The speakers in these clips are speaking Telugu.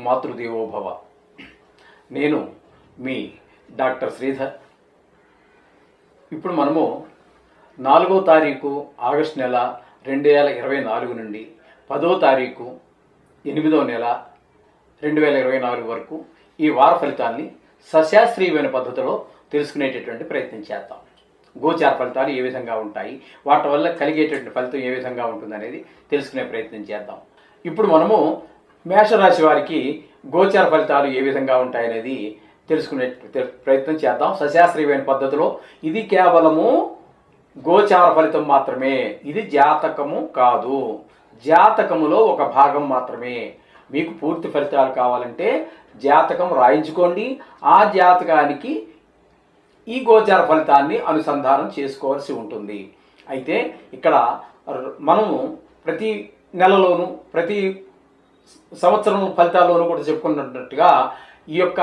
మాతృదేవో భవ. నేను మీ డాక్టర్ శ్రీధర్. ఇప్పుడు మనము 4వ తారీఖు ఆగస్టు నెల 2024 నుండి 10వ తారీఖు 8వ నెల 2024 వరకు ఈ వార ఫలితాన్ని సశాస్త్రీయమైన పద్ధతిలో తెలుసుకునేటటువంటి ప్రయత్నం చేద్దాం. గోచార ఫలితాలు ఏ విధంగా ఉంటాయి, వాటి వల్ల కలిగేటటువంటి ఫలితం ఏ విధంగా ఉంటుందనేది తెలుసుకునే ప్రయత్నం చేద్దాం. ఇప్పుడు మనము మేషరాశి వారికి గోచార ఫలితాలు ఏ విధంగా ఉంటాయనేది తెలుసుకునే ప్రయత్నం చేద్దాం సశాస్త్రీయమైన పద్ధతిలో. ఇది కేవలము గోచార ఫలితం మాత్రమే, ఇది జాతకము కాదు, జాతకములో ఒక భాగం మాత్రమే. మీకు పూర్తి ఫలితాలు కావాలంటే జాతకం రాయించుకోండి, ఆ జాతకానికి ఈ గోచార ఫలితాన్ని అనుసంధానం చేసుకోవాల్సి ఉంటుంది. అయితే ఇక్కడ మనము ప్రతి నెలలోనూ ప్రతి సంవత్సరం ఫలితాల్లోనూ కూడా చెప్పుకున్నట్టుగా ఈ యొక్క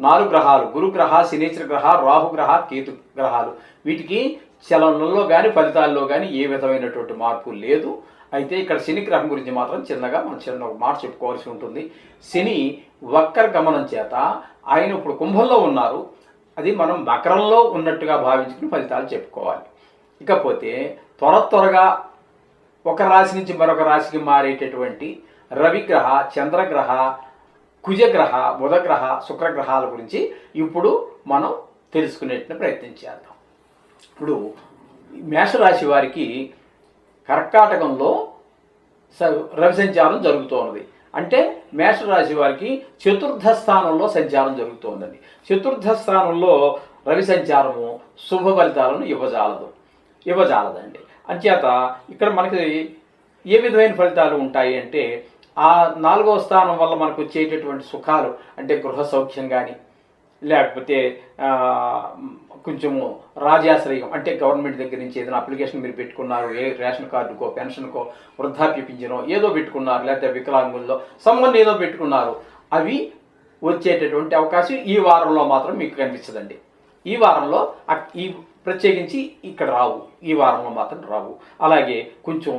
4 గ్రహాలు, గురుగ్రహ, శనీశ్వర గ్రహ, రాహుగ్రహ, కేతు గ్రహాలు, వీటికి చలనంలో కానీ ఫలితాల్లో కానీ ఏ విధమైనటువంటి మార్పు లేదు. అయితే ఇక్కడ శని గ్రహం గురించి మాత్రం చిన్న ఒక మాట చెప్పుకోవాల్సి ఉంటుంది. శని వక్ర గమనం చేత ఆయన ఇప్పుడు కుంభంలో ఉన్నారు, అది మనం మకరంలో ఉన్నట్టుగా భావించుకుని ఫలితాలు చెప్పుకోవాలి. ఇకపోతే త్వరగా ఒక రాశి నుంచి మరొక రాశికి మారేటటువంటి రవిగ్రహ, చంద్రగ్రహ, కుజగ్రహ, బుధగ్రహ, శుక్రగ్రహాల గురించి ఇప్పుడు మనం తెలుసుకునేటువంటి ప్రయత్నం చేద్దాం. ఇప్పుడు మేషరాశి వారికి కర్కాటకంలో రవి సంచారం జరుగుతున్నది. అంటే మేషరాశి వారికి చతుర్థ స్థానంలో సంచారం జరుగుతోందండి. చతుర్థ స్థానంలో రవి సంచారము శుభ ఫలితాలను ఇవ్వజాలదండి. అంచేత ఇక్కడ మనకి ఏ విధమైన ఫలితాలు ఉంటాయి అంటే, ఆ 4వ స్థానం వల్ల మనకు వచ్చేటటువంటి సుఖాలు అంటే గృహ సౌఖ్యం కానీ, లేకపోతే కొంచెము రాజాశ్రయం అంటే గవర్నమెంట్ దగ్గర నుంచి ఏదైనా అప్లికేషన్ మీరు పెట్టుకున్నారు, ఏ రేషన్ కార్డుకో, పెన్షన్కో, వృద్ధాప్య పింఛనో ఏదో పెట్టుకున్నారు, లేకపోతే వికలాంగుల్లో సంబంధం ఏదో పెట్టుకున్నారు, అవి వచ్చేటటువంటి అవకాశం ఈ వారంలో మాత్రం మీకు కనిపించదండి. ఈ వారంలో ఈ ప్రత్యేకించి ఇక్కడ రావు, ఈ వారంలో మాత్రం రావు. అలాగే కొంచెం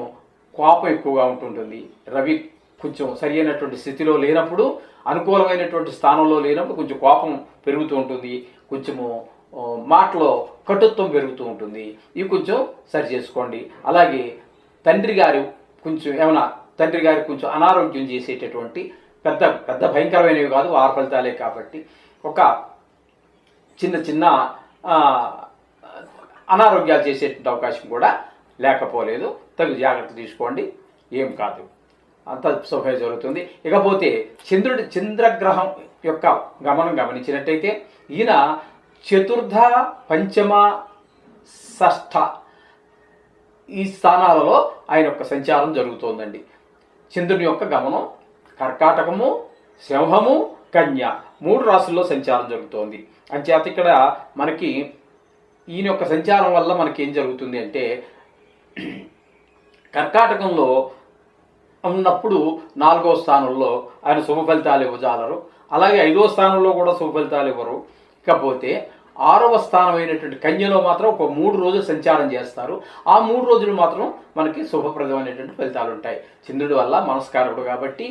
కోపం ఎక్కువగా ఉంటుంటుంది. రవి కొంచెం సరి అయినటువంటి స్థితిలో లేనప్పుడు, అనుకూలమైనటువంటి స్థానంలో లేనప్పుడు కొంచెం కోపం పెరుగుతూ ఉంటుంది, కొంచెము మాటలో కటుత్వం పెరుగుతూ ఉంటుంది. ఇవి కొంచెం సరి చేసుకోండి. అలాగే తండ్రి గారికి కొంచెం అనారోగ్యం చేసేటటువంటి పెద్ద భయంకరమైనవి కాదు, వార ఫలితాలే కాబట్టి ఒక చిన్న అనారోగ్యాలు చేసేటువంటి అవకాశం కూడా లేకపోలేదు. తగు జాగ్రత్త తీసుకోండి, ఏం కాదు, అంత శుభమే జరుగుతుంది. ఇకపోతే చంద్రగ్రహం యొక్క గమనం గమనించినట్టయితే ఈయన చతుర్థ, పంచమ, షష్ఠ ఈ స్థానాలలో ఆయన యొక్క సంచారం జరుగుతోందండి. చంద్రుని యొక్క గమనం కర్కాటకము, సింహము, కన్య 3 రాశుల్లో సంచారం జరుగుతోంది. అంచేత ఇక్కడ మనకి ఈయన యొక్క సంచారం వల్ల మనకి ఏం జరుగుతుంది అంటే, కర్కాటకంలో ఉన్నప్పుడు 4వ స్థానంలో ఆయన శుభ ఫలితాలు ఇవ్వజాలరు. అలాగే 5వ స్థానంలో కూడా శుభ ఫలితాలు ఇవ్వరు. ఇకపోతే 6వ స్థానం అయినటువంటి కన్యలో మాత్రం ఒక 3 రోజులు సంచారం చేస్తారు. ఆ 3 రోజులు మాత్రం మనకి శుభప్రదమైనటువంటి ఫలితాలు ఉంటాయి. చంద్రుడి వల్ల మనస్కారకుడు కాబట్టి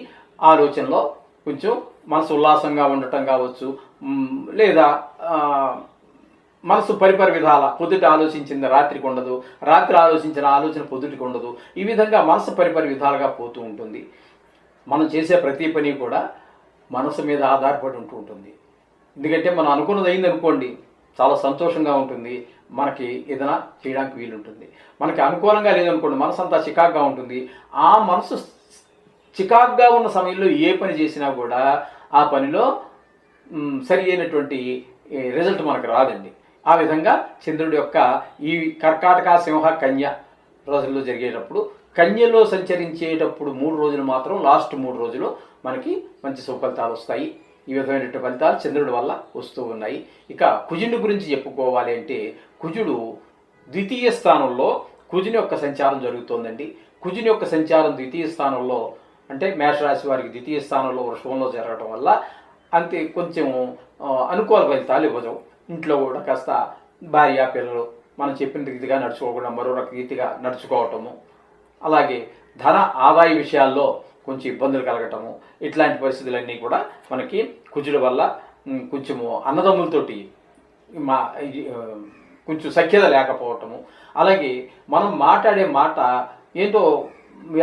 ఆలోచనలో కొంచెం మనసు ఉల్లాసంగా ఉండటం కావచ్చు, లేదా మనసు పరిపర విధాల పొద్దుట ఆలోచించింది రాత్రికి ఉండదు, రాత్రి ఆలోచించిన ఆలోచన పొద్దుటికి ఉండదు. ఈ విధంగా మనసు పరిపర విధాలుగా పోతూ ఉంటుంది. మనం చేసే ప్రతి పని కూడా మనసు మీద ఆధారపడి ఉంటుంది. ఎందుకంటే మనం అనుకున్నది అయింది అనుకోండి, చాలా సంతోషంగా ఉంటుంది, మనకి ఏదైనా చేయడానికి వీలుంటుంది. మనకి అనుకూలంగా లేదనుకోండి, మనసు అంతా చికాకుగా ఉంటుంది. ఆ మనసు చికాకుగా ఉన్న సమయంలో ఏ పని చేసినా కూడా ఆ పనిలో సరి అయినటువంటి రిజల్ట్ మనకు రాదండి. ఆ విధంగా చంద్రుడి యొక్క ఈ కర్కాటక, సింహ, కన్య రోజుల్లో జరిగేటప్పుడు, కన్యలో సంచరించేటప్పుడు 3 రోజులు మాత్రం, లాస్ట్ 3 రోజులు మనకి మంచి సుఫలితాలు వస్తాయి. ఈ విధమైనటువంటి ఫలితాలు చంద్రుడి వల్ల వస్తూ ఉన్నాయి. ఇక కుజుడి గురించి చెప్పుకోవాలి అంటే, కుజుడు ద్వితీయ స్థానంలో కుజుని యొక్క సంచారం జరుగుతోందండి. కుజుని యొక్క సంచారం ద్వితీయ స్థానంలో అంటే మేషరాశి వారికి ద్వితీయ స్థానంలో వృషభంలో జరగడం వల్ల అంతే కొంచెం అనుకూల ఫలితాలు ఇవ్వదు. ఇంట్లో కూడా కాస్త భార్య పిల్లలు మనం చెప్పిన రీతిగా నడుచుకోకుండా మరో రక రీతిగా నడుచుకోవటము, అలాగే ధన ఆదాయ విషయాల్లో కొంచెం ఇబ్బందులు కలగటము, ఇట్లాంటి పరిస్థితులన్నీ కూడా మనకి కుజుల వల్ల కొంచెము అన్నదమ్ములతోటి మా కొంచెం సఖ్యత లేకపోవటము, అలాగే మనం మాట్లాడే మాట ఏంటో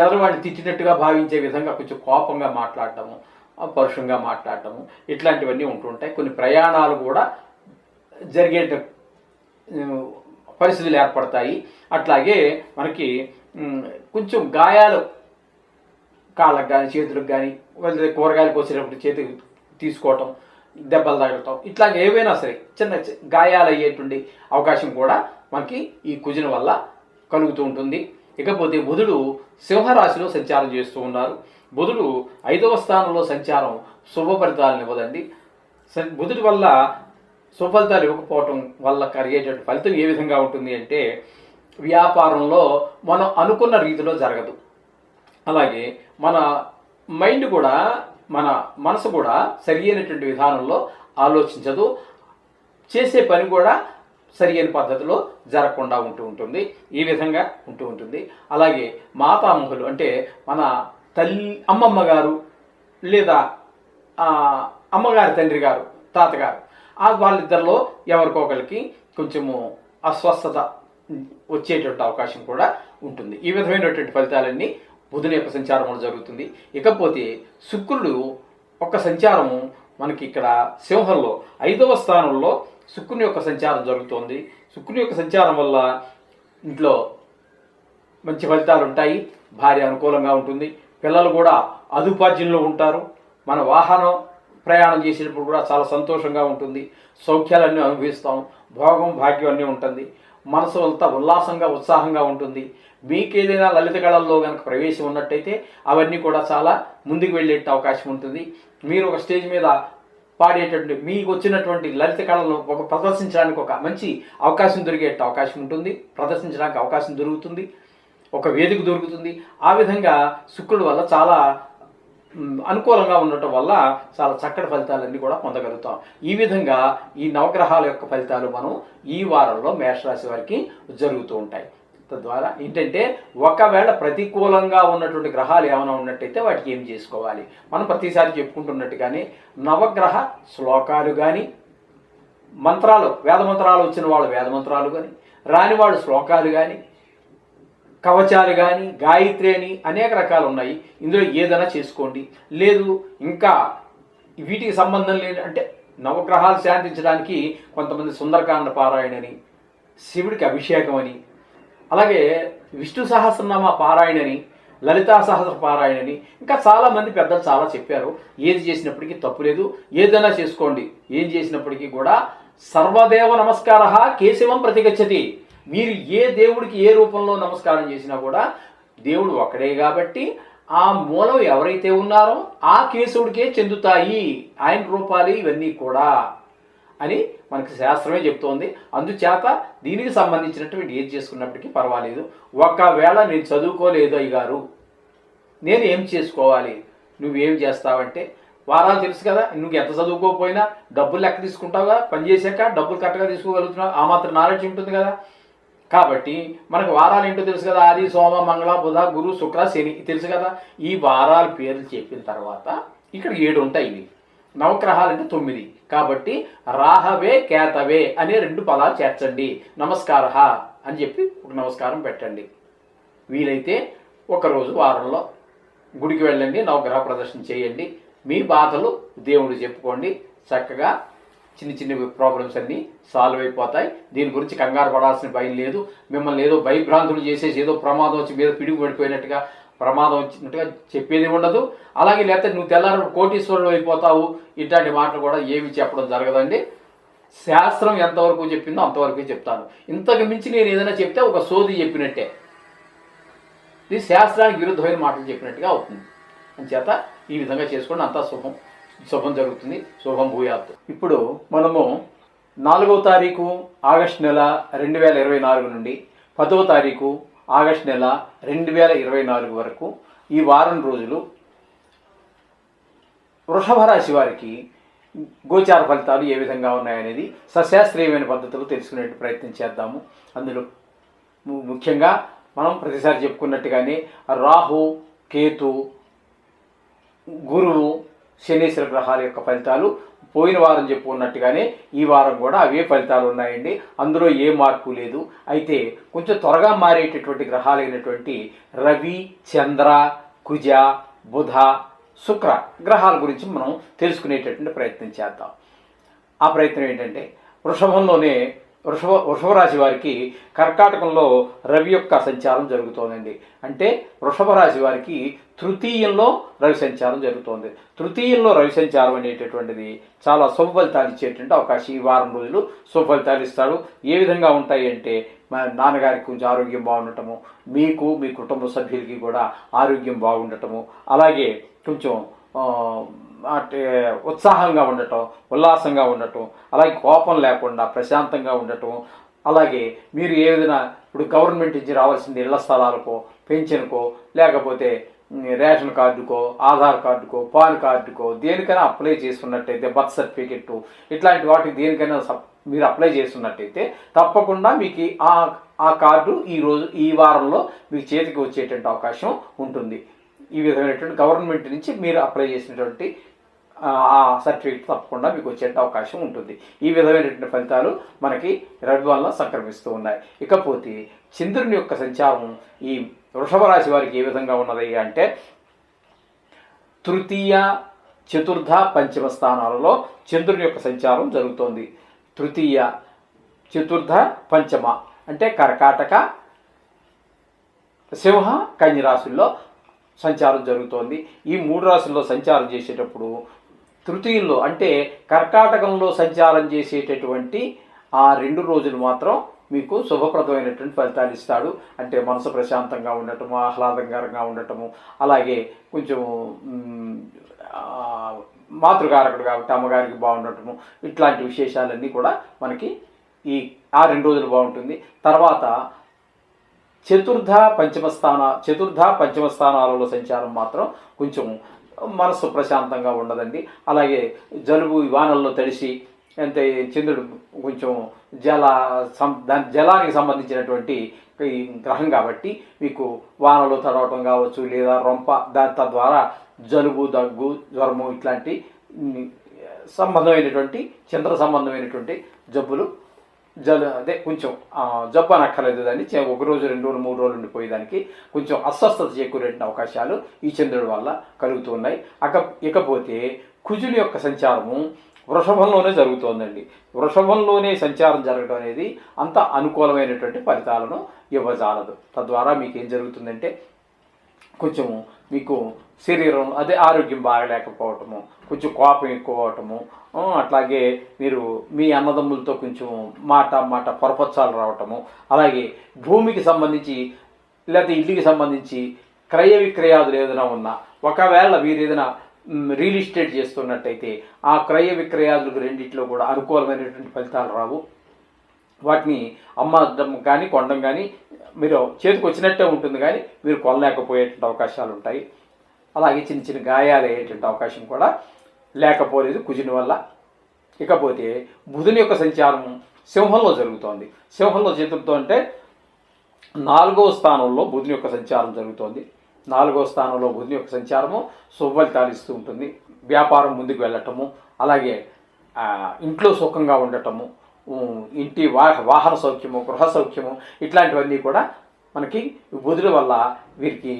ఎదరవాడిని తిట్టినట్టుగా భావించే విధంగా కొంచెం కోపంగా మాట్లాడటము, పరుషంగా మాట్లాడటము, ఇట్లాంటివన్నీ ఉంటుంటాయి. కొన్ని ప్రయాణాలు కూడా జరిగే పరిస్థితులు ఏర్పడతాయి. అట్లాగే మనకి కొంచెం గాయాలు కాళ్ళకు కానీ చేతులకు కానీ, కూరగాయలు కోసేటప్పుడు చేతికి తీసుకోవటం, దెబ్బలు తగలటం, ఇట్లా ఏవైనా సరే చిన్న గాయాలు అయ్యేటువంటి అవకాశం కూడా మనకి ఈ కుజుని వల్ల కలుగుతూ ఉంటుంది. ఇకపోతే బుధుడు సింహరాశిలో సంచారం చేస్తూ ఉన్నారు. బుధుడు 5వ స్థానంలో సంచారం శుభ ఫలితాలను ఇవ్వదండి. బుధుడి వల్ల శుభ ఫలితాలు ఇవ్వకపోవటం వల్ల కలిగేటువంటి ఫలితం ఏ విధంగా ఉంటుంది అంటే, వ్యాపారంలో మనం అనుకున్న రీతిలో జరగదు. అలాగే మన మైండ్ కూడా, మన మనసు కూడా సరి అయినటువంటి విధానంలో ఆలోచించదు. చేసే పని కూడా సరి అయిన పద్ధతిలో జరగకుండా ఉంటుంది. ఈ విధంగా ఉంటుంది. అలాగే మాతామహులు అంటే మన అమ్మమ్మ గారు లేదా అమ్మగారి తండ్రి గారు, తాతగారు, వాళ్ళిద్దరిలో ఎవరికొకరికి కొంచెము అస్వస్థత వచ్చేటువంటి అవకాశం కూడా ఉంటుంది. ఈ విధమైనటువంటి ఫలితాలన్నీ బుధుని యొక్క సంచారం జరుగుతుంది. ఇకపోతే శుక్రుడు ఒక సంచారము మనకి ఇక్కడ సింహంలో 5వ స్థానంలో శుక్రుని యొక్క సంచారం జరుగుతోంది. శుక్రుని యొక్క సంచారం వల్ల ఇంట్లో మంచి ఫలితాలు ఉంటాయి. భార్య అనుకూలంగా ఉంటుంది. పిల్లలు కూడా అదుపార్జనలో ఉంటారు. మన వాహనం ప్రయాణం చేసేటప్పుడు కూడా చాలా సంతోషంగా ఉంటుంది. సౌఖ్యాలన్నీ అనుభవిస్తాం. భోగం భాగ్యం అన్నీ ఉంటుంది. మనసు అంతా ఉల్లాసంగా ఉత్సాహంగా ఉంటుంది. మీకేదైనా లలిత కళల్లో కనుక ప్రవేశం ఉన్నట్టయితే అవన్నీ కూడా చాలా ముందుకు వెళ్ళే అవకాశం ఉంటుంది. మీరు ఒక స్టేజ్ మీద పాడేటటువంటి మీకు వచ్చినటువంటి లలిత కళలను ఒక ప్రదర్శించడానికి ఒక మంచి అవకాశం దొరికే అవకాశం ఉంటుంది. ప్రదర్శించడానికి అవకాశం దొరుకుతుంది. ఒక వేదిక దొరుకుతుంది. ఆ విధంగా శుక్రుడి వల్ల చాలా అనుకూలంగా ఉండటం వల్ల చాలా చక్కటి ఫలితాలన్నీ కూడా పొందగలుగుతాం. ఈ విధంగా ఈ నవగ్రహాల యొక్క ఫలితాలు మనం ఈ వారంలో మేషరాశి వారికి జరుగుతూ ఉంటాయి. తద్వారా ఏంటంటే, ఒకవేళ ప్రతికూలంగా ఉన్నటువంటి గ్రహాలు ఏమైనా ఉన్నట్టయితే వాటికి ఏం చేసుకోవాలి, మనం ప్రతిసారి చెప్పుకుంటున్నట్టుగానే నవగ్రహ శ్లోకాలు కానీ, మంత్రాలు, వేదమంత్రాలు వచ్చిన వాళ్ళు వేదమంత్రాలు కానీ, రానివాళ్ళు శ్లోకాలు కానీ, కవచాలు కానీ, గాయత్రి అని అనేక రకాలు ఉన్నాయి. ఇందులో ఏదైనా చేసుకోండి. లేదు ఇంకా వీటికి సంబంధం లేదు అంటే, నవగ్రహాలు శాంతించడానికి కొంతమంది సుందరకాండ పారాయణని, శివుడికి అభిషేకం అని, అలాగే విష్ణు సహస్రనామ పారాయణని, లలితా సహస్ర పారాయణని, ఇంకా చాలామంది పెద్దలు చాలా చెప్పారు. ఏది చేసినప్పటికీ తప్పులేదు, ఏదైనా చేసుకోండి. ఏం చేసినప్పటికీ కూడా సర్వదేవ నమస్కార కేశవం ప్రతిగచ్చతి. మీరు ఏ దేవుడికి ఏ రూపంలో నమస్కారం చేసినా కూడా దేవుడు ఒక్కడే కాబట్టి ఆ మూలం ఎవరైతే ఉన్నారో ఆ కేశవుడికే చెందుతాయి ఆయన రూపాలు ఇవన్నీ కూడా అని మనకి శాస్త్రమే చెప్తోంది. అందుచేత దీనికి సంబంధించినటువంటి ఏది చేసుకున్నప్పటికీ పర్వాలేదు. ఒకవేళ నేను చదువుకోలేదు అయ్యగారు, నేను ఏం చేసుకోవాలి, నువ్వేం చేస్తావంటే, వారాలు తెలుసు కదా, నువ్వు ఎంత చదువుకోకపోయినా డబ్బులు లెక్క తీసుకుంటావుగా, పని చేశాక డబ్బులు కరెక్ట్గా తీసుకోగలుగుతున్నావు, ఆ మాత్రం నాలెడ్జ్ ఉంటుంది కదా. కాబట్టి మనకు వారాలు ఏంటో తెలుసు కదా, ఆది సోమ మంగళ బుధ గురు శుక్ర శని తెలుసు కదా. ఈ వారాల పేర్లు చెప్పిన తర్వాత ఇక్కడ 7 ఉంటాయి. ఇవి నవగ్రహాలు అంటే 9. కాబట్టి రాహవే కేతవే అనే 2 పదాలు చేర్చండి. నమస్కార అని చెప్పి ఒక నమస్కారం పెట్టండి. వీలైతే ఒకరోజు వారంలో గుడికి వెళ్ళండి, నవగ్రహ ప్రదర్శన చేయండి. మీ బాధలు దేవుడు చెప్పుకోండి. చక్కగా చిన్న చిన్న ప్రాబ్లమ్స్ అన్నీ సాల్వ్ అయిపోతాయి. దీని గురించి కంగారు పడాల్సిన భయం లేదు. మిమ్మల్ని ఏదో భయభ్రాంతులు చేసేసి ఏదో ప్రమాదం వచ్చి మీద పిడుగు పడిపోయినట్టుగా, ప్రమాదం వచ్చినట్టుగా చెప్పేది ఉండదు. అలాగే లేకపోతే నువ్వు తెల్లారి కోటీశ్వరుడు అయిపోతావు, ఇట్లాంటి మాటలు కూడా ఏమి చెప్పడం జరగదండి. శాస్త్రం ఎంతవరకు చెప్పిందో అంతవరకు చెప్తాను. ఇంతకు మించి నేను ఏదైనా చెప్తే ఒక సోది చెప్పినట్టే, ఇది శాస్త్రానికి విరుద్ధమైన మాటలు చెప్పినట్టుగా అవుతుంది. అంచేత ఈ విధంగా చేసుకోండి. అంతా శుభం జరుగుతుంది. శుభం భూయాత్. ఇప్పుడు మనము 4వ తారీఖు ఆగస్టు నెల 2024 నుండి 10వ తారీఖు ఆగస్టు నెల 2024 వరకు ఈ వారం రోజులు వృషభ రాశి వారికి గోచార ఫలితాలు ఏ విధంగా ఉన్నాయనేది సశాస్త్రీయమైన పద్ధతిలో తెలుసుకునే ప్రయత్నం చేద్దాము. అందులో ముఖ్యంగా మనం ప్రతిసారి చెప్పుకున్నట్టుగానే రాహు, కేతు, గురువు శనీశ్వర గ్రహాల యొక్క ఫలితాలు పోయిన వారం చెప్పుకున్నట్టుగానే ఈ వారం కూడా అవే ఫలితాలు ఉన్నాయండి. అందులో ఏ మార్పు లేదు. అయితే కొంచెం త్వరగా మారేటటువంటి గ్రహాలైనటువంటి రవి, చంద్ర, కుజ, బుధ, శుక్ర గ్రహాల గురించి మనం తెలుసుకునేటటువంటి ప్రయత్నం చేద్దాం. ఆ ప్రయత్నం ఏంటంటే వృషభ రాశి వారికి కర్కాటకంలో రవి యొక్క సంచారం జరుగుతోందండి. అంటే వృషభ రాశి వారికి తృతీయంలో రవి సంచారం జరుగుతోంది. తృతీయంలో రవి సంచారం అనేటటువంటిది చాలా శుభ ఫలితాలు ఇచ్చేటువంటి అవకాశం. ఈ వారం రోజులు శుభ ఫలితాలు ఇస్తాడు. ఏ విధంగా ఉంటాయి అంటే, మా నాన్నగారికి కొంచెం ఆరోగ్యం బాగుండటము, మీకు మీ కుటుంబ సభ్యులకి కూడా ఆరోగ్యం బాగుండటము, అలాగే కొంచెం అంటే ఉత్సాహంగా ఉండటం, ఉల్లాసంగా ఉండటం, అలాగే కోపం లేకుండా ప్రశాంతంగా ఉండటం, అలాగే మీరు ఏ విధంగా ఇప్పుడు గవర్నమెంట్ నుంచి రావాల్సింది ఇళ్ల స్థలాలకో, పెన్షన్కో, లేకపోతే రేషన్ కార్డుకో, ఆధార్ కార్డుకో, పాన్ కార్డుకో దేనికైనా అప్లై చేసుకున్నట్టయితే, బర్త్ సర్టిఫికెట్ ఇట్లాంటి వాటికి దేనికైనా మీరు అప్లై చేస్తున్నట్టయితే తప్పకుండా మీకు ఆ కార్డు ఈ వారంలో మీకు చేతికి వచ్చేటువంటి అవకాశం ఉంటుంది. ఈ విధమైనటువంటి గవర్నమెంట్ నుంచి మీరు అప్లై చేసినటువంటి ఆ సర్టిఫికెట్ తప్పకుండా మీకు వచ్చే అవకాశం ఉంటుంది. ఈ విధమైనటువంటి ఫలితాలు మనకి రవి వల్ల సంక్రమిస్తూ ఉన్నాయి. ఇకపోతే చంద్రుని యొక్క సంచారం ఈ వృషభ రాశి వారికి ఏ విధంగా ఉన్నది అంటే, తృతీయ, చతుర్థ, పంచమ స్థానాలలో చంద్రుని యొక్క సంచారం జరుగుతోంది. తృతీయ, చతుర్థ, పంచమ అంటే కర్కాటక, సింహ, కన్య రాశుల్లో సంచారం జరుగుతోంది. ఈ 3 రాశుల్లో సంచారం చేసేటప్పుడు తృతీయంలో అంటే కర్కాటకంలో సంచారం చేసేటటువంటి ఆ 2 రోజులు మాత్రం మీకు శుభప్రదమైనటువంటి ఫలితాలు ఇస్తాడు. అంటే మనసు ప్రశాంతంగా ఉండటము, ఆహ్లాదకరంగా ఉండటము, అలాగే కొంచెం మాతృకారకుడు కాబట్టి అమ్మగారికి బాగుండటము, ఇట్లాంటి విశేషాలన్నీ కూడా మనకి ఆ 2 రోజులు బాగుంటుంది. తర్వాత చతుర్థ పంచమ స్థానాలలో సంచారం మాత్రం కొంచెం మనస్సు ప్రశాంతంగా ఉండదండి. అలాగే జలుబు వానల్లో తడిసి అంటే చంద్రుడు కొంచెం జలానికి సంబంధించినటువంటి ఈ గ్రహం కాబట్టి మీకు వానలో తడవటం కావచ్చు, లేదా తద్వారా జలుబు, దగ్గు, జ్వరము ఇట్లాంటి సంబంధమైనటువంటి చంద్ర సంబంధమైనటువంటి జబ్బులు కొంచెం జబ్బు అనక్కర్లేదు. దాన్ని 1 రోజు 2 రోజులు 3 రోజులు ఉండిపోయేదానికి కొంచెం అస్వస్థత చేకూరే అవకాశాలు ఈ చంద్రుడి వల్ల కలుగుతూ ఉన్నాయి. ఇకపోతే కుజుని యొక్క సంచారము వృషభంలోనే జరుగుతోందండి. వృషభంలోనే సంచారం జరగడం అనేది అంత అనుకూలమైనటువంటి ఫలితాలను ఇవ్వజాలదు. తద్వారా మీకు ఏం జరుగుతుందంటే, కొంచెం మీకు శరీరం ఆరోగ్యం బాగలేకపోవటము, కొంచెం కోపం ఎక్కువ అవటము, అట్లాగే మీరు మీ అన్నదమ్ములతో కొంచెం మాట పొరపచ్చాలు రావటము, అలాగే భూమికి సంబంధించి లేకపోతే ఇల్లుకి సంబంధించి క్రయ విక్రయాదులు ఏదైనా ఉన్నా, ఒకవేళ మీరు ఏదైనా రియల్ ఎస్టేట్ చేస్తున్నట్టయితే ఆ క్రయ విక్రయాదులకు రెండింటిలో కూడా అనుకూలమైనటువంటి ఫలితాలు రావు. వాటిని అమ్మడం కానీ కొనడం కానీ మీరు చేతికి వచ్చినట్టే ఉంటుంది, కానీ మీరు కొనలేకపోయేటువంటి అవకాశాలు ఉంటాయి. అలాగే చిన్న చిన్న గాయాలు అయ్యేటువంటి అవకాశం కూడా లేకపోలేదు కుజుని వల్ల. ఇకపోతే బుధుని యొక్క సంచారం సింహంలో జరుగుతోంది. సింహంలో చతుర్థం అంటే 4వ స్థానంలో బుధుని యొక్క సంచారం జరుగుతోంది. 4వ స్థానంలో బుధుని యొక్క సంచారము శుభఫలితాలు ఇస్తూ ఉంటుంది. వ్యాపారం ముందుకు వెళ్ళటము, అలాగే ఇంట్లో సుఖంగా ఉండటము, ఇంటి వాహన సౌఖ్యము, గృహ సౌఖ్యము ఇట్లాంటివన్నీ కూడా మనకి బుధుడి వల్ల వీరికి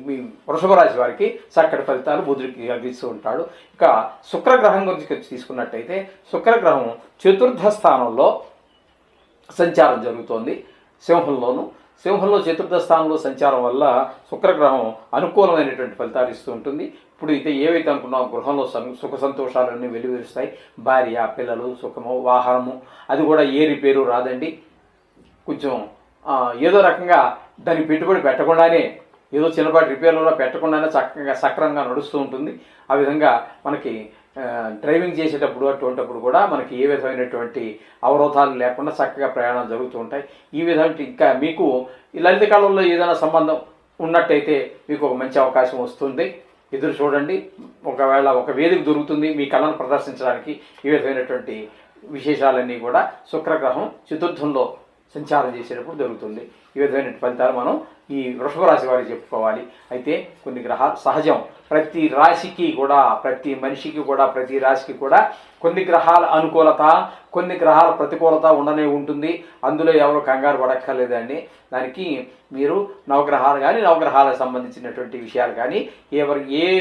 మీ వృషభ రాశి వారికి చక్కటి ఫలితాలు బుధుడికి కలిగిస్తూ ఉంటాడు. ఇక శుక్రగ్రహం గురించి తీసుకున్నట్టయితే, శుక్రగ్రహం చతుర్థ స్థానంలో సంచారం జరుగుతోంది. సింహంలో చతుర్థ స్థానంలో సంచారం వల్ల శుక్రగ్రహం అనుకూలమైనటువంటి ఫలితాలు ఇస్తూ ఉంటుంది. ఇప్పుడు అయితే ఏవైతే అనుకున్నామో గృహంలో సుఖ సంతోషాలన్నీ వెలువరుస్తాయి. భార్య, పిల్లలు, సుఖము, వాహనము, అది కూడా ఏ రిపేరు రాదండి. కొంచెం ఏదో రకంగా దానికి పెట్టుబడి పెట్టకుండానే, ఏదో చిన్నపాటి రిపేర్లలో పెట్టకుండానే సక్రమంగా నడుస్తూ ఉంటుంది. ఆ విధంగా మనకి డ్రైవింగ్ చేసేటప్పుడు అటువంటిప్పుడు కూడా మనకి ఏ విధమైనటువంటి అవరోధాలు లేకుండా చక్కగా ప్రయాణాలు జరుగుతూ ఉంటాయి. ఈ విధంగా ఇంకా మీకు ఈ లలిత కాలంలో ఏదైనా సంబంధం ఉన్నట్టయితే మీకు ఒక మంచి అవకాశం వస్తుంది. ఎదురు చూడండి. ఒకవేళ ఒక వేదిక దొరుకుతుంది మీ కళను ప్రదర్శించడానికి. ఈ విధమైనటువంటి విశేషాలన్నీ కూడా శుక్రగ్రహం చతుర్థంలో సంచారం చేసేటప్పుడు జరుగుతుంది. ఈ విధమైన ఫలితాలు మనం ఈ వృషభ రాశి వారికి చెప్పుకోవాలి. అయితే కొన్ని గ్రహాలు సహజం, ప్రతి రాశికి కూడా, ప్రతి మనిషికి కూడా, ప్రతి రాశికి కూడా కొన్ని గ్రహాల అనుకూలత, కొన్ని గ్రహాల ప్రతికూలత ఉండనే ఉంటుంది. అందులో ఎవరు కంగారు పడక్కర్లేదండి. దానికి మీరు నవగ్రహాలు కానీ, నవగ్రహాలకు సంబంధించినటువంటి విషయాలు కానీ, ఏ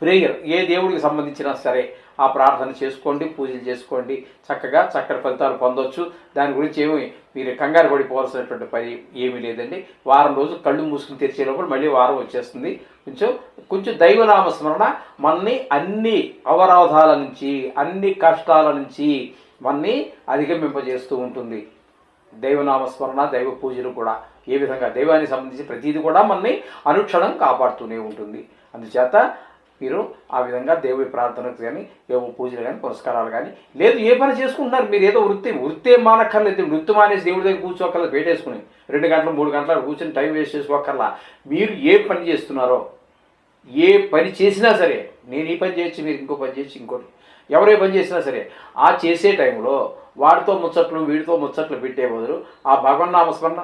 ప్రేయర్, ఏ దేవుడికి సంబంధించినా సరే ఆ ప్రార్థన చేసుకోండి, పూజలు చేసుకోండి, చక్కగా చక్కటి ఫలితాలు పొందవచ్చు. దాని గురించి మీరు కంగారు పడిపోవాల్సినటువంటి పని ఏమీ లేదండి. వారం రోజులు కళ్ళు మూసుకుని తెరిచే లోపల మళ్ళీ వారం వచ్చేస్తుంది. కొంచెం దైవనామ స్మరణ మనని అన్ని అవరోధాల నుంచి, అన్ని కష్టాల నుంచి మనని అధిగమింపజేస్తూ ఉంటుంది. దైవనామ స్మరణ, దైవ పూజలు కూడా ఏ విధంగా దైవానికి సంబంధించి ప్రతిదీ కూడా మనని అనుక్షణం కాపాడుతూనే ఉంటుంది. అందుచేత మీరు ఆ విధంగా దేవుడి ప్రార్థనకు కానీ, ఏవో పూజలు కానీ, పురస్కారాలు కానీ, లేదు ఏ పని చేసుకుంటున్నారు మీరు, ఏదో వృత్తి మానక్కర్లేదు. వృత్తి మానేసి దేవుడి దగ్గర కూర్చోక్కర్లేదు, పెట్టేసుకుని 2 గంటలు 3 గంటలు కూర్చొని టైం వేస్ట్ చేసుకోక్కర్లా. మీరు ఏ పని చేస్తున్నారో, ఏ పని చేసినా సరే, నేను ఈ పని చేయొచ్చు, మీరు ఇంకో పని చేయొచ్చు, ఇంకోటి ఎవరే పని చేసినా సరే, ఆ చేసే టైంలో వాడితో ముచ్చట్లు వీడితో ముచ్చట్లు పెట్టే బదులు ఆ భగవన్నామస్మరణ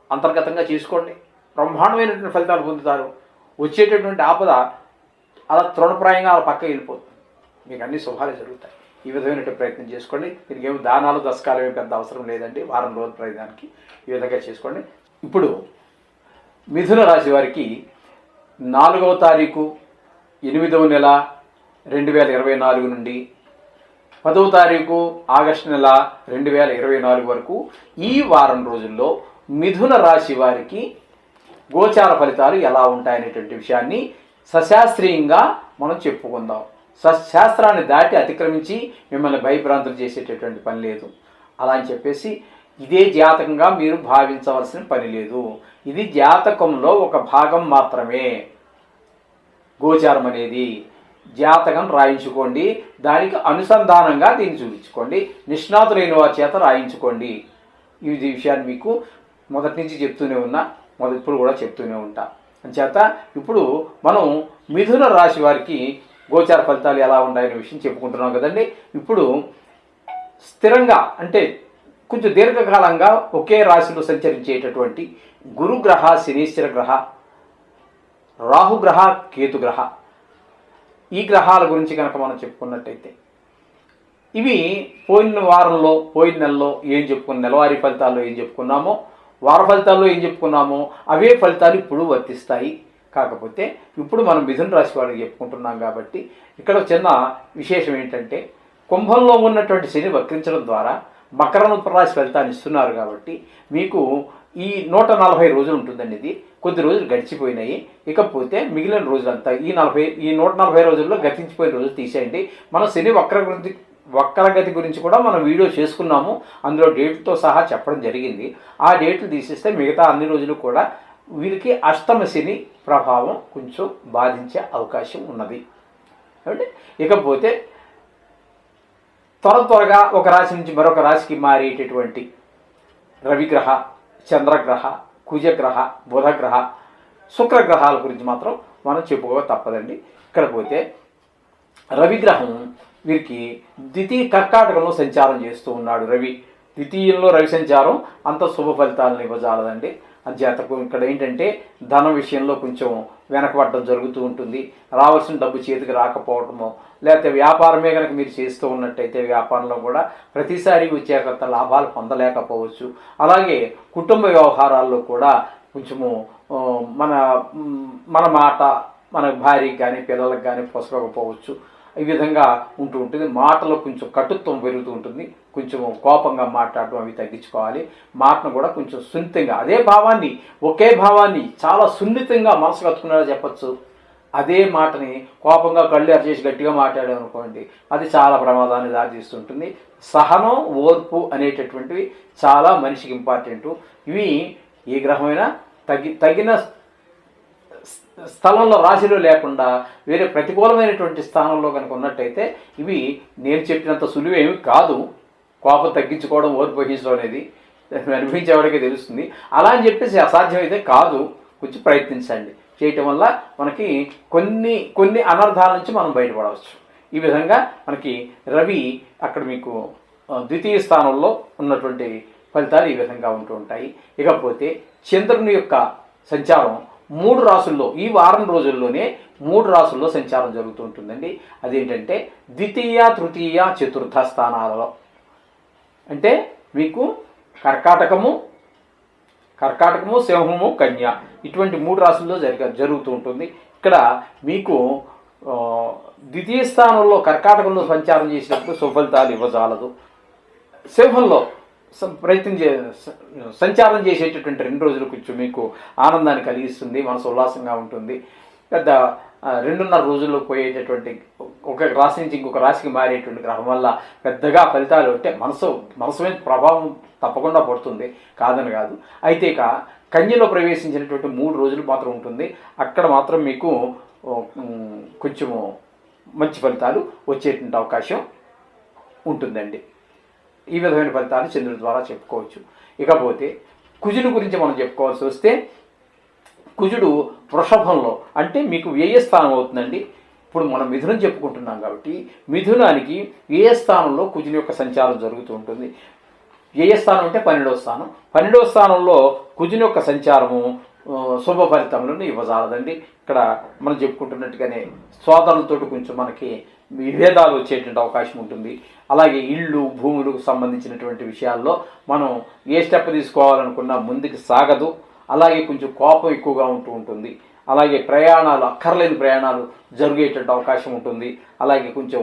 అంతర్గతంగా చేసుకోండి. బ్రహ్మాండమైనటువంటి ఫలితాలు పొందుతారు. వచ్చేటటువంటి ఆపద అలా తృణప్రాయంగా అలా పక్క వెళ్ళిపోతుంది. మీకు అన్ని శుభాలు జరుగుతాయి. ఈ విధమైనటువంటి ప్రయత్నం చేసుకోండి. దీనికి ఏమి దానాలు దశకాలు ఏమి పెద్ద అవసరం లేదండి. వారం రోజుల ప్రయత్నానికి ఈ విధంగా చేసుకోండి. ఇప్పుడు మిథున రాశి వారికి 4వ తారీఖు 8వ నెల 2024 నుండి 10వ తారీఖు ఆగస్టు నెల 2024 వరకు ఈ వారం రోజుల్లో మిథున రాశి వారికి గోచార ఫలితాలు ఎలా ఉంటాయనేటువంటి విషయాన్ని సశాస్త్రీయంగా మనం చెప్పుకుందాం. శాస్త్రాన్ని దాటి అతిక్రమించి మిమ్మల్ని భయభ్రాంతులు చేసేటటువంటి పని లేదు. అలా అని చెప్పేసి ఇదే జాతకంగా మీరు భావించవలసిన పని లేదు. ఇది జాతకంలో ఒక భాగం మాత్రమే. గోచారం అనేది జాతకం రాయించుకోండి, దానికి అనుసంధానంగా దీన్ని చూపించుకోండి, నిష్ణాతులైన వారి చేత రాయించుకోండి. ఈ విషయాన్ని మీకు మొదటి నుంచి చెప్తూనే ఉన్నా, ఇప్పుడు కూడా చెప్తూనే ఉంటా. అంచేత ఇప్పుడు మనం మిథున రాశి వారికి గోచార ఫలితాలు ఎలా ఉన్నాయనే విషయం చెప్పుకుంటున్నాం కదండి. ఇప్పుడు స్థిరంగా అంటే కొంచెం దీర్ఘకాలంగా ఒకే రాశిలో సంచరించేటటువంటి గురుగ్రహ, శనీశ్వర గ్రహ, రాహుగ్రహ, కేతుగ్రహ, ఈ గ్రహాల గురించి కనుక మనం చెప్పుకున్నట్టయితే ఇవి పోయిన వారంలో, పోయిన నెలలో ఏం చెప్పుకున్న నెలవారీ ఫలితాల్లో ఏం చెప్పుకున్నామో, వార ఫలితాల్లో ఏం చెప్పుకున్నామో అవే ఫలితాలు ఇప్పుడు వర్తిస్తాయి. కాకపోతే ఇప్పుడు మనం మిథున రాశి వారికి చెప్పుకుంటున్నాం కాబట్టి ఇక్కడ చిన్న విశేషం ఏంటంటే, కుంభంలో ఉన్నటువంటి శని వక్రించడం ద్వారా మకర రాశి ఫలితాన్ని ఇస్తున్నారు కాబట్టి మీకు ఈ 140 రోజులు ఉంటుందండి. ఇది కొద్ది రోజులు గడిచిపోయినాయి. ఇకపోతే మిగిలిన రోజులంతా ఈ 140 రోజుల్లో గతించిపోయిన రోజులు తీసేయండి. మనం శని వక్రగతి గురించి కూడా మనం వీడియో చేసుకున్నాము. అందులో డేట్లతో సహా చెప్పడం జరిగింది. ఆ డేట్లు తీసేస్తే మిగతా అన్ని రోజులు కూడా వీరికి అష్టమ శని ప్రభావం కొంచెం బాధించే అవకాశం ఉన్నది. అంటే ఇకపోతే త్వరగా ఒక రాశి నుంచి మరొక రాశికి మారేటటువంటి రవిగ్రహ, చంద్రగ్రహ, కుజగ్రహ, బుధగ్రహ, శుక్రగ్రహాల గురించి మాత్రం మనం చెప్పుకో తప్పదండి. ఇక్కడ పోతే రవిగ్రహం వీరికి ద్వితీయ కర్కాటకంలో సంచారం చేస్తూ ఉన్నాడు. ద్వితీయంలో రవి సంచారం అంత శుభ ఫలితాలను ఇవ్వజాలదండి. అంచేతకు ఇక్కడ ఏంటంటే ధన విషయంలో కొంచెం వెనకబడడం జరుగుతూ ఉంటుంది. రావాల్సిన డబ్బు చేతికి రాకపోవటమో, లేకపోతే వ్యాపారమే కనుక మీరు చేస్తూ ఉన్నట్టయితే వ్యాపారంలో కూడా ప్రతిసారి వచ్చేకంత లాభాలు పొందలేకపోవచ్చు. అలాగే కుటుంబ వ్యవహారాల్లో కూడా కొంచెము మన మాట మన భార్యకి కానీ పిల్లలకు కానీ పొసగకపోవచ్చు. ఈ విధంగా ఉంటూ ఉంటుంది. మాటలో కొంచెం కటుత్వం పెరుగుతూ ఉంటుంది. కొంచెం కోపంగా మాట్లాడటం అవి తగ్గించుకోవాలి. మాటను కూడా కొంచెం సున్నితంగా, ఒకే భావాన్ని చాలా సున్నితంగా మనసు కట్టుకున్నారో చెప్పచ్చు. అదే మాటని కోపంగా కళ్ళు అరిచేసి గట్టిగా మాట్లాడామనుకోండి, అది చాలా ప్రమాదాన్ని దారితీస్తుంటుంది. సహనం, ఓర్పు అనేటటువంటివి చాలా మనిషికి ఇంపార్టెంటు. ఇవి ఏ గ్రహమైనా తగిన స్థలంలో, రాశిలో లేకుండా వేరే ప్రతికూలమైనటువంటి స్థానంలో కనుక ఉన్నట్టయితే ఇవి నేను చెప్పినంత సులువేమి కాదు. కోపం తగ్గించుకోవడం, ఓర్పు వహించడం అనేది అనుభవించేవాడికే తెలుస్తుంది. అలా అని చెప్పేసి అసాధ్యమైతే కాదు, కొంచెం ప్రయత్నించండి. చేయటం వల్ల మనకి కొన్ని అనర్థాల నుంచి మనం బయటపడవచ్చు. ఈ విధంగా మనకి రవి అక్కడ మీకు ద్వితీయ స్థానంలో ఉన్నటువంటి ఫలితాలు ఈ విధంగా ఉంటూ ఉంటాయి. ఇకపోతే చంద్రుని యొక్క సంచారం 3 రాసుల్లో ఈ వారం రోజుల్లోనే 3 రాసుల్లో సంచారం జరుగుతూ ఉంటుందండి. అదేంటంటే ద్వితీయ, తృతీయ, చతుర్థ స్థానాలలో. అంటే మీకు కర్కాటకము, సింహము, కన్య ఇటువంటి 3 రాసుల్లో జరుగుతూ ఉంటుంది. ఇక్కడ మీకు ద్వితీయ స్థానంలో కర్కాటకంలో సంచారం చేసినప్పుడు సుఫలితాలు ఇవ్వజాలదు. సింహంలో సంచారం చేసేటటువంటి 2 రోజులు కొంచెం మీకు ఆనందాన్ని కలిగిస్తుంది, మనసు ఉల్లాసంగా ఉంటుంది. పెద్ద 2.5 రోజుల్లో పోయేటటువంటి ఒక రాశి నుంచి ఇంకొక రాశికి మారేటువంటి గ్రహం వల్ల పెద్దగా ఫలితాలు అంటే మనసు మీద ప్రభావం తప్పకుండా పడుతుంది, కాదని కాదు. అయితే కన్యలో ప్రవేశించినటువంటి 3 రోజులు మాత్రం ఉంటుంది. అక్కడ మాత్రం మీకు కొంచెము మంచి ఫలితాలు వచ్చేటువంటి అవకాశం ఉంటుందండి. ఈ విధమైన ఫలితాలు చంద్రుడి ద్వారా చెప్పుకోవచ్చు. ఇకపోతే కుజుని గురించి మనం చెప్పుకోవాల్సి వస్తే కుజుడు వృషభంలో అంటే మీకు వ్యయస్థానం అవుతుందండి. ఇప్పుడు మనం మిథునం చెప్పుకుంటున్నాం కాబట్టి మిథునానికి వ్యయస్థానంలో కుజుని యొక్క సంచారం జరుగుతూ ఉంటుంది. వ్యయస్థానం అంటే 12వ స్థానం. 12వ స్థానంలో కుజుని యొక్క సంచారము శుభ ఫలితములను ఇవ్వజాలదండి. ఇక్కడ మనం చెప్పుకుంటున్నట్టుగానే సోదరులతో కొంచెం మనకి విభేదాలు వచ్చేటువంటి అవకాశం ఉంటుంది. అలాగే ఇళ్ళు, భూములకు సంబంధించినటువంటి విషయాల్లో మనం ఏ స్టెప్ తీసుకోవాలనుకున్నా ముందుకు సాగదు. అలాగే కొంచెం కోపం ఎక్కువగా ఉంటుంది. అలాగే అక్కర్లేని ప్రయాణాలు జరిగేటువంటి అవకాశం ఉంటుంది. అలాగే కొంచెం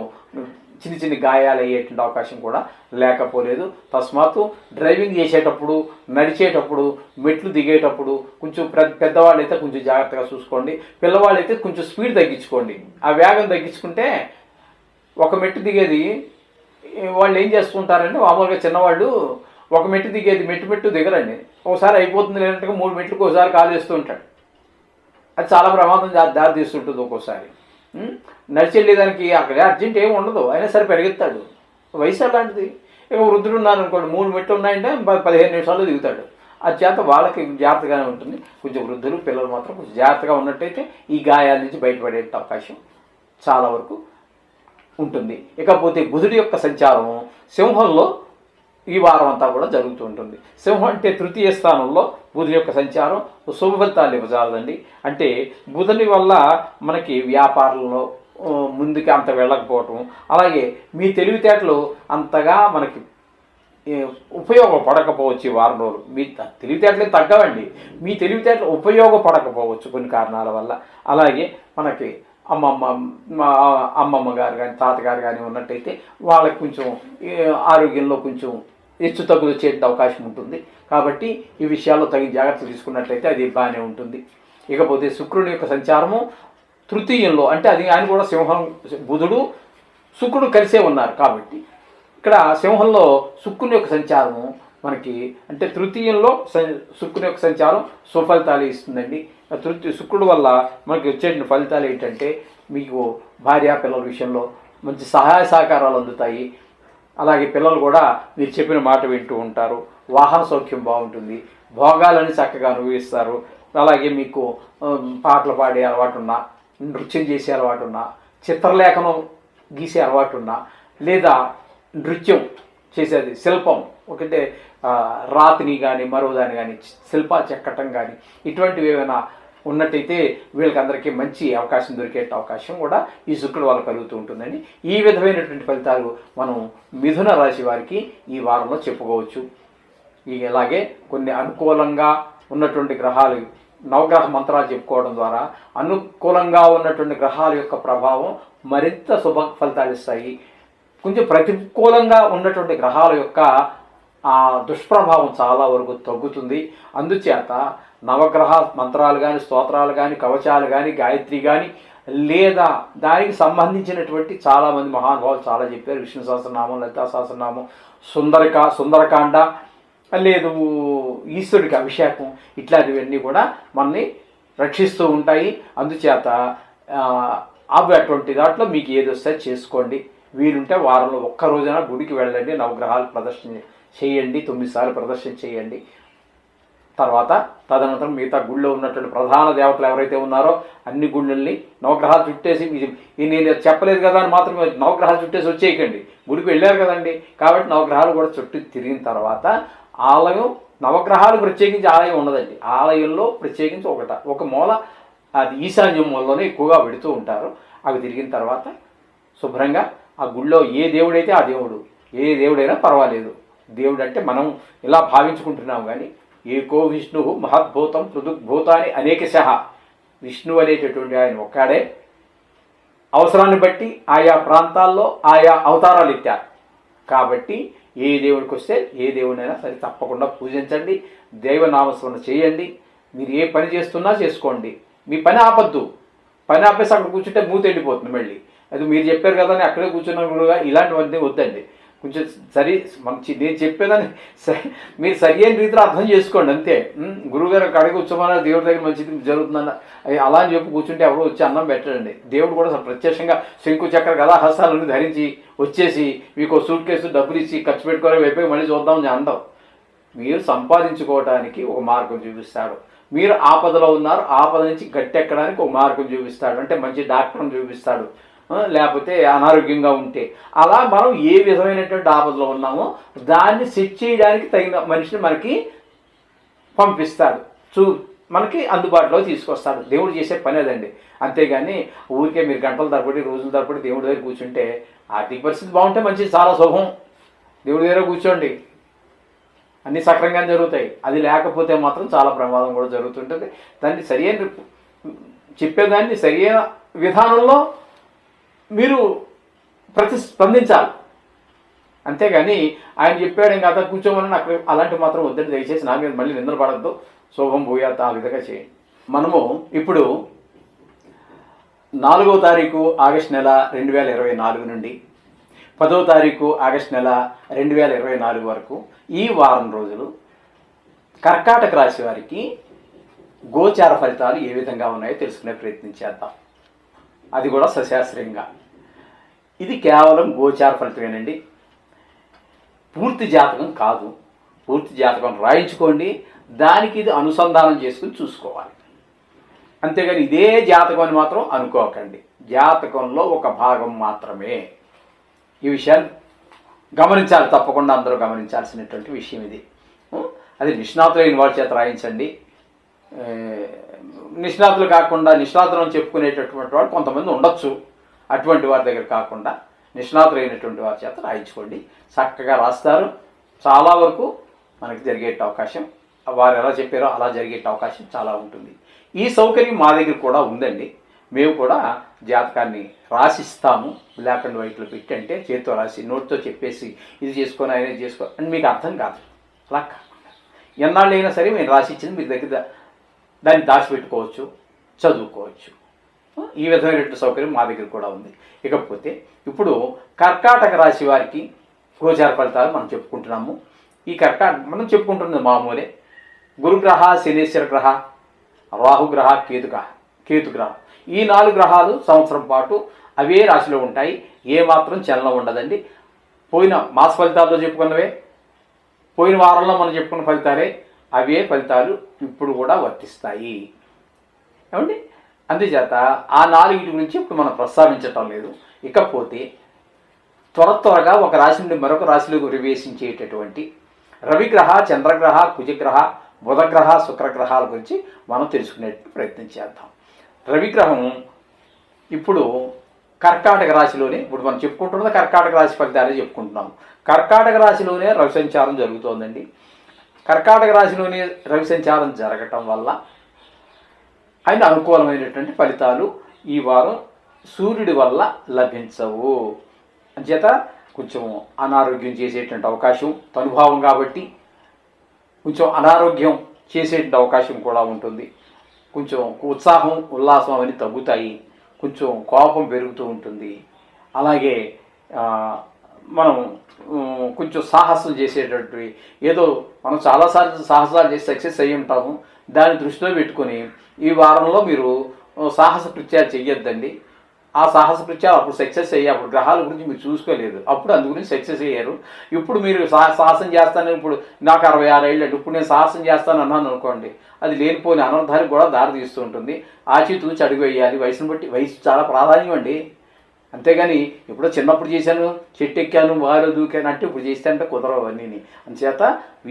చిన్న గాయాలు అయ్యేటువంటి అవకాశం కూడా లేకపోలేదు. తస్మాత్తు డ్రైవింగ్ చేసేటప్పుడు, నడిచేటప్పుడు, మెట్లు దిగేటప్పుడు కొంచెం పెద్దవాళ్ళు అయితే కొంచెం జాగ్రత్తగా చూసుకోండి. పిల్లవాళ్ళు అయితే కొంచెం స్పీడ్ తగ్గించుకోండి. ఆ వేగం తగ్గించుకుంటే ఒక మెట్టు దిగేది వాళ్ళు ఏం చేసుకుంటారంటే మామూలుగా చిన్నవాళ్ళు ఒక మెట్టు దిగేది మెట్టు దిగరండి. ఒకసారి అయిపోతుంది లేనట్టుగా 3 మెట్లకు ఒకసారి కాలు వేస్తూ ఉంటాడు. అది చాలా ప్రమాదం దారి తీస్తుంటుంది. ఒక్కోసారి నడిచెళ్ళేదానికి అక్కడ అర్జెంట్ ఏమి ఉండదు, అయినా సరే పెరిగెత్తాడు. వయసు అలాంటిది. ఇక వృద్ధుడు ఉన్నారనుకోండి, 3 మెట్లు ఉన్నాయంటే 15 నిమిషాల్లో దిగుతాడు. అది చేత వాళ్ళకి జాగ్రత్తగానే ఉంటుంది. కొంచెం వృద్ధులు, పిల్లలు మాత్రం కొంచెం జాగ్రత్తగా ఉన్నట్టయితే ఈ గాయాల నుంచి బయటపడే అవకాశం చాలా వరకు ఉంటుంది. ఇకపోతే బుధుడి యొక్క సంచారం సింహంలో ఈ వారం అంతా కూడా జరుగుతూ ఉంటుంది. సింహం అంటే తృతీయ స్థానంలో బుధుని యొక్క సంచారం శుభ ఫలితాలు ఇవ్వజాలదండి. అంటే బుధుని వల్ల మనకి వ్యాపారంలో ముందుకి అంత వెళ్ళకపోవటం, అలాగే మీ తెలివితేటలు అంతగా మనకి ఉపయోగపడకపోవచ్చు. ఈ వారం రోజులు మీ తెలివితేటలే తగ్గవండి, మీ తెలివితేటలు ఉపయోగపడకపోవచ్చు కొన్ని కారణాల వల్ల. అలాగే మనకి అమ్మమ్మ గారు కానీ తాతగారు కానీ ఉన్నట్టయితే వాళ్ళకి కొంచెం ఆరోగ్యంలో కొంచెం హెచ్చు తగ్గులు వచ్చే అవకాశం ఉంటుంది. కాబట్టి ఈ విషయాల్లో తగిన జాగ్రత్తలు తీసుకున్నట్లయితే అది బాగానే ఉంటుంది. ఇకపోతే శుక్రుని యొక్క సంచారము తృతీయంలో అంటే అది ఆయన కూడా సింహం, బుధుడు శుక్రుడు కలిసే ఉన్నారు. కాబట్టి ఇక్కడ సింహంలో శుక్రుని యొక్క సంచారము మనకి అంటే తృతీయంలో శుక్రుని యొక్క సంచారం సుఫలితాలు ఇస్తుందండి. శుక్రుడు వల్ల మనకి వచ్చే ఫలితాలు ఏంటంటే మీకు భార్య పిల్లల విషయంలో మంచి సహాయ సహకారాలు అందుతాయి. అలాగే పిల్లలు కూడా మీరు చెప్పిన మాట వింటూ ఉంటారు. వాహన సౌఖ్యం బాగుంటుంది. భోగాలని చక్కగా అనుభవిస్తారు. అలాగే మీకు పాటలు పాడే అలవాటు ఉన్నా, నృత్యం చేసే అలవాటు ఉన్నా, చిత్రలేఖనం గీసే అలవాటు ఉన్నా, లేదా నృత్యం చేసేది శిల్పం ఒకటే రాతిని కానీ మరో దాన్ని కానీ శిల్పాలు చెక్కటం కానీ ఇటువంటివి ఏమైనా ఉన్నట్టయితే వీళ్ళకందరికీ మంచి అవకాశం దొరికే అవకాశం కూడా ఈ శుక్రుడు వల్ల కలుగుతూ ఉంటుందండి. ఈ విధమైనటువంటి ఫలితాలు మనం మిథున రాశి వారికి ఈ వారంలో చెప్పుకోవచ్చు. ఇలాగే కొన్ని అనుకూలంగా ఉన్నటువంటి గ్రహాలు నవగ్రహ మంత్రాలు చెప్పుకోవడం ద్వారా అనుకూలంగా ఉన్నటువంటి గ్రహాల యొక్క ప్రభావం మరింత శుభ ఫలితాలు ఇస్తాయి. కొంచెం ప్రతికూలంగా ఉన్నటువంటి గ్రహాల యొక్క ఆ దుష్ప్రభావం చాలా వరకు తగ్గుతుంది. అందుచేత నవగ్రహ మంత్రాలు కానీ, స్తోత్రాలు కానీ, కవచాలు కానీ, గాయత్రి కానీ, లేదా దానికి సంబంధించినటువంటి చాలామంది మహానుభావులు చాలా చెప్పారు. విష్ణు సహస్రనామం, లలితా సహస్రనామం, సుందరకాండ, లేదు ఈశ్వరుడికి అభిషేకం, ఇట్లాంటివన్నీ కూడా మనని రక్షిస్తూ ఉంటాయి. అందుచేత అవి అటువంటి దాంట్లో మీకు ఏది వస్తే చేసుకోండి. వీలుంటే వారంలో ఒక్క రోజైనా గుడికి వెళ్ళండి, నవగ్రహాలు ప్రదర్శన చేయండి, 9 సార్లు ప్రదర్శన చేయండి. తర్వాత తదనంతరం మిగతా గుళ్ళో ఉన్నటువంటి ప్రధాన దేవతలు ఎవరైతే ఉన్నారో అన్ని గుళ్ళల్ని నవగ్రహాలు చుట్టేసి, నేను చెప్పలేదు కదా అని మాత్రమే నవగ్రహాలు చుట్టేసి వచ్చేయకండి. గుడికి వెళ్ళారు కదండి, కాబట్టి నవగ్రహాలు కూడా చుట్టూ తిరిగిన తర్వాత ఆలయం నవగ్రహాలు ప్రత్యేకించి ఆలయం ఉండదండి. ఆలయంలో ప్రత్యేకించి ఒక మూల అది ఈశాన్యం మూలలోనే ఎక్కువగా పెడుతూ ఉంటారు. అవి తిరిగిన తర్వాత శుభ్రంగా ఆ గుళ్ళో ఏ దేవుడైతే ఆ దేవుడు, ఏ దేవుడైనా పర్వాలేదు. దేవుడు అంటే మనం ఇలా భావించుకుంటున్నాం కానీ ఏకో విష్ణు మహద్భూతం పృథుగ్భూతాన్ని అనేకశః. విష్ణువు అనేటటువంటి ఆయన ఒక్కడే. అవసరాన్ని బట్టి ఆయా ప్రాంతాల్లో ఆయా అవతారాలు ఎత్తారు. కాబట్టి ఏ దేవుడికి వస్తే ఏ దేవుడినైనా సరే తప్పకుండా పూజించండి, దైవనామస్మరణ చేయండి. మీరు ఏ పని చేస్తున్నా చేసుకోండి, మీ పని ఆపద్దు. పని ఆపేసి అక్కడ కూర్చుంటే మూత ఎండిపోతుంది మళ్ళీ. అది మీరు చెప్పారు కదా అని అక్కడే కూర్చున్న గురుగా ఇలాంటివన్నీ వద్దండి. కొంచెం మంచి నేను చెప్పేదాన్ని మీరు సరి అయిన రీతిలో అర్థం చేసుకోండి అంతే. గురువుగారు అక్కడికి కూర్చోమన్నా దేవుడి దగ్గర మంచిది జరుగుతుందన్న అలా అని చెప్పి కూర్చుంటే ఎవరో వచ్చి అన్నం పెట్టండి. దేవుడు కూడా ప్రత్యక్షంగా శంకు చక్ర గదాహస్తాలను ధరించి వచ్చేసి మీకు సూట్ కేసు డబ్బులు ఇచ్చి ఖర్చు పెట్టుకోవడం అయిపోయి మళ్ళీ చూద్దామని అంటాం. మీరు సంపాదించుకోవడానికి ఒక మార్గం చూపిస్తాడు. మీరు ఆపదలో ఉన్నారు, ఆపద నుంచి గట్టెక్కడానికి ఒక మార్గం చూపిస్తాడు. అంటే మంచి డాక్టర్ని చూపిస్తాడు. లేకపోతే అనారోగ్యంగా ఉంటే అలా మనం ఏ విధమైనటువంటి ఆపదలో ఉన్నామో దాన్ని సెట్ చేయడానికి తగిన మనిషిని మనకి పంపిస్తాడు, మనకి అందుబాటులో తీసుకొస్తాడు. దేవుడు చేసే పని అదండి. అంతేగాని ఊరికే మీరు గంటల తరబడి రోజుల తరబడి దేవుడి దగ్గర కూర్చుంటే ఆర్థిక పరిస్థితి బాగుంటే మంచిది, చాలా శుభం. దేవుడి దగ్గర కూర్చోండి, అన్నీ సక్రంగా జరుగుతాయి. అది లేకపోతే మాత్రం చాలా ప్రమాదం కూడా జరుగుతుంటుంది. దాన్ని సరియైన చెప్పేదాన్ని సరియైన విధానంలో మీరు ప్రతిస్పందించాలి. అంతేగాని ఆయన చెప్పాడు ఇంకా అతను కూర్చోమని అక్కడ అలాంటి మాత్రం వద్దండి. దయచేసి నా మీద మళ్ళీ నిద్ర పడద్దు, శోభం భూయాత ఆ విధంగా చేయండి. మనము ఇప్పుడు 4వ తారీఖు ఆగస్టు నెల 2024 నుండి 10వ తారీఖు ఆగస్టు నెల 2024 వరకు ఈ వారం రోజులు కర్కాటక రాశి వారికి గోచార ఫలితాలు ఏ విధంగా ఉన్నాయో తెలుసుకునే ప్రయత్నం చేద్దాం. అది కూడా సశాస్త్రీయంగా. ఇది కేవలం గోచార ఫలితమేనండి, పూర్తి జాతకం కాదు. పూర్తి జాతకం రాయించుకోండి, దానికి ఇది అనుసంధానం చేసుకుని చూసుకోవాలి. అంతేగాని ఇదే జాతకం అని మాత్రం అనుకోకండి. జాతకంలో ఒక భాగం మాత్రమే. ఈ విషయాన్ని గమనించాలి, తప్పకుండా అందరూ గమనించాల్సినటువంటి విషయం ఇది. అది నిష్ణాతులైన వారి చేత రాయించండి. నిష్ణాతులు కాకుండా నిష్ణాతులు అని చెప్పుకునేటటువంటి వాడు కొంతమంది ఉండొచ్చు. అటువంటి వారి దగ్గర కాకుండా నిష్ణాతులైనటువంటి వారి చేత రాయించుకోండి. చక్కగా రాస్తారు. చాలా వరకు మనకి జరిగే అవకాశం, వారు ఎలా చెప్పారో అలా జరిగే అవకాశం చాలా ఉంటుంది. ఈ సౌకర్యం మా దగ్గర కూడా ఉందండి. మేము కూడా జాతకాన్ని రాసిస్తాము. బ్లాక్ అండ్ వైట్లో పెట్టి, అంటే చేతితో రాసి నోట్తో చెప్పేసి ఇది చేసుకొని ఆయన చేసుకో అని మీకు అర్థం కాదు. అలా కాకుండా ఎన్నాళ్ళు అయినా సరే మేము రాసి ఇచ్చింది మీ దగ్గర దాన్ని దాచిపెట్టుకోవచ్చు, చదువుకోవచ్చు. ఈ విధమైనటువంటి సౌకర్యం మా దగ్గర కూడా ఉంది. ఇకపోతే ఇప్పుడు కర్కాటక రాశి వారికి గోచార ఫలితాలు మనం చెప్పుకుంటున్నాము. ఈ మనం చెప్పుకుంటున్నది మామూలే. గురుగ్రహ, శనీశ్వర గ్రహ, రాహుగ్రహ, కేతుగ్రహ, ఈ 4 గ్రహాలు సంవత్సరం పాటు అవే రాశిలో ఉంటాయి. ఏమాత్రం చలనం ఉండదండి. పోయిన మాస ఫలితాల్లో చెప్పుకున్నవే, పోయిన వారంలో మనం చెప్పుకున్న ఫలితాలే, అవే ఫలితాలు ఇప్పుడు కూడా వర్తిస్తాయి. ఏమండి? అందుచేత ఆ 4 గురించి ఇప్పుడు మనం ప్రస్తావించటం లేదు. ఇకపోతే త్వరగా ఒక రాశి నుండి మరొక రాశిలోకి ప్రవేశించేటటువంటి రవిగ్రహ, చంద్రగ్రహ, కుజగ్రహ, బుధగ్రహ, శుక్రగ్రహాల గురించి మనం తెలుసుకునే ప్రయత్నం చేద్దాం. రవిగ్రహం ఇప్పుడు కర్కాటక రాశిలోనే, ఇప్పుడు మనం చెప్పుకుంటున్నది కర్కాటక రాశి ఫలితాలే చెప్పుకుంటున్నాం. కర్కాటక రాశిలోనే రవి సంచారం జరుగుతోందండి. కర్కాటక రాశిలోనే రవి సంచారం జరగటం వల్ల ఆయన అనుకూలమైనటువంటి ఫలితాలు ఈ వారం సూర్యుడి వల్ల లభించవు. అంచేత కొంచెం అనారోగ్యం చేసేటువంటి అవకాశం, తనుభావం కాబట్టి కొంచెం అనారోగ్యం చేసేటువంటి అవకాశం కూడా ఉంటుంది. కొంచెం ఉత్సాహం, ఉల్లాసం అవన్నీ తగ్గుతాయి. కొంచెం కోపం పెరుగుతూ ఉంటుంది. అలాగే మనం కొంచెం సాహసం చేసేటటువంటి, ఏదో మనం చాలాసార్లు సాహసాలు చేసి సక్సెస్ అయ్యి ఉంటాము. దాన్ని దృష్టిలో పెట్టుకొని ఈ వారంలో మీరు సాహస కృత్యాలు చెయ్యొద్దండి. ఆ సాహస కృత్యాలు అప్పుడు సక్సెస్ అయ్యి, అప్పుడు గ్రహాల గురించి మీరు చూసుకోలేదు, అప్పుడు అందు గురించి సక్సెస్ అయ్యారు. ఇప్పుడు మీరు సాహసం చేస్తానని, ఇప్పుడు నాకు 66 ఏళ్ళు అండి, ఇప్పుడు నేను సాహసం చేస్తాను అన్నాను అనుకోండి, అది లేనిపోని అనర్థానికి కూడా దారి తీస్తూ ఉంటుంది. ఆచితూచి అడుగు వేయాలి. వయసును బట్టి, వయసు చాలా ప్రాధాన్యం అండి. అంతేగాని ఎప్పుడో చిన్నప్పుడు చేశాను, చెట్టు ఎక్కాను, వారు దూకాను అంటే ఇప్పుడు చేస్తే అంటే కుదరవు అవన్నీ. అందుచేత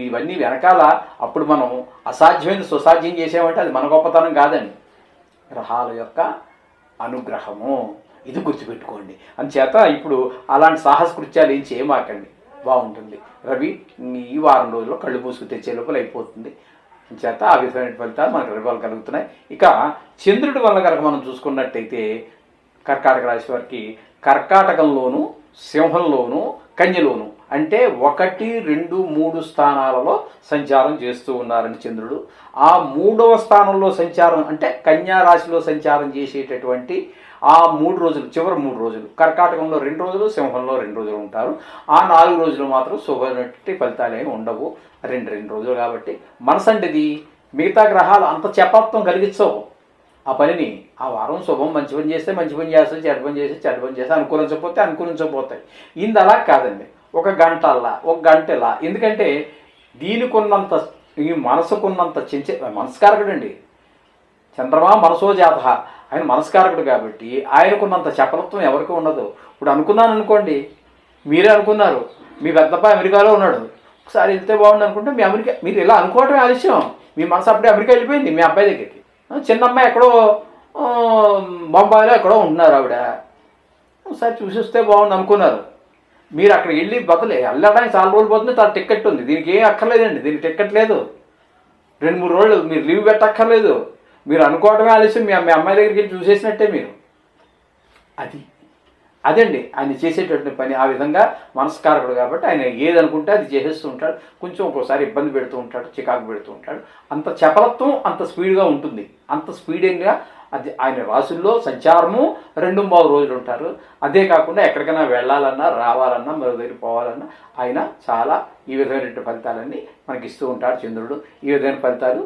ఇవన్నీ వెనకాల అప్పుడు మనం అసాధ్యమైన సుసాధ్యం చేసామంటే అది మన గొప్పతనం కాదండి, గ్రహాల యొక్క అనుగ్రహము. ఇది గుర్తుపెట్టుకోండి. అందుచేత ఇప్పుడు అలాంటి సాహస కృత్యాలు ఏం చేయమాకండి, బాగుంటుంది. రవి ఈ వారం రోజుల్లో కళ్ళు మూసుకు తెచ్చే లోపల అయిపోతుంది. చేత ఆ విధమైన ఫలితాలు మనకు రవివాలు కలుగుతున్నాయి. ఇక చంద్రుడి వల్ల కనుక మనం చూసుకున్నట్టయితే కర్కాటక రాశి వారికి కర్కాటకంలోను, సింహంలోను, కన్యలోను అంటే 1, 2, 3 స్థానాలలో సంచారం చేస్తూ ఉన్నారని చంద్రుడు. ఆ 3వ స్థానంలో సంచారం అంటే కన్యా రాశిలో సంచారం చేసేటటువంటి ఆ 3 రోజులు, చివరి 3 రోజులు కర్కాటకంలో 2 రోజులు, సింహంలో 2 రోజులు ఉంటారు. ఆ 4 రోజులు మాత్రం శుభమైనటువంటి ఫలితాలు ఏమి ఉండవు, 2 రోజులు కాబట్టి. మనసు అంటేది మిగతా గ్రహాలు అంత చపత్వం కలిగించవు. ఆ పనిని ఆ వారం శుభం, మంచి పని చేస్తే మంచి పని చేస్తుంది, చెడ్డ పని చేస్తే చెడ్డ పని చేస్తే, అనుకూలించకపోతే అనుకూలించకపోతాయి. ఇది అలా కాదండి, ఒక గంటలా. ఎందుకంటే దీనికున్నంత, ఈ మనసుకున్నంత మనస్కారకుడండి చంద్రమా మనసో జాత, ఆయన మనస్కారకుడు కాబట్టి ఆయనకున్నంత చపలత్వం ఎవరికి ఉండదు. ఇప్పుడు అనుకున్నాను అనుకోండి, మీరే అనుకున్నారు మీ పెద్దబ్బాయి అమెరికాలో ఉన్నాడు, ఒకసారి వెళ్తే బాగుండు అనుకుంటే మీ అమెరికా, మీరు ఇలా అనుకోవటమే ఆలస్యం, మీ మనసు అప్పుడే అమెరికా వెళ్ళిపోయింది మీ అబ్బాయి దగ్గరికి. చిన్న అమ్మాయి ఎక్కడో బొంబాయిలో ఎక్కడో ఉంటున్నారు, ఆవిడ ఒకసారి చూసిస్తే బాగుండు అనుకున్నారు. మీరు అక్కడ వెళ్ళి వెళ్ళడానికి చాలా రోజులు పోతుంది, తన టికెట్ ఉంది, దీనికి ఏం అక్కర్లేదండి, దీనికి టికెట్ లేదు, 2-3 రోజులు మీరు లీవ్ పెట్టక్కర్లేదు. మీరు అనుకోవటమే ఆలస్యం, మీ అమ్మాయి దగ్గరికి వెళ్ళి చూసేసినట్టే మీరు. అదండి ఆయన చేసేటటువంటి పని. ఆ విధంగా మనస్కారకుడు కాబట్టి ఆయన ఏదనుకుంటే అది చేసేస్తూ ఉంటాడు. కొంచెం ఒక్కోసారి ఇబ్బంది పెడుతూ ఉంటాడు, చికాకు పెడుతూ ఉంటాడు. అంత చపలత్వం అంత స్పీడ్గా ఉంటుంది, అంత స్పీడ్గా అది ఆయన రాసుల్లో సంచారము 2-3 రోజులు ఉంటారు. అదే కాకుండా ఎక్కడికైనా వెళ్ళాలన్నా, రావాలన్నా, మరో దగ్గర పోవాలన్నా ఆయన చాలా ఈ విధమైనటువంటి ఫలితాలన్నీ మనకి ఇస్తూ ఉంటాడు చంద్రుడు. ఈ విధమైన ఫలితాలు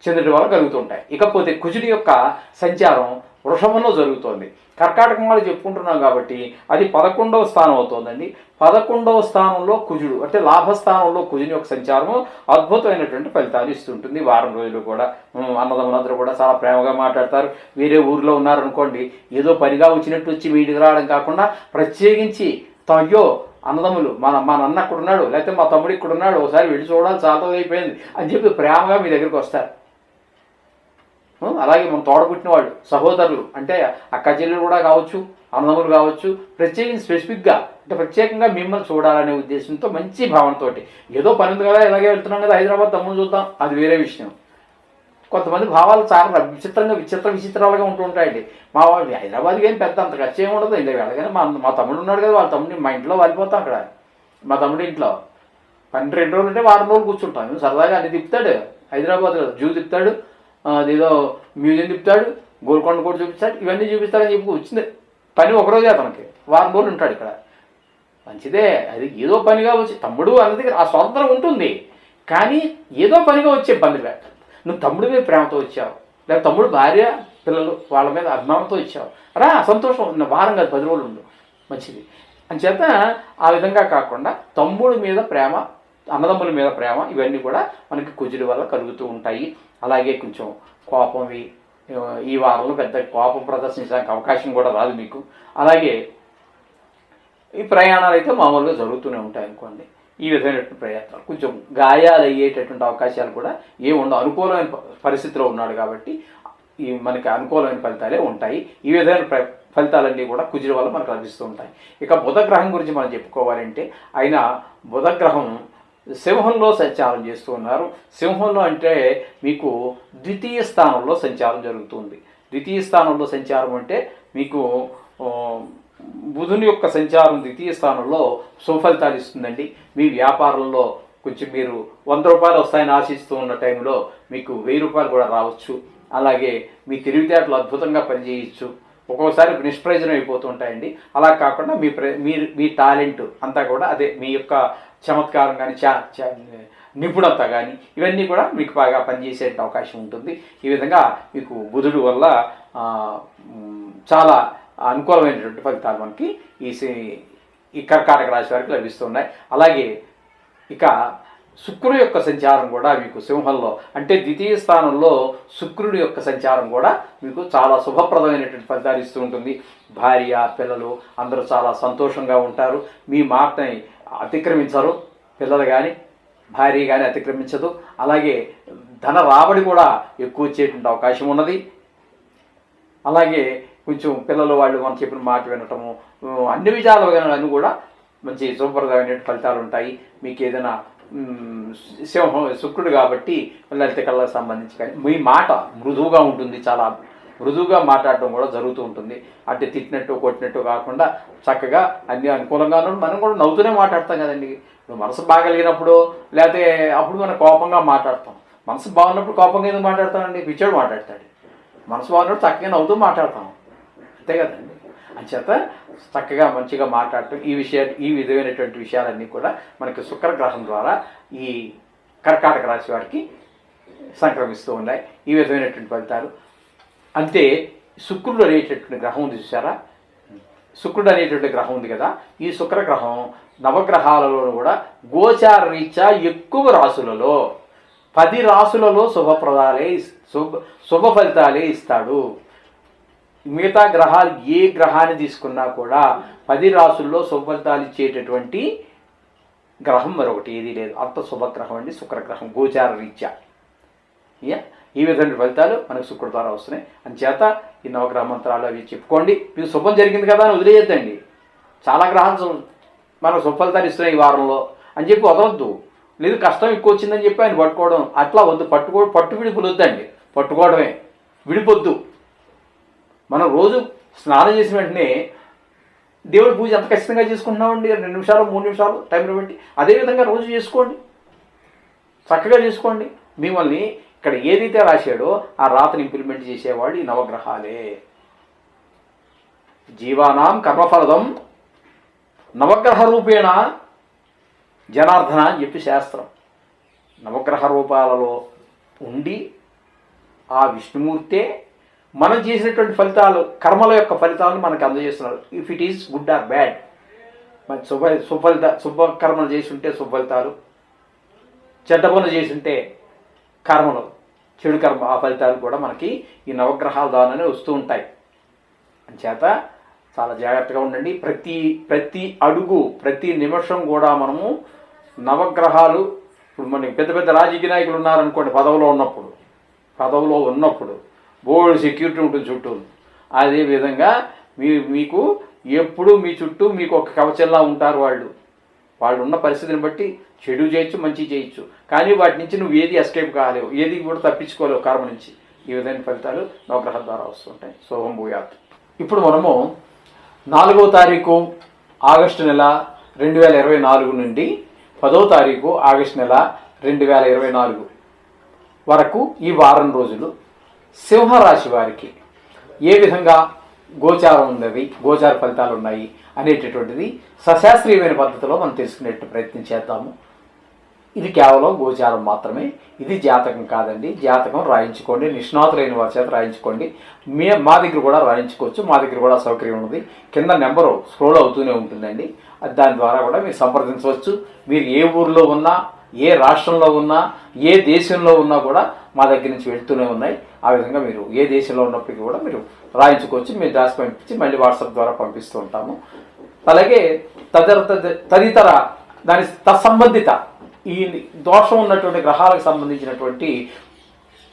చంద్రుడి వల్ల కలుగుతుంటాయి. ఇకపోతే కుజుడి యొక్క సంచారం వృషభంలో జరుగుతోంది. కర్కాటకం వాళ్ళు చెప్పుకుంటున్నాం కాబట్టి అది 11వ స్థానం అవుతుందండి. 11వ స్థానంలో కుజుడు అంటే లాభస్థానంలో కుజుని యొక్క సంచారము అద్భుతమైనటువంటి ఫలితాలు ఇస్తుంటుంది. వారం రోజులు కూడా అన్నదమ్ములందరూ కూడా చాలా ప్రేమగా మాట్లాడతారు. వేరే ఊరిలో ఉన్నారనుకోండి, ఏదో పనిగా వచ్చినట్టు వచ్చి మీ ఇంటికి రావడం కాకుండా ప్రత్యేకించి అయ్యో అన్నదమ్ములు మా నాన్న అక్కడ ఉన్నాడు, లేకపోతే మా తమ్ముడు ఇక్కడ ఉన్నాడు, ఒకసారి వెళ్ళి చూడాలి, చాలా అయిపోయింది అని చెప్పి ప్రేమగా మీ దగ్గరికి వస్తారు. అలాగే మన తోడబుట్టిన వాళ్ళు, సహోదరులు అంటే అక్క చెల్లెలు కూడా కావచ్చు, అన్నదమ్ములు కావచ్చు, ప్రత్యేకించి స్పెసిఫిక్గా అంటే ప్రత్యేకంగా మిమ్మల్ని చూడాలనే ఉద్దేశంతో మంచి భావనతో, ఏదో పని ఉంది కదా ఇలాగే వెళ్తున్నాం కదా హైదరాబాద్ తమ్ముడు చూద్దాం, అది వేరే విషయం. కొంతమంది భావాలు చాలా విచిత్రాలుగా ఉంటూ ఉంటాయండి. మా వాళ్ళు హైదరాబాద్కి ఏం పెద్ద అంత ఖర్చు ఏమి ఉండదు, ఇలా వెళ్ళగానే మా తమ్ముడు ఉన్నాడు కదా, వాళ్ళ తమ్ముడిని మా ఇంట్లో వెళ్ళిపోతాం. అక్కడ మా తమ్ముడి ఇంట్లో 12 రోజులు అంటే వారం రోజులు కూర్చుంటాం. సరదాగా అన్ని తిప్పుతాడు, హైదరాబాద్లో జూ తిప్పుతాడు, అదేదో మ్యూజియం తిప్పుతాడు, గోల్కొండ కూడా చూపిస్తాడు, ఇవన్నీ చూపిస్తాడని చెప్పి వచ్చింది పని ఒకరోజే అతనికి, వారం రోజులు ఉంటాడు ఇక్కడ. మంచిదే, అది ఏదో పనిగా వచ్చి తమ్ముడు అన్నది ఆ స్వాతంత్రం ఉంటుంది, కానీ ఏదో పనిగా వచ్చే ఇబ్బంది పెట్ట. నువ్వు తమ్ముడి మీద ప్రేమతో వచ్చావు, లేదా తమ్ముడు భార్య పిల్లలు వాళ్ళ మీద అభిమానంతో ఇచ్చావు, రా సంతోషం, వారం కాదు 10 రోజులు ఉండు, మంచిది. అంచేత ఆ విధంగా కాకుండా తమ్ముడి మీద ప్రేమ, అన్నదమ్ముల మీద ప్రేమ, ఇవన్నీ కూడా మనకి కుజుడి వల్ల కలుగుతూ ఉంటాయి. అలాగే కొంచెం కోపం, ఈ వారంలో పెద్ద కోపం ప్రదర్శించడానికి అవకాశం కూడా రాదు మీకు. అలాగే ఈ ప్రయాణాలు అయితే మామూలుగా జరుగుతూనే ఉంటాయి అనుకోండి. ఈ విధమైనటువంటి ప్రయత్నాలు కొంచెం గాయాలు అయ్యేటటువంటి అవకాశాలు కూడా ఏముండవు, అనుకూలమైన పరిస్థితిలో ఉన్నాడు కాబట్టి మనకి అనుకూలమైన ఫలితాలే ఉంటాయి. ఈ విధమైన ఫలితాలన్నీ కూడా కుజుడి వల్ల మనకు లభిస్తూ ఉంటాయి. ఇక బుధగ్రహం గురించి మనం చెప్పుకోవాలంటే ఆయన బుధగ్రహం సింహంలో సంచారం చేస్తూ ఉన్నారు. సింహంలో అంటే మీకు 2వ స్థానంలో సంచారం జరుగుతుంది. 2వ స్థానంలో సంచారం అంటే మీకు బుధుని యొక్క సంచారం 2వ స్థానంలో సుఫలితాలు ఇస్తుందండి. మీ వ్యాపారంలో కొంచెం మీరు 100 రూపాయలు వస్తాయని ఆశిస్తూ ఉన్న టైంలో మీకు 1000 రూపాయలు కూడా రావచ్చు. అలాగే మీ తెలివితేటలు అద్భుతంగా పనిచేయచ్చు. ఒక్కోసారి నిష్ప్రయోజనం అయిపోతూ ఉంటాయండి. అలా కాకుండా మీ టాలెంట్ అంతా కూడా అదే మీ యొక్క చమత్కారం కానీ నిపుణత కానీ ఇవన్నీ కూడా మీకు బాగా పనిచేసే అవకాశం ఉంటుంది. ఈ విధంగా మీకు బుధుడు వల్ల చాలా అనుకూలమైనటువంటి ఫలితాలు మనకి ఈ కర్కాటక రాశి వారికి లభిస్తున్నాయి. అలాగే ఇక శుక్రుడు యొక్క సంచారం కూడా మీకు సింహంలో అంటే ద్వితీయ స్థానంలో శుక్రుడి యొక్క సంచారం కూడా మీకు చాలా శుభప్రదమైనటువంటి ఫలితాలు ఇస్తూ ఉంటుంది. భార్య పిల్లలు అందరూ చాలా సంతోషంగా ఉంటారు. మీ మాటని అతిక్రమించరు. పిల్లలు కానీ భార్య కానీ అతిక్రమించదు. అలాగే ధన రాబడి కూడా ఎక్కువ వచ్చేటువంటి అవకాశం ఉన్నది. అలాగే కొంచెం పిల్లలు వాళ్ళు మనం చెప్పిన మాట వినటము అన్ని విధాలుగా అన్నీ కూడా మంచి శుభప్రదమైన ఫలితాలు ఉంటాయి. మీకు ఏదైనా సింహం శుక్రుడు కాబట్టి లలిత కళలకు సంబంధించి కానీ మీ మాట మృదువుగా ఉంటుంది. చాలా మృదువుగా మాట్లాడటం కూడా జరుగుతూ ఉంటుంది. అంటే తిట్టినట్టు కొట్టినట్టు కాకుండా చక్కగా అన్ని అనుకూలంగా మనం కూడా నవ్వుతూనే మాట్లాడతాం కదండి. మనసు బాగలిగినప్పుడు లేకపోతే అప్పుడు మనం కోపంగా మాట్లాడతాం. మనసు బాగున్నప్పుడు కోపంగా ఎందుకు మాట్లాడతామండి? పిచ్చోడు మాట్లాడతాడు. మనసు బాగున్నప్పుడు చక్కగా నవ్వుతూ మాట్లాడతాం, అంతే కదండి. అంచేత చక్కగా మంచిగా మాట్లాడటం ఈ విధమైనటువంటి విషయాలన్నీ కూడా మనకి శుక్రగ్రహం ద్వారా ఈ కర్కాటక రాశి వారికి సంక్రమిస్తూ ఉన్నాయి. ఈ విధమైనటువంటి ఫలితాలు. అంతే శుక్రుడు అనేటటువంటి గ్రహం ఉంది చూసారా, శుక్రుడు అనేటువంటి గ్రహం ఉంది కదా, ఈ శుక్రగ్రహం నవగ్రహాలలో కూడా గోచార రీత్యా ఎక్కువ రాశులలో 10 రాశులలో శుభ ఫలితాలే ఇస్తాడు. మిగతా గ్రహాలు ఏ గ్రహాన్ని తీసుకున్నా కూడా 10 రాశుల్లో శుభ ఫలితాలు ఇచ్చేటటువంటి గ్రహం మరొకటి ఏదీ లేదు. అంత శుభగ్రహం అండి శుక్రగ్రహం గోచార రీత్యా. ఈ విధమైన ఫలితాలు మనకు శుక్రుడు ద్వారా వస్తున్నాయి. అంచేత ఈ నవగ్రహ మంత్రాలు అవి చెప్పుకోండి. మీకు శుభం జరిగింది కదా అని వదిలేయద్దండి. చాలా గ్రహాలు మనకు శుభ ఫలితాలు ఇస్తున్నాయి ఈ వారంలో అని చెప్పి వదలొద్దు. లేదు కష్టం ఎక్కువ వచ్చిందని చెప్పి ఆయన పట్టుకోవడం అట్లా వద్దు. పట్టు విడుపులు వద్దండి, పట్టుకోవడమే, విడిపొద్దు. మనం రోజు స్నానం చేసిన వెంటనే దేవుడి పూజ ఎంత ఖచ్చితంగా చేసుకుంటున్నామండి, 2 నిమిషాలు 3 నిమిషాలు టైంలో పెట్టి అదేవిధంగా రోజు చేసుకోండి, చక్కగా చేసుకోండి. మిమ్మల్ని ఇక్కడ ఏదైతే రాశాడో ఆ రాతను ఇంప్లిమెంట్ చేసేవాళ్ళు ఈ నవగ్రహాలే. జీవానాం కర్మఫలదం నవగ్రహ రూపేణ జనార్దన అని చెప్పి శాస్త్రం. నవగ్రహ రూపాలలో ఉండి ఆ విష్ణుమూర్తే మనం చేసినటువంటి ఫలితాలు కర్మల యొక్క ఫలితాలను మనకు అందజేస్తున్నారు. If it is good or bad, మరి శుభకర్మలు చేసి ఉంటే శుభఫలితాలు, చెడ్డ పనులు చేసి ఉంటే కర్మలు చెడు కర్మ ఆ ఫలితాలు కూడా మనకి ఈ నవగ్రహాల ద్వారానే వస్తూ ఉంటాయి. అంచేత చాలా జాగ్రత్తగా ఉండండి. ప్రతి అడుగు ప్రతి నిమిషం కూడా మనము నవగ్రహాలు ఇప్పుడు మనకి పెద్ద పెద్ద రాజకీయ నాయకులు ఉన్నారనుకోండి, పదవిలో ఉన్నప్పుడు బోర్డు సెక్యూరిటీ ఉంటుంది చుట్టూ. అదేవిధంగా మీకు ఎప్పుడు మీ చుట్టూ మీకు ఒక కవచంలా ఉంటారు వాళ్ళు ఉన్న పరిస్థితిని బట్టి చెడు చేయొచ్చు, మంచి చేయొచ్చు, కానీ వాటి నుంచి నువ్వు ఏది ఎస్కేప్ కాలేవు, ఏది కూడా తప్పించుకోలేవు కర్మ నుంచి. ఈ విధమైన ఫలితాలు నవగ్రహాల ద్వారా వస్తుంటాయి. శోభం భూయాత్. ఇప్పుడు మనము 4వ తారీఖు ఆగస్టు నెల 2024 నుండి 10వ తారీఖు ఆగస్టు నెల 2024 వరకు ఈ వారం రోజులు సింహరాశి వారికి ఏ విధంగా గోచారం ఉన్నది, గోచార ఫలితాలు ఉన్నాయి అనేటటువంటిది సశాస్త్రీయమైన పద్ధతిలో మనం తెలుసుకునేట్టు ప్రయత్నం చేద్దాము. ఇది కేవలం గోచారం మాత్రమే, ఇది జాతకం కాదండి. జాతకం రాయించుకోండి, నిష్ణాతులైన వారి చేత రాయించుకోండి. మా దగ్గర కూడా రాయించుకోవచ్చు, మా దగ్గర కూడా సౌకర్యం ఉన్నది. కింద నెంబరు స్క్రోల్ అవుతూనే ఉంటుందండి, దాని ద్వారా కూడా మీరు సంప్రదించవచ్చు. మీరు ఏ ఊరిలో ఉన్నా, ఏ రాష్ట్రంలో ఉన్నా, ఏ దేశంలో ఉన్నా కూడా మా దగ్గర నుంచి వెళ్తూనే ఉన్నాయి. ఆ విధంగా మీరు ఏ దేశంలో ఉన్నప్పటికీ కూడా మీరు రాయించుకోవచ్చు. మీరు రాసి పంపించి మళ్ళీ వాట్సాప్ ద్వారా పంపిస్తూ ఉంటాము. అలాగే తదితర దాని తత్సంబంధిత ఈ దోషం ఉన్నటువంటి గ్రహాలకు సంబంధించినటువంటి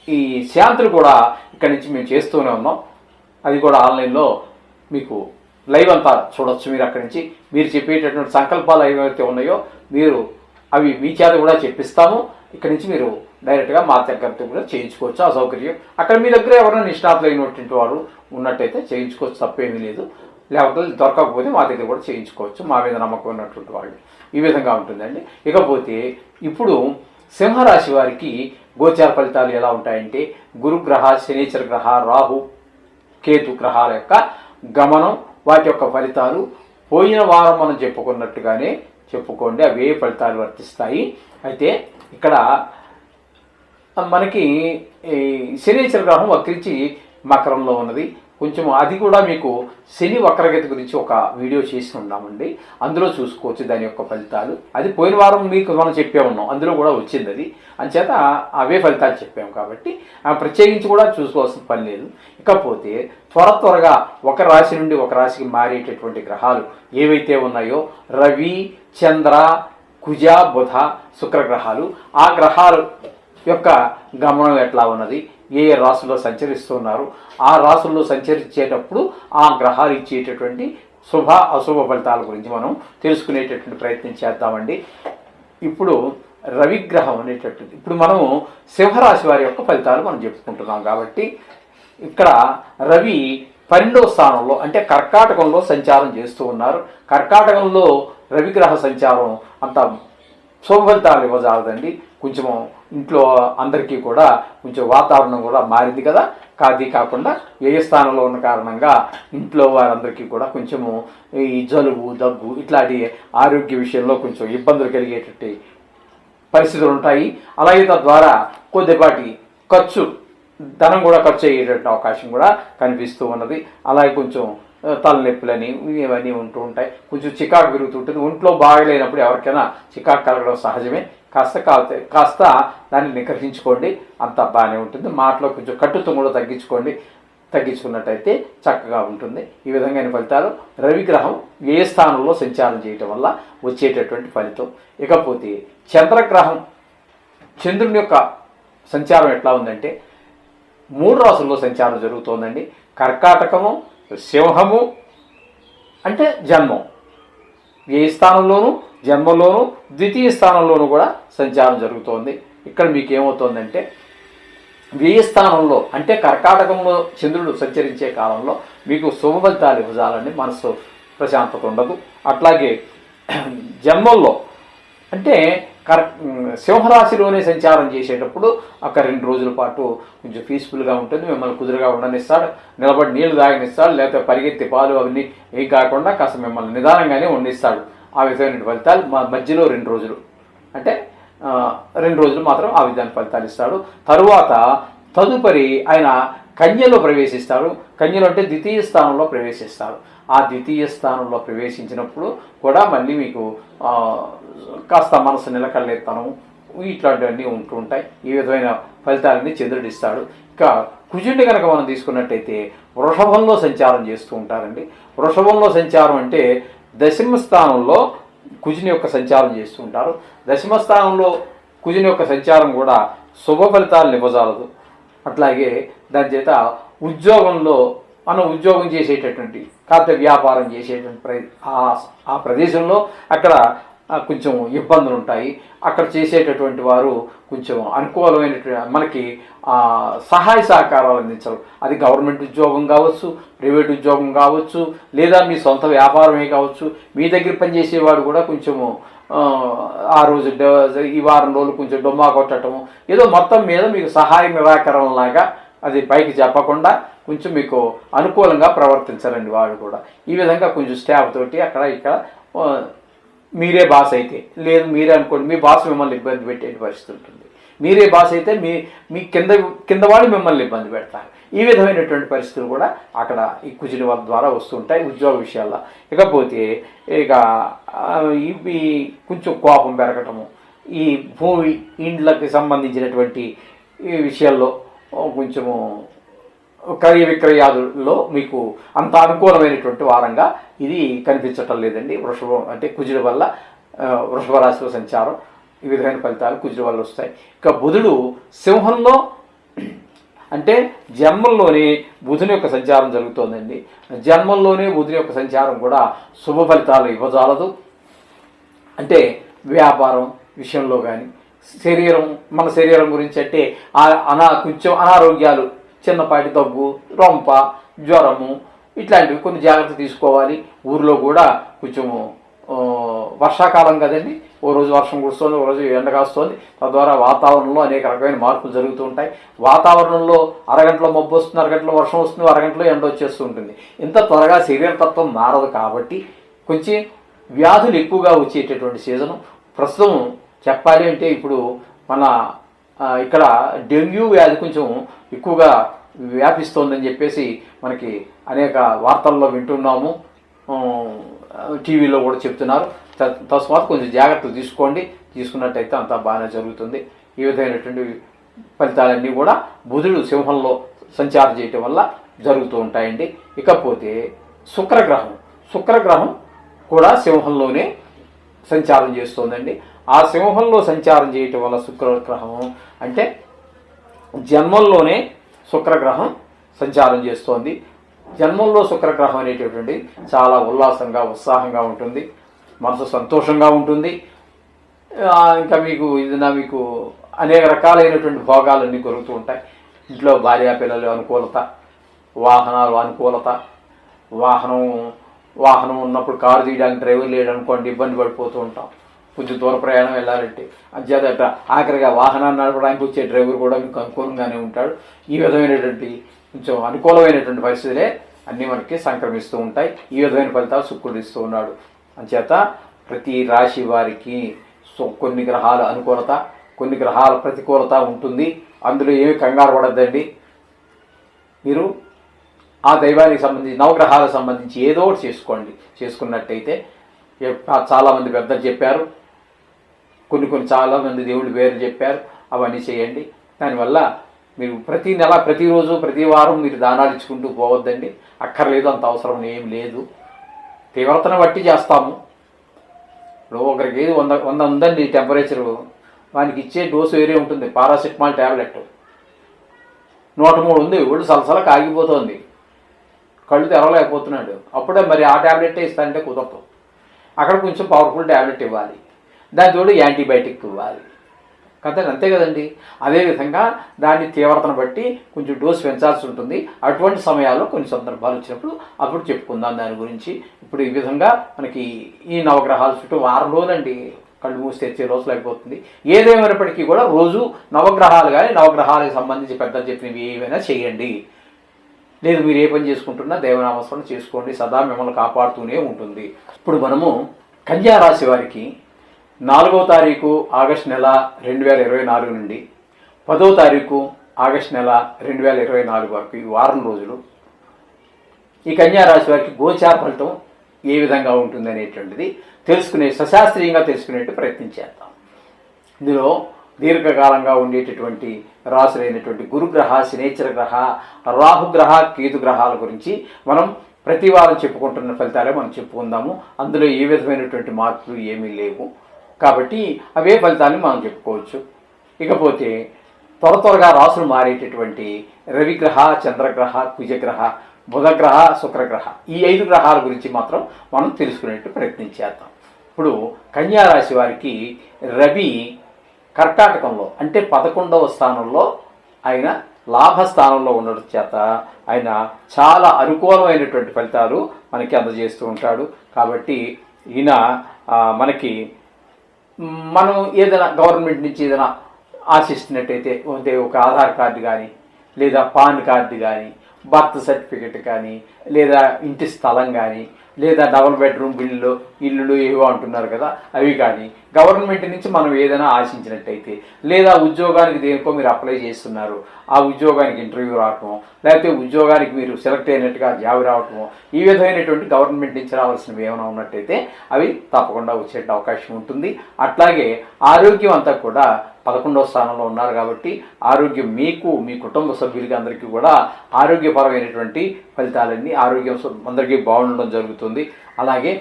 ఈ శాంతులు కూడా ఇక్కడి నుంచి మేము చేస్తూనే ఉన్నాం. అది కూడా ఆన్లైన్లో మీకు లైవ్ అంతా చూడొచ్చు. మీరు అక్కడి నుంచి మీరు చెప్పేటటువంటి సంకల్పాలు ఏవైతే ఉన్నాయో మీరు అవి మీ చేత కూడా చెప్పిస్తాము. ఇక్కడి నుంచి మీరు డైరెక్ట్గా మా దగ్గరతో కూడా చేయించుకోవచ్చు. ఆ సౌకర్యం అక్కడ మీ దగ్గర ఎవరైనా నిష్ణాతులైనటువంటి వారు ఉన్నట్టయితే చేయించుకోవచ్చు, తప్పేమీ లేదు. లేకపోతే దొరకకపోతే మా దగ్గర కూడా చేయించుకోవచ్చు, మా మీద నమ్మకం ఉన్నటువంటి వాళ్ళు. ఈ విధంగా ఉంటుందండి. ఇకపోతే ఇప్పుడు సింహరాశి వారికి గోచార ఫలితాలు ఎలా ఉంటాయంటే గురుగ్రహ, శనీశ్వర గ్రహ, రాహు, కేతు గ్రహాల యొక్క గమనం, వాటి యొక్క ఫలితాలు పోయిన వారం మనం చెప్పుకున్నట్టుగానే చెప్పుకోండి. అవే ఫలితాలు వర్తిస్తాయి. అయితే ఇక్కడ మనకి శనీశ్వర గ్రహం వక్రించి మకరంలో ఉన్నది. కొంచెం అది కూడా మీకు శని వక్రగతి గురించి ఒక వీడియో చేసి ఉన్నామండి, అందులో చూసుకోవచ్చు దాని యొక్క ఫలితాలు. అది పోయిన వారం మీకు మనం చెప్పే ఉన్నాం, అందులో కూడా వచ్చింది అది. అంచేత అవే ఫలితాలు చెప్పాము కాబట్టి ప్రత్యేకించి కూడా చూసుకోవాల్సిన పని లేదు. ఇకపోతే త్వరగా ఒక రాశి నుండి ఒక రాశికి మారేటటువంటి గ్రహాలు ఏవైతే ఉన్నాయో రవి, చంద్ర, కుజ, బుధ, శుక్రగ్రహాలు, ఆ గ్రహాలు యొక్క గమనం ఎట్లా ఉన్నది, ఏ ఏ రాశుల్లో సంచరిస్తున్నారు, ఆ రాశుల్లో సంచరించేటప్పుడు ఆ గ్రహాలు ఇచ్చేటటువంటి శుభ అశుభ ఫలితాల గురించి మనం తెలుసుకునేటటువంటి ప్రయత్నం చేద్దామండి. ఇప్పుడు రవిగ్రహం అనేటటువంటి, ఇప్పుడు మనము సింహరాశి వారి యొక్క ఫలితాలు మనం చెప్పుకుంటున్నాం కాబట్టి ఇక్కడ రవి 12వ స్థానంలో అంటే కర్కాటకంలో సంచారం చేస్తూ ఉన్నారు. కర్కాటకంలో రవిగ్రహ సంచారం అంత శుభ ఫలితాలు ఇవ్వజాలదండి. కొంచెం ఇంట్లో అందరికీ కూడా కొంచెం వాతావరణం కూడా మారింది కదా, కాకుండా ఏ స్థానంలో ఉన్న కారణంగా ఇంట్లో వారందరికీ కూడా కొంచెము ఈ జలుబు, దగ్గు ఇట్లాంటి ఆరోగ్య విషయంలో కొంచెం ఇబ్బందులు కలిగేటట్టు పరిస్థితులు ఉంటాయి. అలాగే తద్వారా కొద్దిపాటి ధనం కూడా ఖర్చు అయ్యేటట్టు అవకాశం కూడా కనిపిస్తూ ఉన్నది. అలాగే కొంచెం తలనొప్పులని ఇవన్నీ ఉంటూ ఉంటాయి. కొంచెం చికాకు పెరుగుతుంటుంది. ఒంట్లో బాగలేనప్పుడు ఎవరికైనా చికాకు కలగడం సహజమే. కాస్త దాన్ని నిగ్రహించుకోండి, అంత బాగానే ఉంటుంది. మాటలో కొంచెం కట్టుతో కూడా తగ్గించుకున్నట్టయితే చక్కగా ఉంటుంది. ఈ విధమైన ఫలితాలు రవిగ్రహం ఏ స్థానంలో సంచారం చేయటం వల్ల వచ్చేటటువంటి ఫలితం. ఇకపోతే చంద్రగ్రహం, చంద్రుని యొక్క సంచారం ఎట్లా ఉందంటే 3 రాసుల్లో సంచారం జరుగుతోందండి. కర్కాటకము, సింహము అంటే జన్మం, ఏ స్థానంలోనూ జన్మలోనూ ద్వితీయ స్థానంలోనూ కూడా సంచారం జరుగుతోంది. ఇక్కడ మీకు ఏమవుతోందంటే వ్యయ స్థానంలో అంటే కర్కాటకంలో చంద్రుడు సంచరించే కాలంలో మీకు శుభ ఫలితాలు ఇవ్వజాలని మనసు ప్రశాంతత ఉండదు. అట్లాగే జన్మల్లో అంటే సింహరాశిలోనే సంచారం చేసేటప్పుడు అక్కడ 2 రోజుల పాటు కొంచెం పీస్ఫుల్గా ఉంటుంది. మిమ్మల్ని కుదురుగా ఉండనిస్తాడు, నిలబడి నీళ్లు తాగనిస్తాడు, లేకపోతే పరిగెత్తి పాలు అవన్నీ ఏం కాకుండా కాస్త మిమ్మల్ని నిదానంగానే ఉండిస్తాడు. ఆ విధమైన ఫలితాలు మధ్యలో 2 రోజులు అంటే 2 రోజులు మాత్రం ఆ విధమైన ఫలితాలు ఇస్తాడు. తదుపరి ఆయన కన్యలో ప్రవేశిస్తాడు. కన్యలో అంటే ద్వితీయ స్థానంలో ప్రవేశిస్తాడు. ఆ ద్వితీయ స్థానంలో ప్రవేశించినప్పుడు కూడా మళ్ళీ మీకు కాస్త మనసు నిలకడలేతనం ఇట్లాంటివన్నీ ఉంటూ ఉంటాయి. ఈ విధమైన ఫలితాలన్నీ చంద్రుడు ఇస్తాడు. ఇక కుజుడిని కనుక మనం తీసుకున్నట్టయితే వృషభంలో సంచారం చేస్తూ ఉంటారండి. వృషభంలో సంచారం అంటే దశమ స్థానంలో కుజుని యొక్క సంచారం చేస్తూ ఉంటారు. దశమ స్థానంలో కుజుని యొక్క సంచారం కూడా శుభ ఫలితాలను ఇవ్వజాలదు. అట్లాగే దాని చేత ఉద్యోగంలో మనం ఉద్యోగం చేసేటటువంటి కాస్త వ్యాపారం చేసేటువంటి ఆ ప్రదేశంలో అక్కడ కొంచెం ఇబ్బందులు ఉంటాయి. అక్కడ చేసేటటువంటి వారు కొంచెం అనుకూలమైనటువంటి మనకి సహాయ సహకారాలు అందించరు. అది గవర్నమెంట్ ఉద్యోగం కావచ్చు, ప్రైవేట్ ఉద్యోగం కావచ్చు, లేదా మీ సొంత వ్యాపారమే కావచ్చు. మీ దగ్గర పనిచేసేవాడు కూడా కొంచెము ఆ రోజు ఈ వారం రోజులు కొంచెం డొమ్మా కొట్టడము, ఏదో మొత్తం మీద మీకు సహాయ నిరాకరణలాగా అది పైకి చెప్పకుండా కొంచెం మీకు అనుకూలంగా ప్రవర్తించాలండి వాడు కూడా. ఈ విధంగా కొంచెం స్టాఫ్ తోటి అక్కడ ఇక్కడ మీరే బాస్ అయితే, లేదు మీరే అనుకోండి మీ బాస్ మిమ్మల్ని ఇబ్బంది పెట్టే పరిస్థితి ఉంటుంది. మీరే బాస్ అయితే మీ కింద వాళ్ళు మిమ్మల్ని ఇబ్బంది పెడతారు. ఈ విధమైనటువంటి పరిస్థితులు కూడా అక్కడ ఈ కుజుని వాళ్ళ ద్వారా వస్తుంటాయి ఉద్యోగ విషయాల్లో. ఇకపోతే ఇక ఇవి కొంచెం కోపం పెరగటము, ఈ భూమి ఇండ్లకి సంబంధించినటువంటి ఈ విషయాల్లో కొంచెము క్రయ విక్రయాదుల్లో మీకు అంత అనుకూలమైనటువంటి వారంగా ఇది కనిపించటం లేదండి. వృషభం అంటే కుజుడి వల్ల వృషభ రాశిలో సంచారం ఈ విధమైన ఫలితాలు కుజుడి వల్ల వస్తాయి. ఇక బుధుడు సింహంలో అంటే జన్మంలోనే బుధుని యొక్క సంచారం జరుగుతోందండి. జన్మంలోనే బుధుని యొక్క సంచారం కూడా శుభ ఫలితాలు ఇవ్వజాలదు. అంటే వ్యాపారం విషయంలో కానీ మన శరీరం గురించి అంటే కొంచెం అనారోగ్యాలు, చిన్నపాటి దగ్గు, రొంప, జ్వరము ఇట్లాంటివి కొన్ని జాగ్రత్తలు తీసుకోవాలి. ఊరిలో కూడా కొంచెము వర్షాకాలం కదండి, ఓ రోజు వర్షం కురుస్తుంది, ఓ రోజు ఎండ కాస్తుంది. తద్వారా వాతావరణంలో అనేక రకమైన మార్పులు జరుగుతూ ఉంటాయి. వాతావరణంలో అరగంటలో మబ్బు వస్తుంది, అరగంటలో వర్షం వస్తుంది, అరగంటలో ఎండ వచ్చేస్తూ ఉంటుంది. ఇంత త్వరగా శరీరతత్వం మారదు కాబట్టి కొంచెం వ్యాధులు ఎక్కువగా వచ్చేటటువంటి సీజను ప్రస్తుతం. చెప్పాలి అంటే ఇప్పుడు మన ఇక్కడ డెంగ్యూ వ్యాధి కొంచెం ఎక్కువగా వ్యాపిస్తోందని చెప్పేసి మనకి అనేక వార్తల్లో వింటున్నాము, టీవీలో కూడా చెప్తున్నారు. తస్మాత్ కొంచెం జాగ్రత్తలు తీసుకున్నట్టయితే అంతా బాగానే జరుగుతుంది. ఈ విధమైనటువంటి ఫలితాలన్నీ కూడా బుధుడు సింహంలో సంచారం చేయటం వల్ల జరుగుతూ ఉంటాయండి. ఇకపోతే శుక్రగ్రహం కూడా సింహంలోనే సంచారం చేస్తోందండి. ఆ సింహంలో సంచారం చేయటం వల్ల శుక్రగ్రహం అంటే జన్మంలోనే శుక్రగ్రహం సంచారం చేస్తోంది. జన్మంలో శుక్రగ్రహం అనేటటువంటి చాలా ఉత్సాహంగా ఉంటుంది, మనసు సంతోషంగా ఉంటుంది. ఇంకా మీకు అనేక రకాలైనటువంటి భోగాలన్నీ కలుగుతూ ఉంటాయి. ఇంట్లో భార్యా పిల్లలు అనుకూలత, వాహనాలు అనుకూలత, వాహనం ఉన్నప్పుడు కారు తీయడానికి డ్రైవర్ లేడు అనుకోండి, ఇబ్బంది పడిపోతూ ఉంటాం. కొంచెం దూర ప్రయాణం వెళ్ళాలంటే అంచేత ఆఖరిగా వాహనాన్ని నడపడానికి వచ్చే డ్రైవర్ కూడా మీకు అనుకూలంగానే ఉంటాడు. ఈ విధమైనటువంటి కొంచెం అనుకూలమైనటువంటి పరిస్థితులే అన్నీ మనకి సంక్రమిస్తూ ఉంటాయి. ఈ విధమైన ఫలితాలు శుక్రుడు ఇస్తూ ఉన్నాడు. అంచేత ప్రతి రాశి వారికి కొన్ని గ్రహాల అనుకూలత, కొన్ని గ్రహాల ప్రతికూలత ఉంటుంది. అందులో ఏమి కంగారు పడద్దండి. మీరు ఆ దైవానికి సంబంధించి నవగ్రహాలకు సంబంధించి ఏదో ఒకటి చేసుకున్నట్టయితే చాలామంది పెద్దలు చెప్పారు, చాలామంది దేవుళ్ళు పేర్లు చెప్పారు, అవన్నీ చేయండి. దానివల్ల మీరు ప్రతి నెల, ప్రతిరోజు, ప్రతి వారం మీరు దానాలు ఇచ్చుకుంటూ పోవద్దండి. అక్కర్లేదు, అంత అవసరం ఏం లేదు. తీవ్రతను బట్టి చేస్తాము. ఇప్పుడు ఒకరికి 100 ఉందండి టెంపరేచరు, వానికి ఇచ్చే డోసు వేరే ఉంటుంది. పారాసిటమాల్ ట్యాబ్లెట్ 103 ఉంది, ఒళ్ళు సలసల కాగిపోతుంది, కళ్ళు తెరవలేకపోతున్నాడు. అప్పుడే మరి ఆ ట్యాబ్లెట్టే ఇస్తానంటే కుదరదు. అక్కడ కొంచెం పవర్ఫుల్ ట్యాబ్లెట్ ఇవ్వాలి, దానితోడు యాంటీబయాటిక్ ఇవ్వాలి కదా, అంతే కదండి. అదేవిధంగా దాని తీవ్రతను బట్టి కొంచెం డోసు పెంచాల్సి ఉంటుంది. అటువంటి సమయాల్లో కొన్ని సందర్భాలు వచ్చినప్పుడు అప్పుడు చెప్పుకుందాం దాని గురించి. ఇప్పుడు ఈ విధంగా మనకి ఈ నవగ్రహాల చుట్టూ వారం రోజులండి, కళ్ళు మూసి తెచ్చే రోజులు అయిపోతుంది. ఏదేమైనప్పటికీ కూడా రోజు నవగ్రహాలు కానీ నవగ్రహాలకు సంబంధించి పెద్దలు చెప్పినవి ఏవైనా చేయండి. లేదు మీరు ఏ పని చేసుకుంటున్నా దైవనామస్మరణ చేసుకోండి, సదా మిమ్మల్ని కాపాడుతూనే ఉంటుంది. ఇప్పుడు మనము కన్యా రాశి వారికి 4వ తారీఖు ఆగస్టు నెల 2024 నుండి 10వ తారీఖు ఆగస్టు నెల 2024 వరకు ఈ వారం రోజులు ఈ కన్యా రాశి వారికి గోచార ఫలితం ఏ విధంగా ఉంటుంది అనేటువంటిది సశాస్త్రీయంగా తెలుసుకునేట్టు ప్రయత్నం చేద్దాం. ఇందులో దీర్ఘకాలంగా ఉండేటటువంటి రాశులైనటువంటి గురుగ్రహ, శనేశ్వర గ్రహ, రాహుగ్రహ, కేతు గ్రహాల గురించి మనం ప్రతి వారం చెప్పుకుంటున్న ఫలితాలే మనం చెప్పుకుందాము. అందులో ఏ విధమైనటువంటి మార్పులు ఏమీ లేవు కాబట్టి అవే ఫలితాన్ని మనం చెప్పుకోవచ్చు. ఇకపోతే త్వరగా రాసులు మారేటటువంటి రవిగ్రహ, చంద్రగ్రహ, కుజగ్రహ, బుధగ్రహ, శుక్రగ్రహ, ఈ 5 గ్రహాల గురించి మాత్రం మనం తెలుసుకునేట్టు ప్రయత్నం చేద్దాం. ఇప్పుడు కన్యా రాశి వారికి రవి కర్కాటకంలో అంటే 11వ స్థానంలో ఆయన లాభస్థానంలో ఉండడం చేత ఆయన చాలా అనుకూలమైనటువంటి ఫలితాలు మనకి అందజేస్తూ ఉంటాడు. కాబట్టి ఈయన మనకి మనం ఏదైనా గవర్నమెంట్ నుంచి ఏదైనా ఆశిస్తున్నట్టయితే ఒక ఆధార్ కార్డు కానీ, లేదా పాన్ కార్డు కానీ, బర్త్ సర్టిఫికెట్ కానీ, లేదా ఇంటి స్థలం కానీ, లేదా డబుల్ బెడ్రూమ్ ఇల్లులు ఏవో అంటున్నారు కదా, అవి కానీ గవర్నమెంట్ నుంచి మనం ఏదైనా ఆశించినట్టయితే, లేదా ఉద్యోగానికి దేనికో మీరు అప్లై చేస్తున్నారు, ఆ ఉద్యోగానికి ఇంటర్వ్యూ రావటమో, లేకపోతే ఉద్యోగానికి మీరు సెలెక్ట్ అయినట్టుగా జాబ్ రావటమో, ఈ విధమైనటువంటి గవర్నమెంట్ నుంచి రావాల్సినవి ఏమైనా ఉన్నట్టయితే అవి తప్పకుండా వచ్చే అవకాశం ఉంటుంది. అట్లాగే ఆరోగ్యం అంతా కూడా 11వ స్థానంలో ఉన్నారు కాబట్టి ఆరోగ్యం మీకు, మీ కుటుంబ సభ్యులకి అందరికీ కూడా ఆరోగ్యపరమైనటువంటి ఫలితాలన్నీ, ఆరోగ్యం అందరికీ బాగుండడం జరుగుతుంది. అలాగే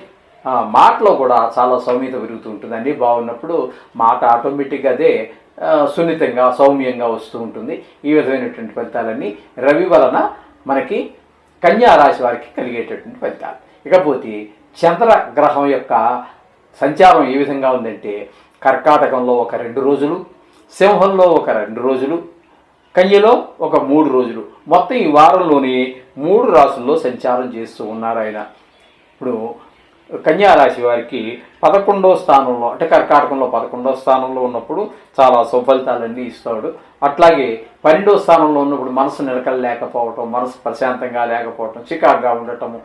మాటలో కూడా చాలా సౌమ్యత పెరుగుతూ ఉంటుందండి. బాగున్నప్పుడు మాట ఆటోమేటిక్గా అదే సున్నితంగా, సౌమ్యంగా వస్తూ ఉంటుంది. ఈ విధమైనటువంటి ఫలితాలన్నీ రవి వలన మనకి కన్యా రాశి వారికి కలిగేటటువంటి ఫలితాలు. ఇకపోతే చంద్రగ్రహం యొక్క సంచారం ఏ విధంగా ఉందంటే కర్కాటకంలో ఒక 2 రోజులు, సింహంలో ఒక 2 రోజులు, కన్యలో ఒక 3 రోజులు, మొత్తం ఈ వారంలోని 3 రాశుల్లో సంచారం చేస్తూ ఉన్నారు ఆయన. ఇప్పుడు కన్యా రాశి వారికి 11వ స్థానంలో అంటే కర్కాటకంలో 11వ స్థానంలో ఉన్నప్పుడు చాలా సుఫలితాలన్నీ ఇస్తాడు. అట్లాగే 12వ స్థానంలో ఉన్నప్పుడు మనసు నిలకడ లేకపోవటం, మనసు ప్రశాంతంగా లేకపోవటం, చికాకుగా ఉండటము,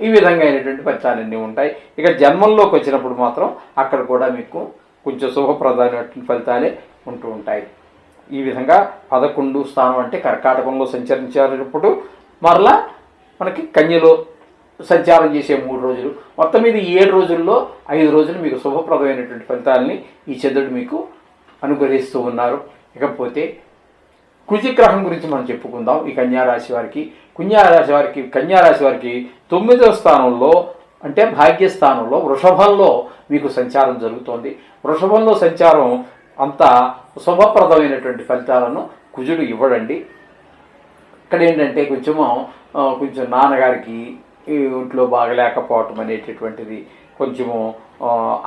ఈ విధంగా అయినటువంటి ఫలితాలన్నీ ఉంటాయి. ఇక జన్మంలోకి వచ్చినప్పుడు మాత్రం అక్కడ కూడా మీకు కొంచెం శుభప్రదమైనటువంటి ఫలితాలే ఉంటూ ఉంటాయి. ఈ విధంగా 11 స్థానం అంటే కర్కాటకంలో సంచరించేటప్పుడు మరలా మనకి కన్యలో సంచారం చేసే 3 రోజులు, మొత్తం మీద 7 రోజుల్లో 5 రోజులు మీకు శుభప్రదమైనటువంటి ఫలితాలని ఈ చంద్రుడు మీకు అనుగ్రహిస్తూ ఉన్నారు. ఇకపోతే కుజగ్రహం గురించి మనం చెప్పుకుందాం. ఈ కన్యారాశి వారికి కన్యారాశి వారికి 9వ స్థానంలో అంటే భాగ్యస్థానంలో వృషభంలో మీకు సంచారం జరుగుతోంది. వృషభంలో సంచారం అంత శుభప్రదమైనటువంటి ఫలితాలను కుజుడు ఇవ్వడండి. ఇక్కడ ఏంటంటే కొంచెం నాన్నగారికి ఒంట్లో బాగలేకపోవటం అనేటటువంటిది, కొంచెము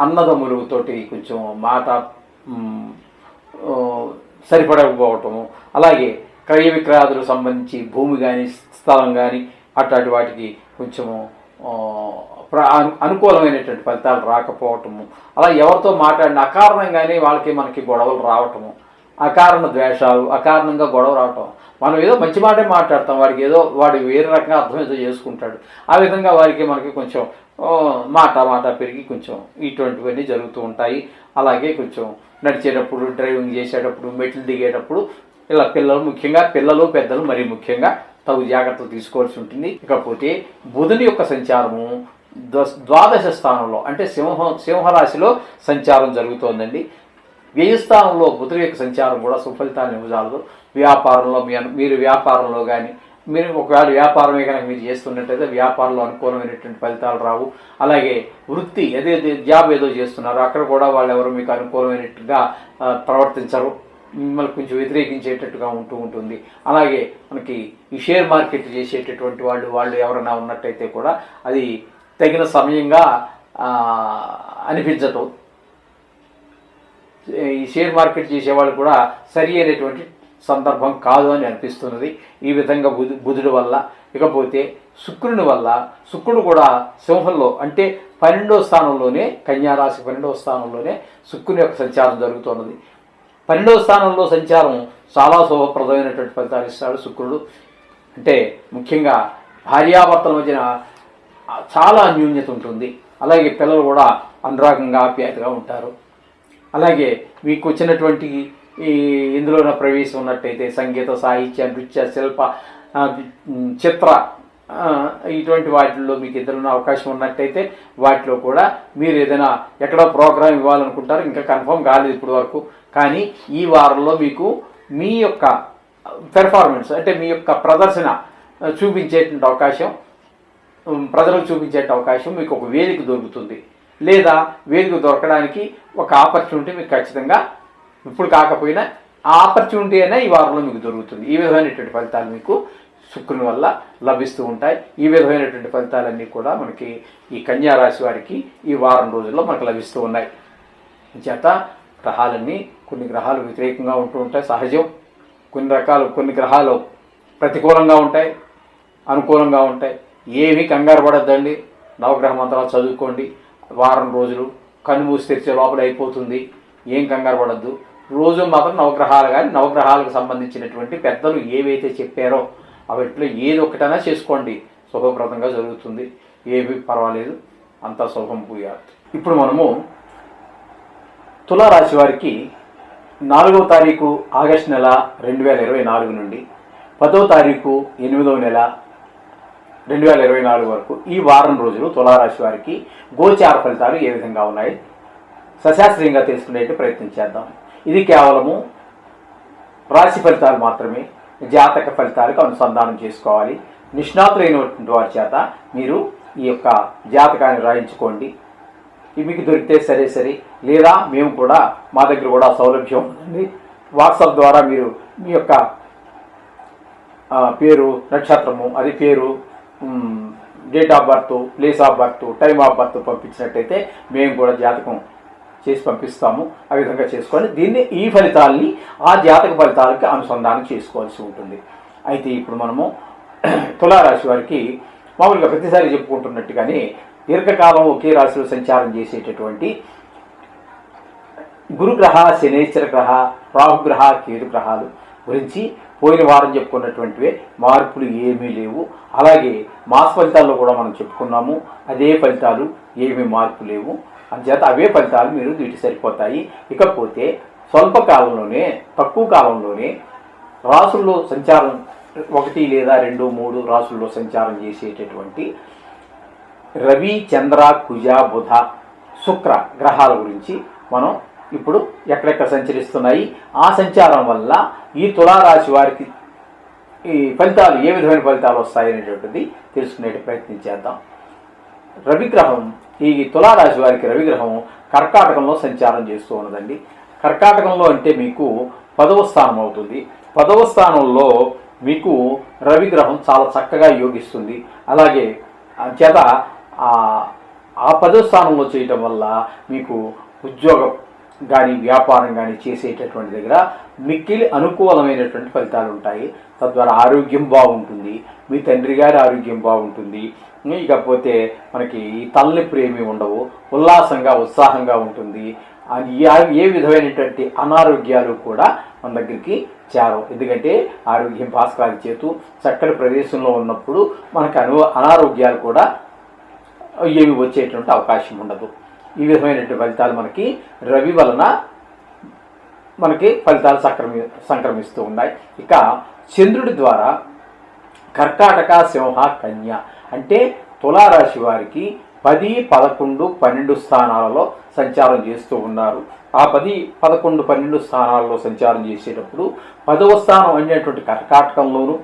అన్నదమ్ములతోటి కొంచెం మాట సరిపడకపోవటము, అలాగే క్రయ విక్రయాదులకు సంబంధించి భూమి కానీ స్థలం కానీ అట్లాంటి వాటికి కొంచెము అనుకూలమైనటువంటి ఫలితాలు రాకపోవటము, అలా ఎవరితో మాట్లాడిన అకారణంగానే మనకి గొడవలు రావటము, అకారణ ద్వేషాలు, అకారణంగా గొడవ రావటం. మనం ఏదో మంచి మాటే మాట్లాడతాం, వాడు వేరే రకంగా అర్థం ఏదో చేసుకుంటాడు. ఆ విధంగా మనకి కొంచెం మాట పెరిగి కొంచెం ఇటువంటివన్నీ జరుగుతూ ఉంటాయి. అలాగే కొంచెం నడిచేటప్పుడు, డ్రైవింగ్ చేసేటప్పుడు, మెట్లు దిగేటప్పుడు ఇలా పిల్లలు పెద్దలు మరీ ముఖ్యంగా తగు జాగ్రత్తలు తీసుకోవాల్సి ఉంటుంది. ఇకపోతే బుధుని యొక్క సంచారము ద్వాదశ స్థానంలో అంటే సింహరాశిలో సంచారం జరుగుతోందండి. వ్యయ స్థానంలో బుధుని యొక్క సంచారం కూడా సుఫలితాన్ని ఇవ్వజాలదు. వ్యాపారంలో మీరు వ్యాపారంలో కానీ మీరు ఒకవేళ వ్యాపారమే కనుక మీరు చేస్తున్నట్టయితే వ్యాపారంలో అనుకూలమైనటువంటి ఫలితాలు రావు. అలాగే వృత్తి జాబ్ ఏదో చేస్తున్నారో అక్కడ కూడా వాళ్ళు ఎవరు మీకు అనుకూలమైనట్టుగా ప్రవర్తించరు, మిమ్మల్ని కొంచెం వ్యతిరేకించేటట్టుగా ఉంటుంది. అలాగే మనకి ఈ షేర్ మార్కెట్ చేసేటటువంటి వాళ్ళు ఎవరైనా ఉన్నట్టయితే కూడా అది తగిన సమయంగా అనిపించటం, ఈ షేర్ మార్కెట్ చేసేవాళ్ళు కూడా సరి అయినటువంటి సందర్భం కాదు అని అనిపిస్తున్నది ఈ విధంగా బుధుడి వల్ల. ఇకపోతే శుక్రుని వల్ల, శుక్రుడు కూడా సింహంలో అంటే 12వ స్థానంలోనే, కన్యారాశి 12వ స్థానంలోనే శుక్రుని యొక్క సంచారం జరుగుతున్నది. 12వ స్థానంలో సంచారం చాలా శుభప్రదమైనటువంటి ఫలితాలు ఇస్తాడు శుక్రుడు. అంటే ముఖ్యంగా భార్యాభర్తల మధ్యన చాలా అన్యోన్యత ఉంటుంది. అలాగే పిల్లలు కూడా అనురాగంగా ఆప్యాయతగా ఉంటారు. అలాగే మీకు వచ్చినటువంటి ఇందులో ప్రవేశం ఉన్నట్టయితే సంగీత, సాహిత్య, నృత్య, శిల్ప, చిత్ర ఇటువంటి వాటిల్లో మీకు ఏదైనా అవకాశం ఉన్నట్టయితే వాటిలో కూడా మీరు ఏదైనా ఎక్కడో ప్రోగ్రాం ఇవ్వాలనుకుంటారు, ఇంకా కన్ఫర్మ్ కాలేదు ఇప్పటి వరకు. కానీ ఈ వారంలో మీకు మీ యొక్క పెర్ఫార్మెన్స్ అంటే మీ యొక్క ప్రదర్శన చూపించేటువంటి అవకాశం, ప్రజలకు చూపించేట అవకాశం మీకు ఒక వేదిక దొరుకుతుంది. లేదా వేదిక దొరకడానికి ఒక ఆపర్చునిటీ మీకు ఖచ్చితంగా ఇప్పుడు కాకపోయినా ఆ ఆపర్చునిటీ అయినా ఈ వారంలో మీకు దొరుకుతుంది. ఈ విధమైనటువంటి ఫలితాలు మీకు శుక్రుని వల్ల లభిస్తూ ఉంటాయి. ఈ విధమైనటువంటి ఫలితాలన్నీ కూడా మనకి ఈ కన్యారాశి వారికి ఈ వారం రోజుల్లో మనకు లభిస్తూ ఉన్నాయి. చేత కొన్ని గ్రహాలు వ్యతిరేకంగా ఉంటూ ఉంటాయి, సహజం. కొన్ని గ్రహాలు ప్రతికూలంగా ఉంటాయి, అనుకూలంగా ఉంటాయి. ఏమీ కంగారు పడద్దండి. నవగ్రహ మంత్రాలు చదువుకోండి. వారం రోజులు కన్నుమూసి తెరిచే లోపల అయిపోతుంది. ఏం కంగారు పడద్దు. రోజు మాత్రం నవగ్రహాలు కానీ నవగ్రహాలకు సంబంధించినటువంటి పెద్దలు ఏవైతే చెప్పారో అవిట్లో ఏది ఒక్కటైనా చేసుకోండి, శుభప్రదంగా జరుగుతుంది. ఏమీ పర్వాలేదు, అంతా శుభం పూయాలి. ఇప్పుడు మనము తులారాశి వారికి 4వ తారీఖు ఆగస్టు నెల 2024 నుండి 10వ తారీఖు 8వ నెల 2024 వరకు ఈ వారం రోజులు తులారాశి వారికి గోచార ఫలితాలు ఏ విధంగా ఉన్నాయి సశాస్త్రీయంగా తెలుసుకునే ప్రయత్నం చేద్దాం. ఇది కేవలము రాశి ఫలితాలు మాత్రమే, జాతక ఫలితాలకు అనుసంధానం చేసుకోవాలి. నిష్ణాతులైనటువంటి వారి చేత మీరు ఈ యొక్క జాతకాన్ని రాయించుకోండి. మీకు దొరికితే సరే, లేదా మేము కూడా మా దగ్గర కూడా సౌలభ్యం ఉంది. వాట్సాప్ ద్వారా మీరు మీ యొక్క పేరు, నక్షత్రము, అది పేరు, date of birth, place of birth, time of birth పంపించినట్టయితే మేము కూడా జాతకం చేసి పంపిస్తాము. ఆ విధంగా చేసుకొని ఈ ఫలితాలని ఆ జాతక ఫలితాలకి అనుసంధానం చేసుకోవాల్సి ఉంటుంది. అయితే ఇప్పుడు మనము తులారాశి వారికి మామూలుగా ప్రతిసారి చెప్పుకుంటున్నట్టుగానే దీర్ఘకాలం ఒకే రాశిలో సంచారం చేసేటటువంటి గురుగ్రహ, శనేశ్వర గ్రహ, రాహుగ్రహ, కేతు గ్రహాలు గురించి పోయిన వారం చెప్పుకున్నటువంటివే, మార్పులు ఏమీ లేవు. అలాగే మాస ఫలితాల్లో కూడా మనం చెప్పుకున్నాము, అదే ఫలితాలు, ఏమీ మార్పు లేవు. అందుచేత అవే ఫలితాలు మీరు వీటి సరిపోతాయి. ఇకపోతే స్వల్పకాలంలోనే, తక్కువ కాలంలోనే రాసుల్లో సంచారం 1 లేదా 2, 3 రాసుల్లో సంచారం చేసేటటువంటి రవి, చంద్ర, కుజ, బుధ, శుక్ర గ్రహాల గురించి మనం ఇప్పుడు ఎక్కడెక్కడ సంచరిస్తున్నాయి, ఆ సంచారం వల్ల ఈ తులారాశి వారికి ఈ ఫలితాలు ఏ విధమైన ఫలితాలు వస్తాయనేటువంటిది తెలుసుకునే ప్రయత్నం చేద్దాం. రవిగ్రహం, ఈ తులారాశి వారికి రవిగ్రహం కర్కాటకంలో సంచారం చేస్తూ ఉన్నదండి. కర్కాటకంలో అంటే మీకు 10వ స్థానం అవుతుంది. 10వ స్థానంలో మీకు రవిగ్రహం చాలా చక్కగా యోగిస్తుంది. అలాగే చేత ఆ 10వ స్థానంలో చేయటం వల్ల మీకు ఉద్యోగం కానీ వ్యాపారం కానీ చేసేటటువంటి దగ్గర మిక్కిలి అనుకూలమైనటువంటి ఫలితాలు ఉంటాయి. తద్వారా ఆరోగ్యం బాగుంటుంది, మీ తండ్రి గారి ఆరోగ్యం బాగుంటుంది. ఇకపోతే మనకి ఈ తలనొప్పి ఏమీ ఉండవు, ఉల్లాసంగా ఉత్సాహంగా ఉంటుంది. ఏ విధమైనటువంటి అనారోగ్యాలు కూడా మన దగ్గరికి చేరవు. ఎందుకంటే ఆరోగ్యం భాస్కరాది చేతు చక్కటి ప్రదేశంలో ఉన్నప్పుడు మనకి అనారోగ్యాలు కూడా ఏమి వచ్చేటువంటి అవకాశం ఉండదు. ఈ విధమైనటువంటి ఫలితాలు మనకి రవి వలన మనకి ఫలితాలు సంక్రమిస్తూ ఉన్నాయి. ఇక చంద్రుడి ద్వారా కర్కాటక, సింహ, కన్య అంటే తులారాశి వారికి 10, 11, 12 స్థానాలలో సంచారం చేస్తూ ఉన్నారు. ఆ 10, 11, 12 స్థానాలలో సంచారం చేసేటప్పుడు 10వ స్థానం అనేటువంటి కర్కాటకంలోను,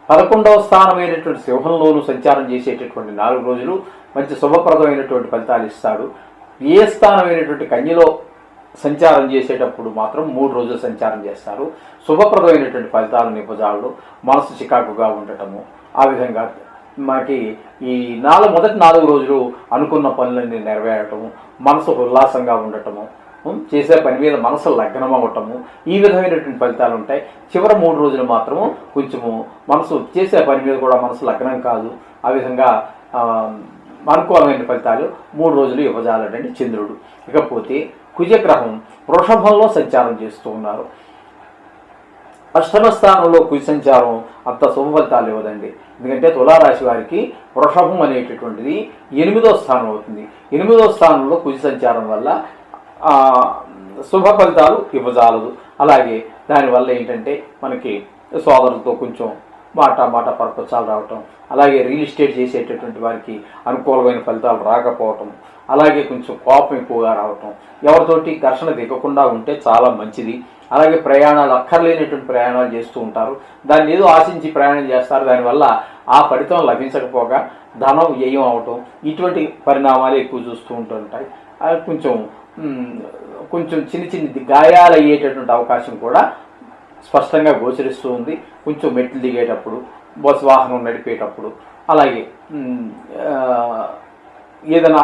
11వ స్థానం అయినటువంటి సింహంలోనూ సంచారం చేసేటటువంటి 4 రోజులు మంచి శుభప్రదమైనటువంటి ఫలితాలు ఇస్తాడు. ఏ స్థానమైనటువంటి కన్యలో సంచారం చేసేటప్పుడు మాత్రం 3 రోజులు సంచారం చేస్తారు. శుభప్రదమైనటువంటి ఫలితాలను నిపజాలు, మనసు చికాకుగా ఉండటము, ఆ విధంగా మనకి ఈ మొదటి 4 రోజులు అనుకున్న పనులన్నీ నెరవేరటము, మనసు ఉల్లాసంగా ఉండటము, చేసే పని మీద మనసు లగ్నం అవ్వటము, ఈ విధమైనటువంటి ఫలితాలు ఉంటాయి. చివరి 3 రోజులు మాత్రము కొంచెము మనసు చేసే పని మీద కూడా మనసు లగ్నం కాదు. ఆ విధంగా అనుకూలమైన ఫలితాలు 3 రోజులు ఇవ్వజాలండి చంద్రుడు. ఇకపోతే కుజగ్రహం వృషభంలో సంచారం చేస్తూ ఉన్నారు. 8వ స్థానంలో కుజ సంచారం అంత శుభ ఫలితాలు ఇవ్వదండి. ఎందుకంటే తులారాశి వారికి వృషభం అనేటటువంటిది 8వ స్థానం అవుతుంది. 8వ స్థానంలో కుజ సంచారం వల్ల శుభ ఫలితాలు ఇవ్వజాలదు. అలాగే దానివల్ల ఏంటంటే మనకి సోదరులతో కొంచెం మాట పరపచాలు రావటం, అలాగే రియల్ ఎస్టేట్ చేసేటటువంటి వారికి అనుకూలమైన ఫలితాలు రాకపోవటం, అలాగే కొంచెం కోపం ఎక్కువగా రావటం, ఎవరితోటి ఘర్షణ దిగకుండా ఉంటే చాలా మంచిది. అలాగే ప్రయాణాలు అక్కర్లేనటువంటి ప్రయాణాలు చేస్తూ ఉంటారు. దాన్ని ఏదో ఆశించి ప్రయాణం చేస్తారు, దానివల్ల ఆ ఫలితం లభించకపోగా ధనం వ్యయం అవటం, ఇటువంటి పరిణామాలు ఎక్కువ చూస్తూ ఉంటుంటాయి. అది కొంచెం చిన్న గాయాలు అయ్యేటటువంటి అవకాశం కూడా స్పష్టంగా గోచరిస్తూ ఉంది. కొంచెం మెట్లు దిగేటప్పుడు, బస్సు వాహనం నడిపేటప్పుడు, అలాగే ఏదైనా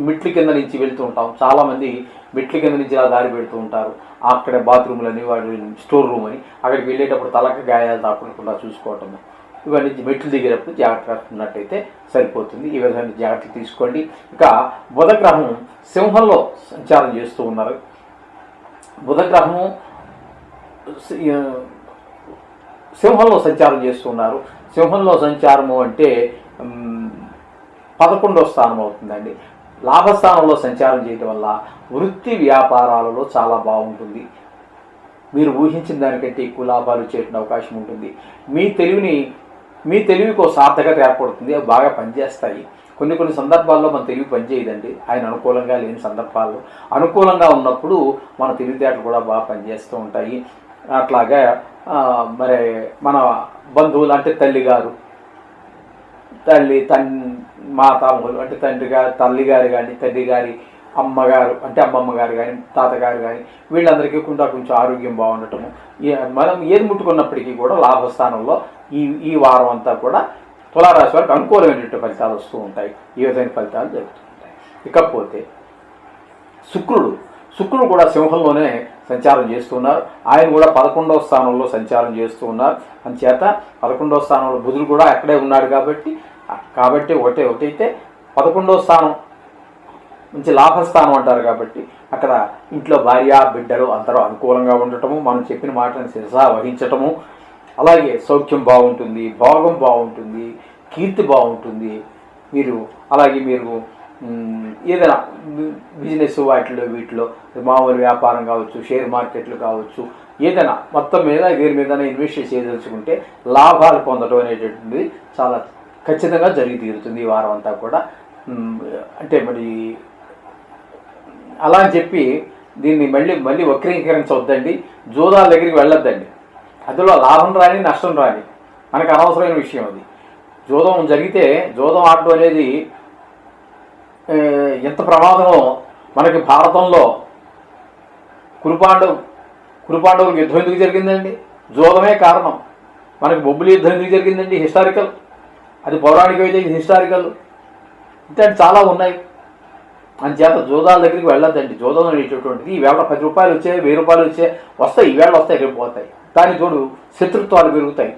మెట్ల కింద నుంచి వెళ్తూ ఉంటాం. చాలామంది మెట్ల కింద నుంచి ఇలా దారి పెడుతూ ఉంటారు. అక్కడే బాత్రూములని, వాడి స్టోర్ రూమ్ అని, అక్కడికి వెళ్ళేటప్పుడు తలకు గాయాలు తాకుండా చూసుకోవటము, ఇవన్నీ మెట్లు దిగేటప్పుడు జాగ్రత్తగా ఉన్నట్టయితే సరిపోతుంది. ఈ విధమైన జాగ్రత్తలు తీసుకోండి. ఇక బుధగ్రహం సింహంలో సంచారం చేస్తూ ఉన్నారు. బుధగ్రహము సింహంలో సంచారం చేస్తున్నారు. సింహంలో సంచారము అంటే 11వ స్థానం అవుతుందండి. లాభస్థానంలో సంచారం చేయటం వల్ల వృత్తి వ్యాపారాలలో చాలా బాగుంటుంది. మీరు ఊహించిన దానికంటే ఎక్కువ లాభాలు వచ్చేటువంటి అవకాశం ఉంటుంది. మీ తెలివికి సార్థకత ఏర్పడుతుంది. అవి బాగా పనిచేస్తాయి. కొన్ని సందర్భాల్లో మన తెలివి పనిచేయదండి. ఆయన అనుకూలంగా లేని సందర్భాల్లో, అనుకూలంగా ఉన్నప్పుడు మన తెలివితేటలు కూడా బాగా పనిచేస్తూ ఉంటాయి. అట్లాగా మరి మన బంధువులు అంటే మాతామహులు అంటే తల్లిగారు కానీ, తండ్రి గారి అమ్మగారు అంటే అమ్మమ్మ గారు కానీ, తాతగారు కానీ, వీళ్ళందరికీ కొంచెం ఆరోగ్యం బాగుండటము, మనం ఏది ముట్టుకున్నప్పటికీ కూడా లాభస్థానంలో ఈ వారం అంతా కూడా తులారాశి వారికి అనుకూలమైనటువంటి ఫలితాలు వస్తూ ఉంటాయి. ఈ విధమైన ఫలితాలు జరుగుతూ ఉంటాయి. ఇకపోతే శుక్రుడు కూడా సింహంలోనే సంచారం చేస్తున్నారు. ఆయన కూడా 11వ స్థానంలో సంచారం చేస్తూ ఉన్నారు. అందుచేత 11వ స్థానంలో బుధుడు కూడా అక్కడే ఉన్నాడు కాబట్టి ఒకటైతే 11వ స్థానం మంచి లాభస్థానం అంటారు. కాబట్టి అక్కడ ఇంట్లో భార్య బిడ్డలు అందరూ అనుకూలంగా ఉండటము, మనం చెప్పిన మాటలను శిరసా వహించటము, అలాగే సౌఖ్యం బాగుంటుంది, భోగం బాగుంటుంది, కీర్తి బాగుంటుంది. మీరు ఏదైనా బిజినెస్ వాటిలో వీటిలో మామూలు వ్యాపారం కావచ్చు, షేర్ మార్కెట్లు కావచ్చు, ఏదైనా మొత్తం మీద వీరి మీద ఇన్వెస్ట్ చేయదలుచుకుంటే లాభాలు పొందడం అనేటటువంటిది చాలా ఖచ్చితంగా జరిగి తీరుతుంది ఈ వారం అంతా కూడా. అంటే మరి అలా అని చెప్పి దీన్ని మళ్ళీ వక్రీకరించవద్దండి, జూదాల దగ్గరికి వెళ్ళొద్దండి. అందులో లాభం రాని నష్టం రాని మనకు అనవసరమైన విషయం అది. జూదం జరిగితే జూదం ఆడడం అనేది ఎంత ప్రమాదమో మనకి భారతంలో కురుపాండవులకు యుద్ధం ఎందుకు జరిగిందండి? జూదమే కారణం. మనకి బొబ్బులి యుద్ధం ఎందుకు జరిగిందండి? హిస్టారికల్. అది పౌరాణికమైతే ఇది హిస్టారికల్. ఇట్లాంటి చాలా ఉన్నాయి. అందుచేత జూదాల దగ్గరికి వెళ్ళొద్దండి. జూదం అనేటటువంటిది ఈవేళ 10 రూపాయలు వచ్చాయి, 1000 రూపాయలు వస్తాయి, ఈవేళ వస్తాయి, రేపు పోతాయి. దాని తోడు శత్రుత్వాలు పెరుగుతాయి,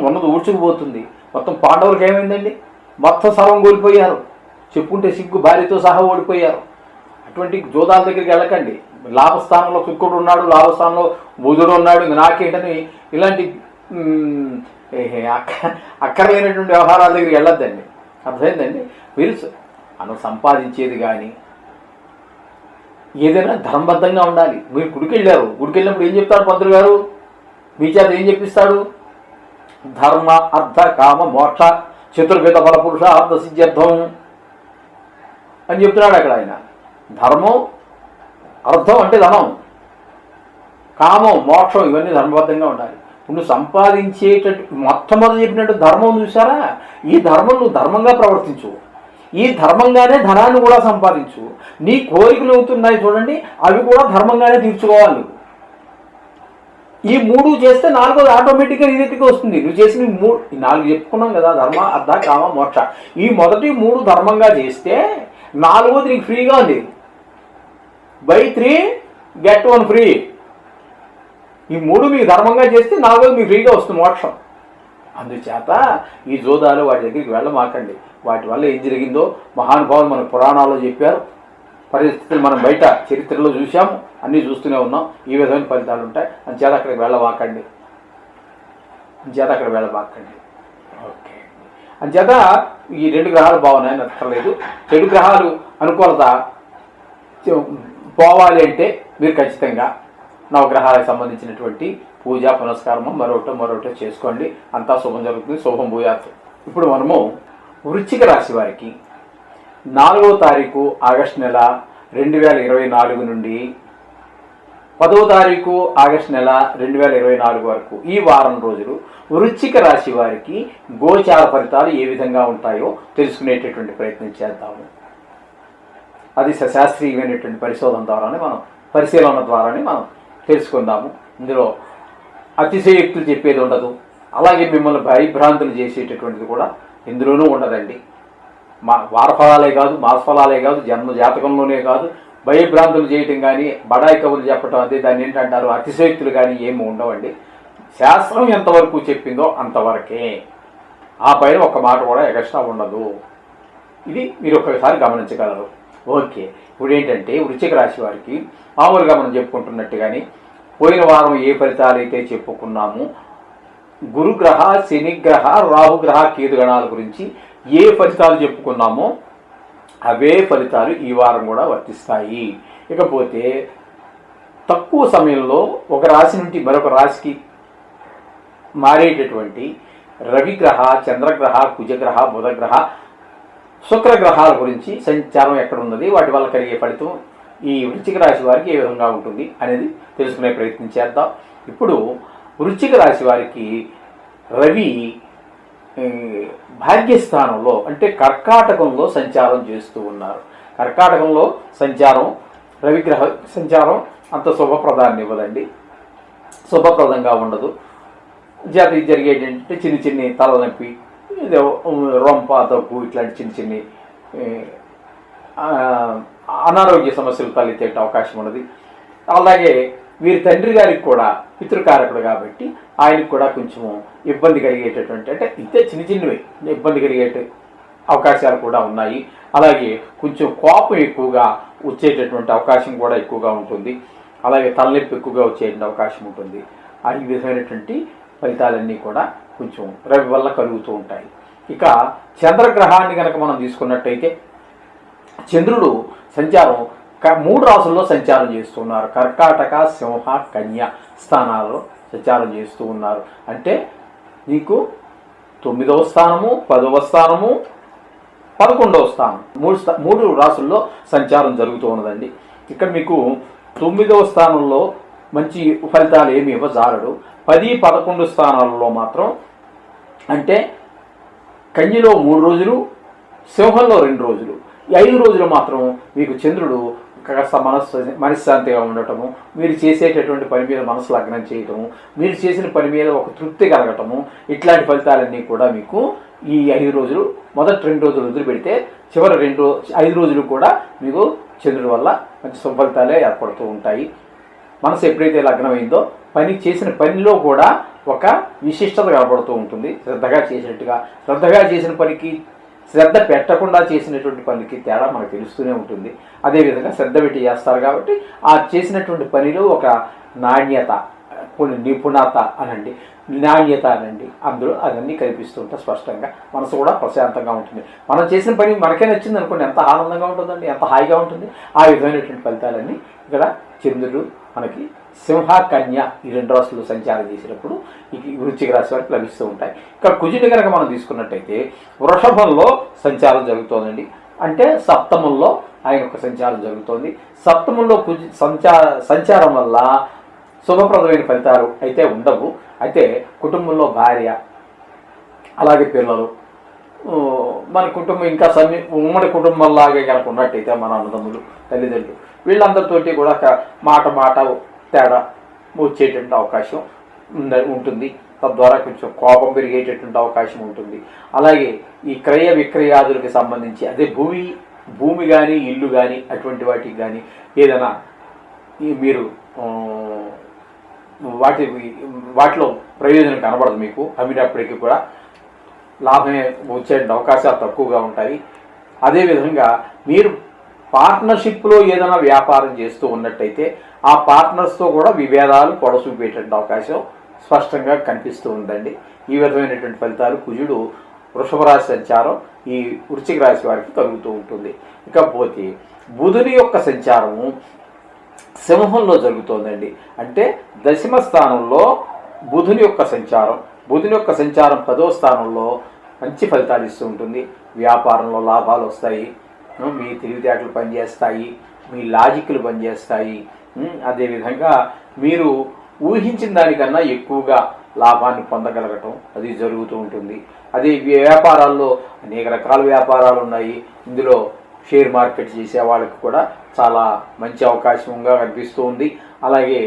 ఉన్నది ఊడ్చుకుపోతుంది. మొత్తం పాండవులకు ఏమైందండి? మొత్తం సర్వం కోల్పోయారు. చెప్పుకుంటే సిగ్గు, భార్యతో సహా ఓడిపోయారు. అటువంటి జూదాల దగ్గరికి వెళ్ళకండి. లాభస్థానంలో శుక్రుడు ఉన్నాడు, లాభస్థానంలో బుధుడు ఉన్నాడు, నాకేంటని ఇలాంటి అక్కర్లేనటువంటి వ్యవహారాల దగ్గరికి వెళ్ళొద్దండి. అర్థమైందండి? మీరు సంపాదించేది కానీ ఏదైనా ధర్మబద్ధంగా ఉండాలి. మీరు గుడికి వెళ్ళినప్పుడు ఏం చెప్తాడు పంతులు గారు? మీ చేత ఏం చెప్పిస్తాడు? ధర్మ అర్థ కామ మోక్ష చతుర్విధ ఫల పురుష అర్థ సిద్ధ్యర్థం అని చెప్తున్నాడు అక్కడ ఆయన. ధర్మం, అర్థం అంటే ధనం, కామం, మోక్షం ఇవన్నీ ధర్మబద్ధంగా ఉండాలి. నువ్వు సంపాదించేటట్టు మొట్టమొదటి చెప్పినట్టు ధర్మం చూసారా? ఈ ధర్మం నువ్వు ధర్మంగా ప్రవర్తించు, ఈ ధర్మంగానే ధనాన్ని కూడా సంపాదించు. నీ కోరికలు అవుతున్నాయి చూడండి, అవి కూడా ధర్మంగానే తీర్చుకోవాలి. ఈ 3 చేస్తే 4వది ఆటోమేటిక్గా నీ దగ్గరికి వస్తుంది. నువ్వు చేసిన 4 చెప్పుకున్నాం కదా, ధర్మ అర్థ కామ మోక్ష. ఈ మొదటి 3 ధర్మంగా చేస్తే 4వది నీకు ఫ్రీగా ఉంది. By 3 get 1 free. ఈ 3 మీకు ధర్మంగా చేస్తే 4వది మీకు ఫ్రీగా వస్తుంది మోక్షం. అందుచేత ఈ జోదాలు వాటి దగ్గరికి వెళ్ళమాకండి. వాటి వల్ల ఏం జరిగిందో మహానుభావులు మన పురాణాల్లో చెప్పారు. పరిస్థితులు మనం బయట చరిత్రలో చూసాము, అన్నీ చూస్తూనే ఉన్నాం. ఈ విధమైన ఫలితాలు ఉంటాయి. అందుచేత అక్కడికి వెళ్ళమాకండి. ఓకే. అందుచేత ఈ 2 గ్రహాలు బాగున్నాయని అక్కర్లేదు. 2 గ్రహాలు అనుకూలత పోవాలి అంటే మీరు ఖచ్చితంగా నవగ్రహాలకు సంబంధించినటువంటి పూజ పునస్కారము మరొకటో చేసుకోండి. అంతా శుభం జరుగుతుంది. శుభం భూయాత్. ఇప్పుడు మనము వృశ్చిక రాశి వారికి 4వ తారీఖు ఆగస్టు నెల 2024 నుండి 10వ తారీఖు ఆగస్టు నెల 2024 వరకు ఈ వారం రోజులు వృశ్చిక రాశి వారికి గోచార ఫలితాలు ఏ విధంగా ఉంటాయో తెలుసుకునేటటువంటి ప్రయత్నం చేద్దాము. అది శాస్త్రీయమైనటువంటి పరిశీలన ద్వారానే మనం తెలుసుకుందాము. ఇందులో అతిశయోక్తులు చెప్పేది ఉండదు, అలాగే మిమ్మల్ని భయభ్రాంతులు చేసేటటువంటిది కూడా ఇందులోనూ ఉండదండి. వారఫలాలే కాదు, మాసఫలాలే కాదు, జన్మ జాతకంలోనే కాదు, భయభ్రాంతులు చేయటం కానీ బడాయి కబుర్లు చెప్పటం అదే దాన్ని ఏంటంటారు అతిశయోక్తులు కానీ ఏమి ఉండవండి. శాస్త్రం ఎంతవరకు చెప్పిందో అంతవరకే, ఆ పైన ఒక్క మాట కూడా ఎక్స్ట్రా ఉండదు. ఇది మీరు ఒక్కసారి గమనించగలరు. ఓకే. ఇప్పుడు ఏంటంటే వృశ్చిక రాశి వారికి మామూలుగా మనం చెప్పుకుంటున్నట్టుగాని పోయిన వారం ఏ ఫలితాలు అయితే చెప్పుకున్నామో గురుగ్రహ, శనిగ్రహ, రాహుగ్రహ, కేతుగణాల గురించి ఏ ఫలితాలు చెప్పుకున్నామో అవే ఫలితాలు ఈ వారం కూడా వర్తిస్తాయి. ఇకపోతే తక్కువ సమయంలో ఒక రాశి నుండి మరొక రాశికి మారేటటువంటి రవిగ్రహ, చంద్రగ్రహ, కుజగ్రహ, బుధగ్రహ, శుక్రగ్రహాల గురించి సంచారం ఎక్కడ ఉన్నది, వాటి వల్ల కలిగే ఫలితం ఈ వృశ్చిక రాశి వారికి ఏ విధంగా ఉంటుంది అనేది తెలుసుకునే ప్రయత్నం చేద్దాం. ఇప్పుడు వృశ్చిక రాశి వారికి రవి భాగ్యస్థానంలో అంటే కర్కాటకంలో సంచారం చేస్తూ ఉన్నారు. కర్కాటకంలో సంచారం, రవిగ్రహ సంచారం అంత శుభప్రదాన్ని ఇవ్వదండి, శుభప్రదంగా ఉండదు. జాతి జరిగేటంటే చిన్ని తలనొప్పి, రొంప, దగ్గు ఇట్లాంటి చిన్ని అనారోగ్య సమస్యలు తలెత్తే అవకాశం ఉన్నది. అలాగే వీరి తండ్రి గారికి కూడా పితృకారకుడు కాబట్టి ఆయనకు కూడా కొంచెం ఇబ్బంది కలిగేటటువంటి అంటే ఇంతే చిన్నవి ఇబ్బంది కలిగే అవకాశాలు కూడా ఉన్నాయి. అలాగే కొంచెం కోపం ఎక్కువగా వచ్చేటటువంటి అవకాశం కూడా ఎక్కువగా ఉంటుంది. అలాగే తలనొప్పి ఎక్కువగా వచ్చేటువంటి అవకాశం ఉంటుంది. ఈ విధమైనటువంటి ఫలితాలన్నీ కూడా కొంచెం రవి వల్ల కలుగుతూ ఉంటాయి. ఇక చంద్రగ్రహాన్ని కనుక మనం తీసుకున్నట్టయితే చంద్రుడు సంచారం 3 రాసుల్లో సంచారం చేస్తున్నారు. కర్కాటక, సింహ, కన్య స్థానాల్లో సంచారం చేస్తూ ఉన్నారు. అంటే నీకు 9వ స్థానము, 10వ స్థానము, 11వ స్థానం 3 రాసుల్లో సంచారం జరుగుతూ ఉన్నదండి. ఇక్కడ మీకు 9వ స్థానంలో మంచి ఫలితాలు ఏమి ఇవ్వజాలడు. 10, 11 స్థానాలలో మాత్రం అంటే కన్యలో 3 రోజులు, సింహంలో 2 రోజులు, ఈ 5 రోజులు మాత్రం మీకు చంద్రుడు కాస్త మనశ్శాంతిగా ఉండటము, మీరు చేసేటటువంటి పని మీద మనసు లగ్నం చేయటము, మీరు చేసిన పని మీద ఒక తృప్తి కలగటము, ఇట్లాంటి ఫలితాలన్నీ కూడా మీకు ఈ 5 రోజులు, మొదటి 2 రోజులు వదిలిపెడితే చివరి 5 రోజులు కూడా మీకు చంద్రుడి వల్ల మంచి సుఫలితాలే ఏర్పడుతూ ఉంటాయి. మనసు ఎప్పుడైతే లగ్నమైందో చేసిన పనిలో కూడా ఒక విశిష్టత కనబడుతూ ఉంటుంది. శ్రద్ధగా చేసిన పనికి శ్రద్ధ పెట్టకుండా చేసినటువంటి పనికి తేడా మనకు తెలుస్తూనే ఉంటుంది. అదేవిధంగా శ్రద్ధ పెట్టి చేస్తారు కాబట్టి ఆ చేసినటువంటి పనిలో ఒక నాణ్యత, కొన్ని నిపుణత అనండి, నాణ్యత అనండి, అందులో అవన్నీ కనిపిస్తూ ఉంటాయి స్పష్టంగా. మనసు కూడా ప్రశాంతంగా ఉంటుంది. మనం చేసిన పని మనకే నచ్చింది అనుకోండి, ఎంత ఆనందంగా ఉంటుందండి, ఎంత హాయిగా ఉంటుంది. ఆ విధమైనటువంటి ఫలితాలన్నీ ఇక్కడ చంద్రుడు మనకి సింహ, కన్య ఈ 2 రాశుల్లో సంచారం చేసినప్పుడు ఈ వృశ్చిక రాశి వారికి లభిస్తూ ఉంటాయి. ఇక్కడ కుజుని కనుక మనం తీసుకున్నట్టయితే వృషభంలో సంచారం జరుగుతోందండి. అంటే సప్తమంలో ఆయన యొక్క సంచారం జరుగుతోంది. సప్తమంలో సంచారం వల్ల శుభప్రదమైన ఫలితాలు అయితే ఉండవు. అయితే కుటుంబంలో భార్య, అలాగే పిల్లలు, మన కుటుంబం ఇంకా ఉమ్మడి కుటుంబంలాగే కనుక ఉన్నట్టయితే మన అన్నదమ్ములు, తల్లిదండ్రులు వీళ్ళందరితోటి కూడా మాట తేడా వచ్చేటువంటి అవకాశం ఉంటుంది. తద్వారా కొంచెం కోపం పెరిగేటటువంటి అవకాశం ఉంటుంది. అలాగే ఈ క్రయ విక్రయాదులకు సంబంధించి అదే భూమి కానీ ఇల్లు కానీ అటువంటి వాటికి కానీ ఏదైనా మీరు వాటిలో ప్రయోజనం కనబడదు. మీకు అమ్మినప్పటికీ కూడా లాభమే వచ్చే అవకాశాలు తక్కువగా ఉంటాయి. అదేవిధంగా మీరు పార్ట్నర్షిప్లో ఏదైనా వ్యాపారం చేస్తూ ఉన్నట్టయితే ఆ పార్ట్నర్స్తో కూడా విభేదాలు పొడసూపేటువంటి అవకాశం స్పష్టంగా కనిపిస్తూ ఉందండి. ఈ విధమైనటువంటి ఫలితాలు కుజుడు వృషభ రాశి సంచారం ఈ వృశ్చిక రాశి వారికి కలుగుతూ ఉంటుంది. ఇకపోతే బుధుని యొక్క సంచారము సింహంలో జరుగుతోందండి. అంటే 10వ స్థానంలో బుధుని యొక్క సంచారం 10వ స్థానంలో మంచి ఫలితాలు ఇస్తూ ఉంటుంది. వ్యాపారంలో లాభాలు వస్తాయి, మీ తెలివితేటలు పనిచేస్తాయి, మీ లాజిక్లు పనిచేస్తాయి. అదేవిధంగా మీరు ఊహించిన దానికన్నా ఎక్కువగా లాభాన్ని పొందగలగటం అది జరుగుతూ ఉంటుంది. అదే వ్యాపారాల్లో అనేక రకాల వ్యాపారాలు ఉన్నాయి. ఇందులో షేర్ మార్కెట్ చేసే వాళ్ళకి కూడా చాలా మంచి అవకాశంగా కనిపిస్తూ ఉంది. అలాగే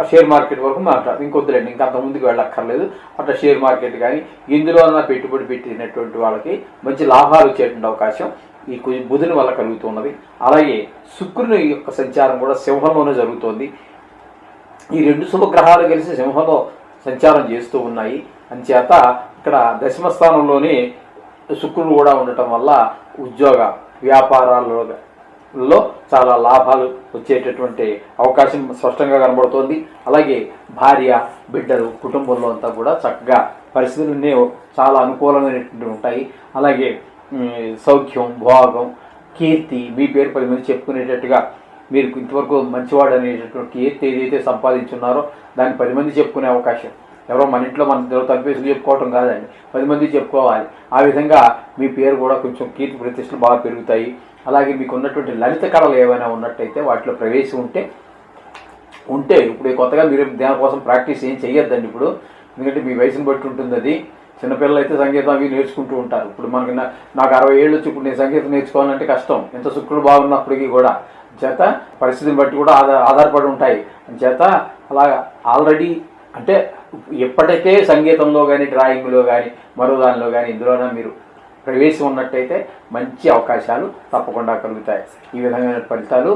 షేర్ మార్కెట్ వరకు మాట్లాడు ఇంకొద్దులేండి, ఇంకా అంత ముందుకు వెళ్ళక్కర్లేదు. అట్లా షేర్ మార్కెట్ కానీ ఇందులో పెట్టుబడి పెట్టినటువంటి వాళ్ళకి మంచి లాభాలు వచ్చేటువంటి అవకాశం ఈ బుధుని వల్ల కలుగుతున్నది. అలాగే శుక్రుని యొక్క సంచారం కూడా సింహంలోనే జరుగుతోంది. ఈ 2 శుభగ్రహాలు కలిసి సింహంలో సంచారం చేస్తూ ఉన్నాయి. అంచేత ఇక్కడ 10వ స్థానంలోనే శుక్రుడు కూడా ఉండటం వల్ల ఉద్యోగ వ్యాపారాలలో చాలా లాభాలు వచ్చేటటువంటి అవకాశం స్పష్టంగా కనబడుతోంది. అలాగే భార్య, బిడ్డలు, కుటుంబంలో అంతా కూడా చక్కగా పరిస్థితులన్నీ చాలా అనుకూలమైనటువంటి ఉంటాయి. అలాగే సౌఖ్యం, భోగం, కీర్తి, మీ పేరు 10 మంది చెప్పుకునేటట్టుగా మీరు ఇంతవరకు మంచివాడు అనేటటువంటి కీర్తి ఏదైతే సంపాదించున్నారో దాన్ని 10 మంది చెప్పుకునే అవకాశం. ఎవరో మన ఇంట్లో మన తలపేసులు చెప్పుకోవటం కాదండి, 10 మంది చెప్పుకోవాలి. ఆ విధంగా మీ పేరు కూడా కొంచెం కీర్తి ప్రతిష్టలు బాగా పెరుగుతాయి. అలాగే మీకు ఉన్నటువంటి లలిత కళలు ఏమైనా ఉన్నట్టయితే వాటిలో ప్రవేశం ఉంటే ఇప్పుడు కొత్తగా మీరు దానికోసం ప్రాక్టీస్ ఏం చెయ్యొద్దండి ఇప్పుడు, ఎందుకంటే మీ వయసును బట్టి ఉంటుంది. అది చిన్నపిల్లలు అయితే సంగీతం అవి నేర్చుకుంటూ ఉంటారు. ఇప్పుడు నాకు 60 ఏళ్ళు వచ్చి ఇప్పుడు నేను సంగీతం నేర్చుకోవాలంటే కష్టం, ఎంత శుక్రుడు బాగున్నప్పటికీ కూడా. చేత పరిస్థితిని బట్టి కూడా ఆధారపడి ఉంటాయి. చేత అలా ఆల్రెడీ అంటే ఎప్పటికే సంగీతంలో కానీ, డ్రాయింగ్లో కానీ, మరో దానిలో కానీ ఇందులోనే మీరు ప్రవేశం ఉన్నట్టయితే మంచి అవకాశాలు తప్పకుండా కలుగుతాయి. ఈ విధమైన ఫలితాలు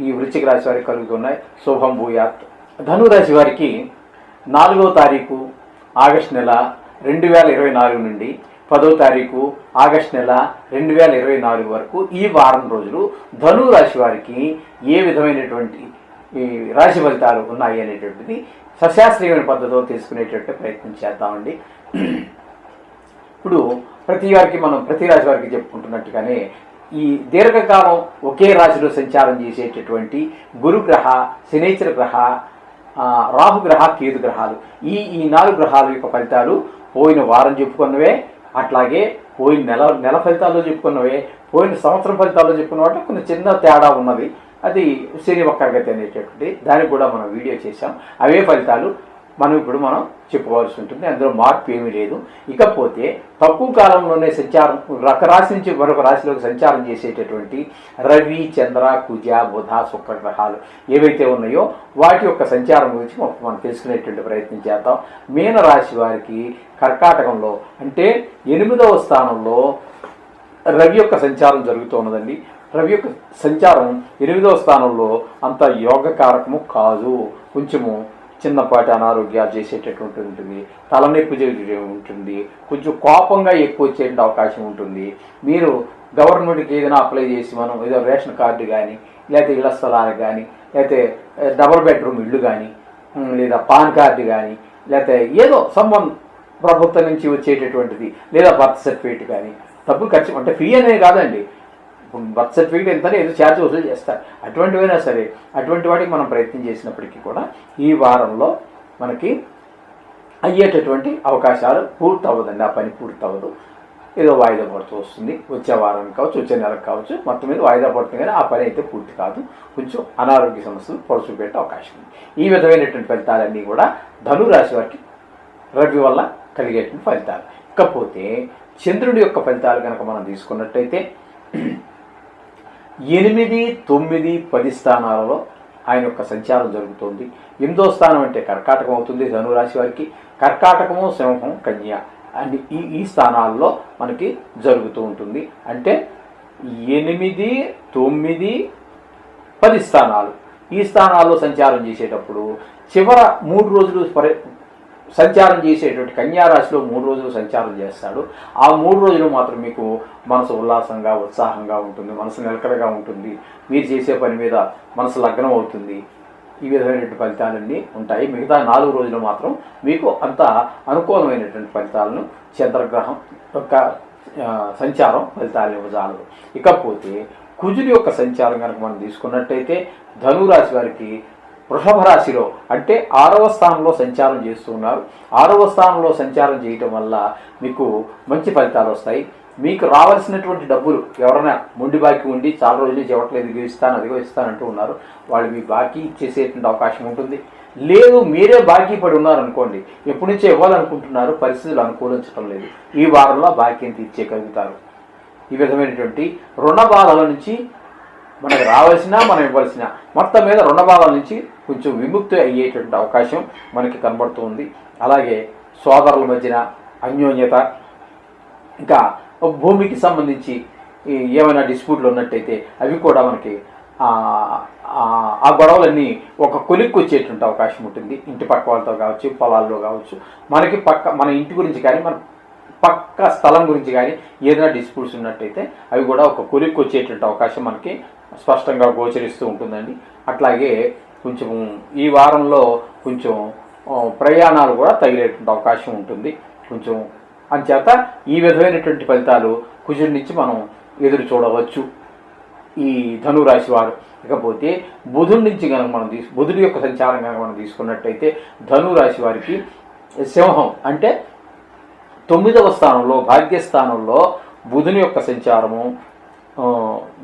ఈ వృశ్చిక రాశి వారికి కలుగుతున్నాయి. శుభం భూయాత్. ధనురాశి వారికి 4వ తారీఖు ఆగస్టు నెల 2024 నుండి 10వ తారీఖు ఆగస్టు నెల 2024 వరకు ఈ వారం రోజులు ధనురాశి వారికి ఏ విధమైనటువంటి రాశి ఫలితాలు ఉన్నాయి అనేటువంటిది సశాస్త్రీయమైన పద్ధతిలో తెలుసుకునేటట్టు ప్రయత్నం చేద్దామండి. ఇప్పుడు ప్రతి రాశి వారికి చెప్పుకుంటున్నట్టుగానే ఈ దీర్ఘకాలం ఒకే రాశిలో సంచారం చేసేటటువంటి గురుగ్రహ, శనీశ్వర గ్రహ, రాహుగ్రహ, కేతు గ్రహాలు, ఈ 4 గ్రహాల యొక్క ఫలితాలు పోయిన వారం చెప్పుకున్నవే, అట్లాగే పోయిన నెల ఫలితాల్లో చెప్పుకున్నవే, పోయిన సంవత్సరం ఫలితాల్లో చెప్పుకున్న వాటి కొన్ని చిన్న తేడా ఉన్నది. అది శని వక్రగతి అనేటటువంటి దానికి కూడా మనం వీడియో చేసాం. అవే ఫలితాలు ఇప్పుడు మనం చెప్పుకోవాల్సి ఉంటుంది. అందులో మార్పు ఏమీ లేదు. ఇకపోతే తక్కువ కాలంలోనే సంచారం ఒక రాశి నుంచి మరొక రాశిలోకి సంచారం చేసేటటువంటి రవి, చంద్ర, కుజ, బుధ, శుక్ర గ్రహాలు ఏవైతే ఉన్నాయో వాటి యొక్క సంచారం గురించి మనం తెలుసుకునేటువంటి ప్రయత్నం చేద్దాం. మీన రాశి వారికి కర్కాటకంలో అంటే 8వ స్థానంలో రవి యొక్క సంచారం జరుగుతున్నదండి. రవి యొక్క సంచారం 8వ స్థానంలో అంత యోగకారకము కాదు. కొంచెము చిన్నపాటి అనారోగ్యాలు చేసేటటువంటి ఉంటుంది, తలనొప్పి ఉంటుంది, కొంచెం కోపంగా ఎక్కువ వచ్చేటువంటి అవకాశం ఉంటుంది. మీరు గవర్నమెంట్కి ఏదైనా అప్లై చేసి మనం ఏదో రేషన్ కార్డు కానీ, లేకపోతే ఇళ్ల స్థలాలు కానీ, లేకపోతే డబుల్ బెడ్రూమ్ ఇళ్ళు కానీ, లేదా పాన్ కార్డు కానీ, లేకపోతే ఏదో సంబంధం ప్రభుత్వం నుంచి వచ్చేటటువంటిది, లేదా బర్త్ సర్టిఫికేట్ కానీ డబ్బులు ఖర్చు అంటే ఫ్రీ అనేది కాదండి. బర్త్ సర్టిఫికేట్ ఎంతనే ఏదో ఛార్జ్ వసూలు చేస్తారు. అటువంటివైనా సరే అటువంటి వాటికి మనం ప్రయత్నం చేసినప్పటికీ కూడా ఈ వారంలో మనకి అయ్యేటటువంటి అవకాశాలు పూర్తి అవ్వదండి. ఆ పని పూర్తి అవ్వదు, ఏదో వాయిదా పడుతూ వస్తుంది. వచ్చే వారం కావచ్చు, వచ్చే నెలకు కావచ్చు, మొత్తం మీద వాయిదా పడుతుంది. కానీ ఆ పని అయితే పూర్తి కాదు. కొంచెం అనారోగ్య సమస్యలు పొడుచు పెట్టే అవకాశం ఉంది. ఈ విధమైనటువంటి ఫలితాలన్నీ కూడా ధనురాశి వారికి రవి వల్ల కలిగేటువంటి ఫలితాలు. ఇకపోతే చంద్రుడి యొక్క ఫలితాలు కనుక మనం తీసుకున్నట్టయితే 8, 9, 10 స్థానాలలో ఆయన యొక్క సంచారం జరుగుతుంది. 8వ స్థానం అంటే కర్కాటకం అవుతుంది ధనురాశి వారికి. కర్కాటకము, సింహం, కన్య అని ఈ స్థానాల్లో మనకి జరుగుతూ ఉంటుంది. అంటే 8, 9, 10 స్థానాలు ఈ స్థానాల్లో సంచారం చేసేటప్పుడు చివర 3 రోజులు సంచారం చేసేటువంటి కన్యారాశిలో 3 రోజులు సంచారం చేస్తాడు. ఆ 3 రోజులు మాత్రం మీకు మనసు ఉల్లాసంగా, ఉత్సాహంగా ఉంటుంది, మనసు నిలకడగా ఉంటుంది, మీరు చేసే పని మీద మనసు లగ్నం అవుతుంది. ఈ విధమైనటువంటి ఫలితాలన్నీ ఉంటాయి. మిగతా 4 రోజులు మాత్రం మీకు అంత అనుకూలమైనటువంటి ఫలితాలను చంద్రగ్రహం యొక్క సంచారం ఫలితాలను ఇవ్వజాలదు. ఇకపోతే కుజుడి యొక్క సంచారం కనుక మనం తీసుకున్నట్టయితే ధనురాశి వారికి వృషభ రాశిలో అంటే 6వ స్థానంలో సంచారం చేస్తూ ఉన్నారు. 6వ స్థానంలో సంచారం చేయటం వల్ల మీకు మంచి ఫలితాలు వస్తాయి. మీకు రావాల్సినటువంటి డబ్బులు ఎవరైనా మొండి బాకీ ఉండి చాలా రోజులు ఇవ్వట్లేదు, ఇదిగో ఇస్తాను అదిగో ఇస్తానంటూ ఉన్నారు, వాళ్ళు మీ బాకీ ఇచ్చేసేటువంటి అవకాశం ఉంటుంది. లేదు మీరే బాకీ పడి ఉన్నారనుకోండి, ఎప్పటి నుంచో ఇవ్వాలనుకుంటున్నారు, పరిస్థితులు అనుకూలించడం లేదు, ఈ వారంలో బాకీని తీర్చేయగలుగుతారు. ఈ విధమైనటువంటి రుణ బాధల నుంచి మనకు రావాల్సిన మనం ఇవ్వాల్సిన మొత్తం మీద రుణ బాధల నుంచి కొంచెం విముక్తి అయ్యేటువంటి అవకాశం మనకి కనబడుతుంది. అలాగే సోదరుల మధ్యన అన్యోన్యత, ఇంకా భూమికి సంబంధించి ఏమైనా డిస్ప్యూట్లు ఉన్నట్టయితే అవి కూడా మనకి ఆ గొడవలన్నీ ఒక కొలిక్కి వచ్చేటువంటి అవకాశం ఉంటుంది. ఇంటి పక్క వాళ్ళతో కావచ్చు, పొలాల్లో కావచ్చు, మనకి మన ఇంటి గురించి కానీ మన పక్క స్థలం గురించి కానీ ఏదైనా డిస్ప్యూట్స్ ఉన్నట్టయితే అవి కూడా ఒక కొలిక్కి వచ్చేటువంటి అవకాశం మనకి స్పష్టంగా గోచరిస్తూ ఉంటుందండి. అట్లాగే కొంచెం ఈ వారంలో కొంచెం ప్రయాణాలు కూడా తగిలేటువంటి అవకాశం ఉంటుంది కొంచెం. అంచేత ఈ విధమైనటువంటి ఫలితాలు కుజుడి నుంచి మనం ఎదురు చూడవచ్చు ఈ ధనురాశి వారు. ఇకపోతే బుధుడి నుంచి కనుక మనం బుధుడి యొక్క సంచారం కనుక మనం తీసుకున్నట్టయితే ధనురాశి వారికి సింహం అంటే 9వ స్థానంలో భాగ్యస్థానంలో బుధుని యొక్క సంచారము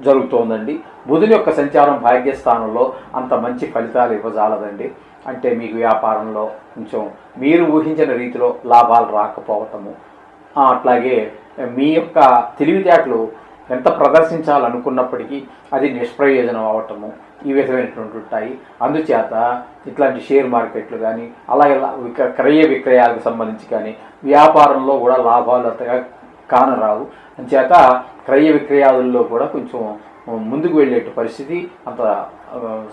జరుగుతోందండి. బుధుని యొక్క సంచారం భాగ్యస్థానంలో అంత మంచి ఫలితాలు ఇవ్వజాలదండి. అంటే మీకు వ్యాపారంలో కొంచెం మీరు ఊహించిన రీతిలో లాభాలు రాకపోవటము, అట్లాగే మీ యొక్క తెలివితేటలు ఎంత ప్రదర్శించాలనుకున్నప్పటికీ అది నిష్ప్రయోజనం అవటము, ఈ విధమైనటువంటి ఉంటాయి. అందుచేత ఇట్లాంటి షేర్ మార్కెట్లు కానీ అలాగే క్రయ విక్రయాలకు సంబంధించి కానీ వ్యాపారంలో కూడా లాభాలు అంతగా కానరావు. అంచేత క్రయ విక్రయాదుల్లో కూడా కొంచెం ముందుకు వెళ్ళే పరిస్థితి అంత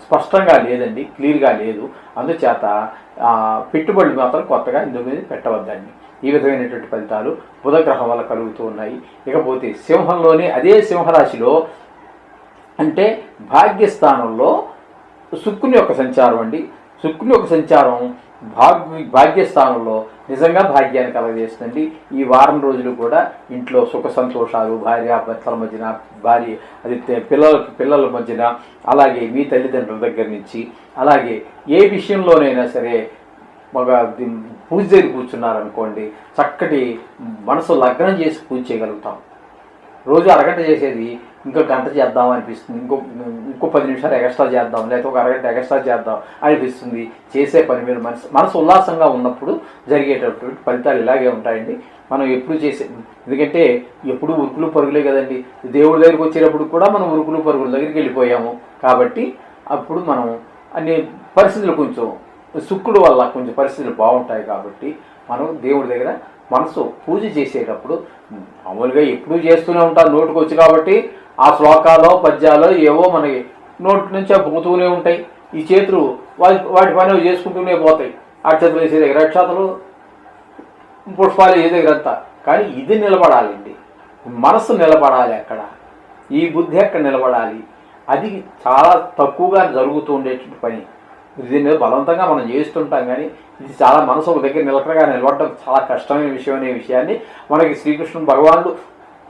స్పష్టంగా లేదండి, క్లియర్గా లేదు. అందుచేత పెట్టుబడులు మాత్రం కొత్తగా ఇందుకు మీద పెట్టవద్దండి. ఈ విధమైనటువంటి ఫలితాలు బుధగ్రహం వల్ల కలుగుతూ ఉన్నాయి. ఇకపోతే సింహంలోనే అదే సింహరాశిలో అంటే భాగ్యస్థానంలో శుక్రుని యొక్క సంచారం అండి. శుక్రుని యొక్క సంచారం భాగ్యస్థానంలో నిజంగా భాగ్యాన్ని కలగజేస్తుంది. ఈ వారం రోజులు కూడా ఇంట్లో సుఖ సంతోషాలు, భార్య భర్తల మధ్యన, పిల్లల మధ్యన, అలాగే మీ తల్లిదండ్రుల దగ్గర నుంచి, అలాగే ఏ విషయంలోనైనా సరే ఒక పూజ దగ్గర కూర్చున్నారనుకోండి, చక్కటి మనసు లగ్నం చేసి పూజ చేయగలుగుతాం. రోజు అరగంట చేసేది ఇంకో గంట చేద్దాం అనిపిస్తుంది, ఇంకో 10 నిమిషాలు ఎక్స్ట్రా చేద్దాం, లేకపోతే ఒక అరగంట ఎక్స్ట్రా చేద్దాం అనిపిస్తుంది. చేసే పని మీద మనసు ఉల్లాసంగా ఉన్నప్పుడు జరిగేటటువంటి ఫలితాలు ఇలాగే ఉంటాయండి. మనం ఎప్పుడు ఎందుకంటే ఎప్పుడు ఉరుకులు పరుగులే కదండి. దేవుడి దగ్గరికి వచ్చేటప్పుడు కూడా మనం ఉరుకులు పరుగుల దగ్గరికి వెళ్ళిపోయాము. కాబట్టి అప్పుడు మనం అన్ని పరిస్థితులు కొంచెం శుక్రుడు వల్ల కొంచెం పరిస్థితులు బాగుంటాయి. కాబట్టి మనం దేవుడి దగ్గర మనసు పూజ చేసేటప్పుడు మామూలుగా ఎప్పుడూ చేస్తూనే ఉంటారు నోటుకు వచ్చి, కాబట్టి ఆ శ్లోకాలో పద్యాలో ఏవో మనకి నోటి నుంచి పోతూనే ఉంటాయి. ఈ చేతులు వాటి పని చేసుకుంటూనే పోతాయి. అక్షతలు వేసే దగ్గర అక్షతలు, పుష్పాలు వేసే దగ్గర అంతా. కానీ ఇది నిలబడాలండి, మనసు నిలబడాలి. అక్కడ ఈ బుద్ధి అక్కడ నిలబడాలి. అది చాలా తక్కువగా జరుగుతూ ఉండేటువంటి పని. దీన్ని బలవంతంగా మనం చేస్తుంటాం, కానీ ఇది చాలా మనసు ఒక దగ్గర నిలకడగా నిలబడడం చాలా కష్టమైన విషయం అనే విషయాన్ని మనకి శ్రీకృష్ణుడు భగవానుడు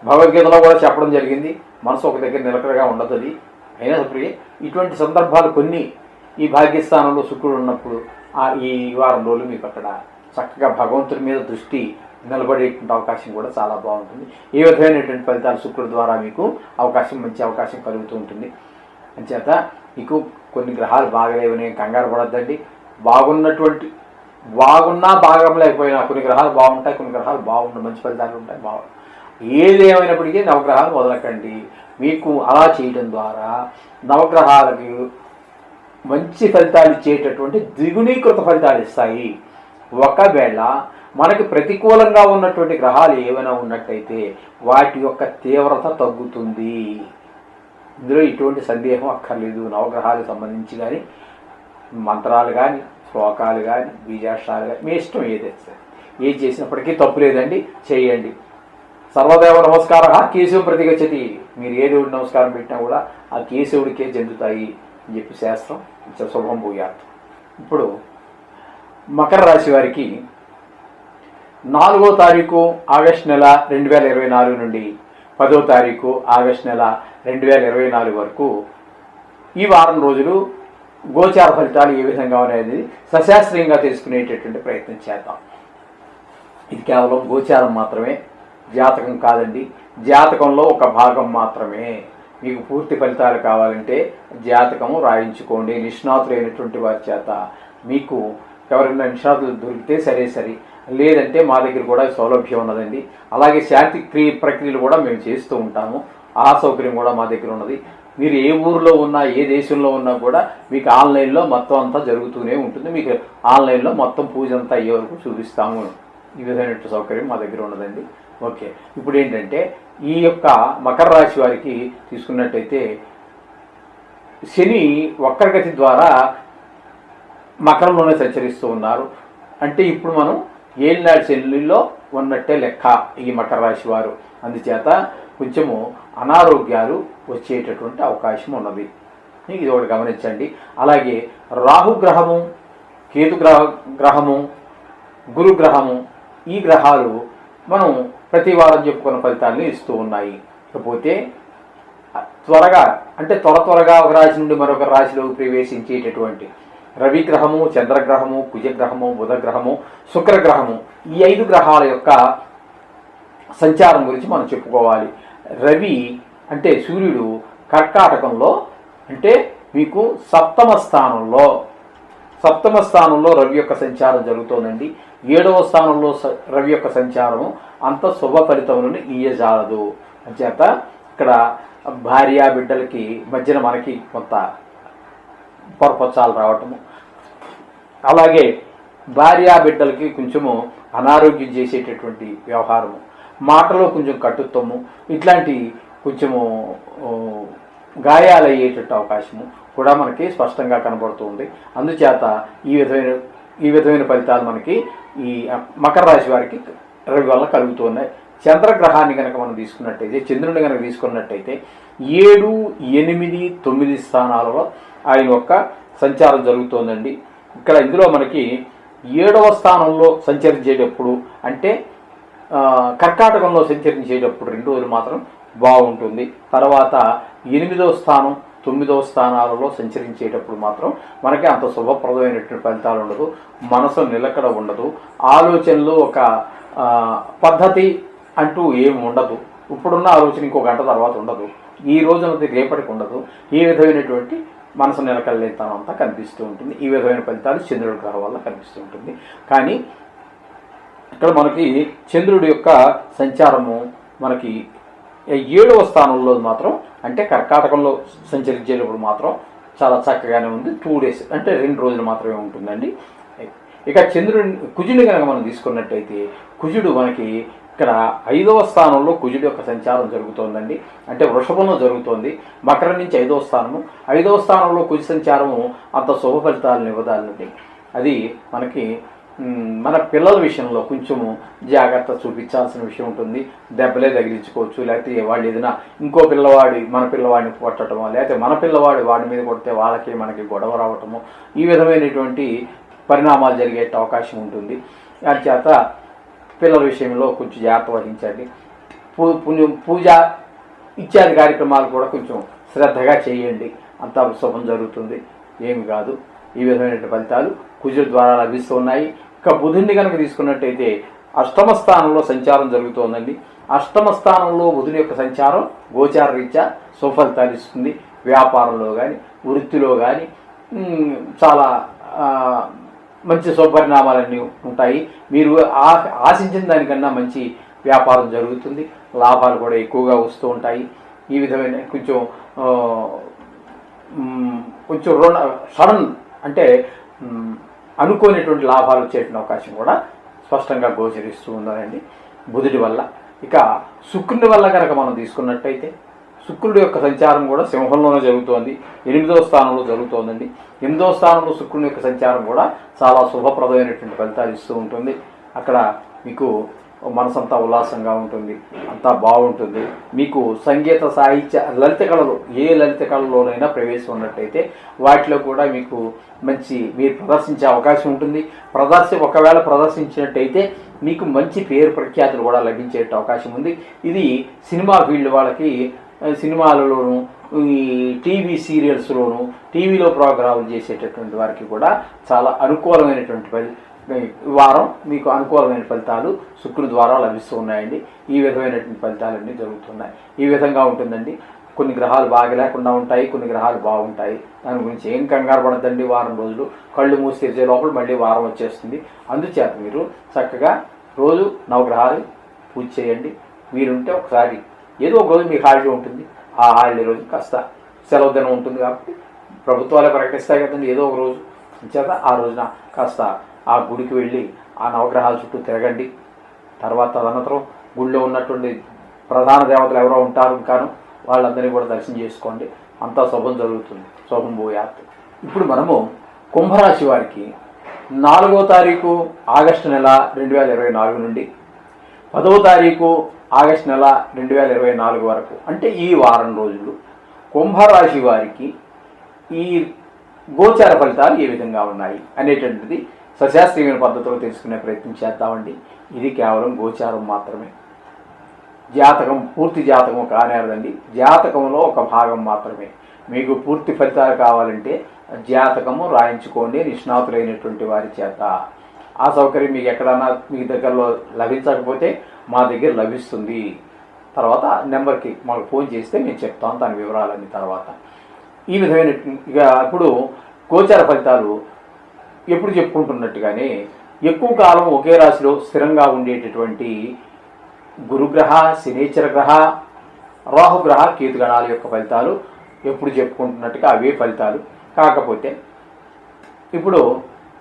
భగవద్గీతలో కూడా చెప్పడం జరిగింది. మనసు ఒక దగ్గర నిలకడగా ఉండదు. అది అయినప్పటికీ ఇటువంటి సందర్భాలు కొన్ని ఈ భాగ్యస్థానంలో శుక్రుడు ఉన్నప్పుడు ఈ వారం రోజులు మీకు అక్కడ చక్కగా భగవంతుడి మీద దృష్టి నిలబడేటువంటి అవకాశం కూడా చాలా బాగుంటుంది. ఏ విధమైనటువంటి ఫలితాలు శుక్రుడి ద్వారా మీకు మంచి అవకాశం కలుగుతూ ఉంటుంది. అంచేత మీకు కొన్ని గ్రహాలు బాగలేవని కంగారు పడద్దండి. బాగున్నా భాగం లేకపోయినా కొన్ని గ్రహాలు బాగుంటాయి, కొన్ని గ్రహాలు బాగుంటాయి, మంచి ఫలితాలు ఉంటాయి. ఏది ఏమైనప్పటికీ నవగ్రహాలు వదలకండి. మీకు అలా చేయడం ద్వారా నవగ్రహాలకి మంచి ఫలితాలు ఇచ్చేటటువంటి ద్విగుణీకృత ఫలితాలు ఇస్తాయి. ఒకవేళ మనకి ప్రతికూలంగా ఉన్నటువంటి గ్రహాలు ఏమైనా ఉన్నట్టయితే వాటి యొక్క తీవ్రత తగ్గుతుంది. ఇందులో ఎటువంటి సందేహం అక్కర్లేదు. నవగ్రహాలకు సంబంధించి కానీ మంత్రాలు కానీ శ్లోకాలు కానీ బీజాక్షరాలు కానీ మీ ఇష్టం ఏది చేసినప్పటికీ తప్పు లేదండి, చేయండి. సర్వదేవ నమస్కార కేశవం ప్రతిగచ్చతి. మీరు ఏ దేవుడి నమస్కారం పెట్టినా కూడా ఆ కేశవుడికే చెందుతాయి అని చెప్పి శాస్త్రం. శుభం భూయాత్. ఇప్పుడు మకర రాశి వారికి 4వ తారీఖు ఆగస్టు నెల 2024 నుండి 10వ తారీఖు ఆగస్టు నెల 2024 వరకు ఈ వారం రోజులు గోచార ఫలితాలు ఏ విధంగా అనేది సశాస్త్రీయంగా తెలుసుకునేటటువంటి ప్రయత్నం చేద్దాం. ఇది కేవలం గోచారం మాత్రమే, జాతకం కాదండి. జాతకంలో ఒక భాగం మాత్రమే. మీకు పూర్తి ఫలితాలు కావాలంటే జాతకము రాయించుకోండి నిష్ణాతులైనటువంటి వారి చేత. మీకు ఎవరైనా నిష్ణాతులు దొరికితే సరే, లేదంటే మా దగ్గర కూడా సౌలభ్యం ఉన్నదండి. అలాగే శాంతి ప్రక్రియలు కూడా మేము చేస్తూ ఉంటాము. ఆ సౌకర్యం కూడా మా దగ్గర ఉన్నది. మీరు ఏ ఊరిలో ఉన్నా, ఏ దేశంలో ఉన్నా కూడా మీకు ఆన్లైన్లో మొత్తం అంతా జరుగుతూనే ఉంటుంది. మీకు ఆన్లైన్లో మొత్తం పూజ అంతా అయ్యే వరకు చూపిస్తాము. ఈ విధమైన సౌకర్యం మా దగ్గర ఉన్నదండి. ఓకే, ఇప్పుడు ఏంటంటే ఈ యొక్క మకర రాశి వారికి తీసుకున్నట్టయితే శని వక్రగతి ద్వారా మకరంలోనే సంచరిస్తూ ఉన్నారు. అంటే ఇప్పుడు మనం ఏలినాడు శనిలో ఉన్నట్టే లెక్క ఈ మకర రాశి వారు. అందుచేత కొంచెము అనారోగ్యాలు వచ్చేటటువంటి అవకాశం ఉన్నది. ఇది ఒకటి గమనించండి. అలాగే రాహుగ్రహము, కేతుగ్రహము, గురుగ్రహము, ఈ గ్రహాలు మనం ప్రతి వారం చెప్పుకున్న ఫలితాలను ఇస్తూ ఉన్నాయి. ఇకపోతే త్వరగా ఒక రాశి నుండి మరొక రాశిలోకి ప్రవేశించేటటువంటి రవిగ్రహము, చంద్రగ్రహము, కుజగ్రహము, బుధగ్రహము, శుక్రగ్రహము, ఈ 5 గ్రహాల యొక్క సంచారం గురించి మనం చెప్పుకోవాలి. రవి అంటే సూర్యుడు కర్కాటకంలో, అంటే మీకు సప్తమ స్థానంలో రవి యొక్క సంచారం జరుగుతోందండి. 7వ స్థానంలో రవి యొక్క సంచారము అంత శుభ ఫలితములను ఇయ్యజాలదు. అంచేత ఇక్కడ భార్య బిడ్డలకి మధ్యన మనకి కొంత పొరపచ్చాలు రావటము, అలాగే భార్య బిడ్డలకి కొంచెము అనారోగ్యం చేసేటటువంటి వ్యవహారము, మాటలో కొంచెం కట్టుత్వము, ఇట్లాంటి కొంచెము గాయాలయ్యేటట్టు అవకాశము కూడా మనకి స్పష్టంగా కనబడుతుంది. అందుచేత ఈ విధమైన ఫలితాలు మనకి ఈ మకర రాశి వారికి రవి వల్ల కలుగుతున్నాయి. చంద్రగ్రహాన్ని కనుక మనం తీసుకున్నట్టయితే, చంద్రుని కనుక తీసుకున్నట్టయితే 7, 8, 9 స్థానాలలో ఆయన యొక్క సంచారం జరుగుతోందండి. ఇందులో మనకి 7వ స్థానంలో సంచరించేటప్పుడు అంటే కర్కాటకంలో సంచరించేటప్పుడు 2 రోజులు మాత్రం బాగుంటుంది. తర్వాత 8వ స్థానం 9వ స్థానాలలో సంచరించేటప్పుడు మాత్రం మనకి అంత శుభప్రదమైనటువంటి ఫలితాలు ఉండదు, మనసు నిలకడ ఉండదు, ఆలోచనలు ఒక పద్ధతి అంటూ ఏమి ఉండదు. ఇప్పుడున్న ఆలోచన ఇంకో గంట తర్వాత ఉండదు, ఈ రోజునది రేపటికి ఉండదు. ఈ విధమైనటువంటి మనసు నిలకడలేతనం అంతా కనిపిస్తూ ఉంటుంది. ఈ విధమైన ఫలితాలు చంద్రుడి గ్రహం వల్ల కనిపిస్తూ ఉంటుంది. కానీ ఇక్కడ మనకి చంద్రుడి యొక్క సంచారము మనకి 7వ స్థానంలో మాత్రం అంటే కర్కాటకంలో సంచరించేటప్పుడు మాత్రం చాలా చక్కగానే ఉంది. 2 డేస్ అంటే 2 రోజులు మాత్రమే ఉంటుందండి. ఇక కుజుడిని కనుక మనం తీసుకున్నట్టయితే కుజుడు మనకి ఇక్కడ 5వ స్థానంలో కుజుడి యొక్క సంచారం జరుగుతోందండి. అంటే వృషభంలో జరుగుతోంది. మకరం నుంచి 5వ స్థానము. 5వ స్థానంలో కుజు సంచారము అంత శుభ ఫలితాలను ఇవ్వదాలండి. అది మనకి మన పిల్లల విషయంలో కొంచెము జాగ్రత్త చూపించాల్సిన విషయం ఉంటుంది. దెబ్బలే తగిలించుకోవచ్చు, లేకపోతే వాళ్ళు ఏదైనా ఇంకో మన పిల్లవాడిని కొట్టడమో, లేకపోతే మన పిల్లవాడు వాడి మీద కొడితే వాళ్ళకి మనకి గొడవ రావటము, ఈ విధమైనటువంటి పరిణామాలు జరిగే అవకాశం ఉంటుంది. అందుచేత పిల్లల విషయంలో కొంచెం జాగ్రత్త వహించండి. పూజ ఇత్యాది కార్యక్రమాలు కూడా కొంచెం శ్రద్ధగా చేయండి, అంతా శుభం జరుగుతుంది, ఏమి కాదు. ఈ విధమైనటువంటి ఫలితాలు కుజుడి ద్వారా లభిస్తూ ఉన్నాయి. ఇక బుధుడిని కనుక తీసుకున్నట్టయితే 8వ స్థానంలో సంచారం జరుగుతోందండి. 8వ స్థానంలో బుధుని యొక్క సంచారం గోచార రీత్యా సుఫలితాలు ఇస్తుంది. వ్యాపారంలో కానీ వృత్తిలో కానీ చాలా మంచి శుభపరిణామాలన్నీ ఉంటాయి. మీరు ఆశించిన దానికన్నా మంచి వ్యాపారం జరుగుతుంది, లాభాలు కూడా ఎక్కువగా వస్తూ ఉంటాయి. ఈ విధమైన కొంచెం సడన్ అంటే అనుకోనేటువంటి లాభాలు వచ్చేటువంటి అవకాశం కూడా స్పష్టంగా గోచరిస్తూ ఉందండి బుధుడి వల్ల. ఇక శుక్రుని వల్ల కనుక మనం తీసుకున్నట్టయితే శుక్రుడి యొక్క సంచారం కూడా సింహంలోనే జరుగుతోంది. 8వ స్థానంలో జరుగుతోందండి. 8వ స్థానంలో శుక్రుని యొక్క సంచారం కూడా చాలా శుభప్రదమైనటువంటి ఫలితాలు ఇస్తూ ఉంటుంది. అక్కడ మీకు మనసంతా ఉల్లాసంగా ఉంటుంది, అంతా బాగుంటుంది. మీకు సంగీత సాహిత్య లలిత కళలు ఏ లలిత కళలోనైనా ప్రవేశం ఉన్నట్టయితే వాటిలో కూడా మీకు మీరు ప్రదర్శించే అవకాశం ఉంటుంది. ఒకవేళ ప్రదర్శించినట్టయితే మీకు మంచి పేరు ప్రఖ్యాతులు కూడా లభించే అవకాశం ఉంది. ఇది సినిమా ఫీల్డ్ వాళ్ళకి సినిమాలలోనూ ఈ టీవీ సీరియల్స్లోనూ టీవీలో ప్రోగ్రాములు చేసేటటువంటి వారికి కూడా చాలా అనుకూలమైనటువంటి వారం మీకు అనుకూలమైన ఫలితాలు శుక్రుడి ద్వారా లభిస్తూ ఉన్నాయండి. ఈ విధమైనటువంటి ఫలితాలన్నీ జరుగుతున్నాయి. ఈ విధంగా ఉంటుందండి. కొన్ని గ్రహాలు బాగా లేకుండా ఉంటాయి, కొన్ని గ్రహాలు బాగుంటాయి. దాని గురించి ఏం కంగారు పడద్దండి. వారం రోజులు కళ్ళు మూసి తెరిచే లోపల మళ్ళీ వారం వచ్చేస్తుంది. అందుచేత మీరు చక్కగా రోజు నవగ్రహాలు పూజ చేయండి. మీరుంటే ఒకసారి ఏదో ఒక రోజు మీకు హాలిడే ఉంటుంది. ఆ హాలిడే రోజు కాస్త సెలవు దినం ఉంటుంది కాబట్టి ప్రభుత్వాలే ప్రకటిస్తాయి కదండి ఏదో ఒక రోజు. చేత ఆ రోజున కాస్త ఆ గుడికి వెళ్ళి ఆ నవగ్రహాల చుట్టూ తిరగండి. తర్వాత అనంతరం గుడిలో ఉన్నటువంటి ప్రధాన దేవతలు ఎవరో ఉంటారు ఇంకాను, వాళ్ళందరినీ కూడా దర్శనం చేసుకోండి. అంతా శుభం జరుగుతుంది. శుభం భూయాత్. ఇప్పుడు మనము కుంభరాశి వారికి 4వ తారీఖు ఆగస్టు నెల 2024 నుండి 10వ తారీఖు ఆగస్టు నెల 2024 వరకు అంటే ఈ వారం రోజులు కుంభరాశి వారికి ఈ గోచార ఫలితాలు ఏ విధంగా ఉన్నాయి అనేటువంటిది సశాస్త్రీయమైన పద్ధతిలో తెలుసుకునే ప్రయత్నం చేద్దామండి. ఇది కేవలం గోచారం మాత్రమే, జాతకం పూర్తి జాతకం కానేరదండి. జాతకంలో ఒక భాగం మాత్రమే. మీకు పూర్తి ఫలితాలు కావాలంటే జాతకము రాయించుకోండి నిష్ణాతులైనటువంటి వారి చేత. ఆ సౌకర్యం మీకు ఎక్కడన్నా మీ దగ్గరలో లభించకపోతే మా దగ్గర లభిస్తుంది. తర్వాత నెంబర్కి మాకు ఫోన్ చేస్తే మేము చెప్తాం దాని వివరాలన్నీ. తర్వాత ఈ విధమైన ఇక ఇప్పుడు గోచార ఫలితాలు ఎప్పుడు చెప్పుకుంటున్నట్టుగానే ఎక్కువ కాలం ఒకే రాశిలో స్థిరంగా ఉండేటటువంటి గురుగ్రహ, శనీశ్వర గ్రహ, రాహుగ్రహ, కేతుగణాల యొక్క ఫలితాలు ఎప్పుడు చెప్పుకుంటున్నట్టుగా అవే ఫలితాలు. కాకపోతే ఇప్పుడు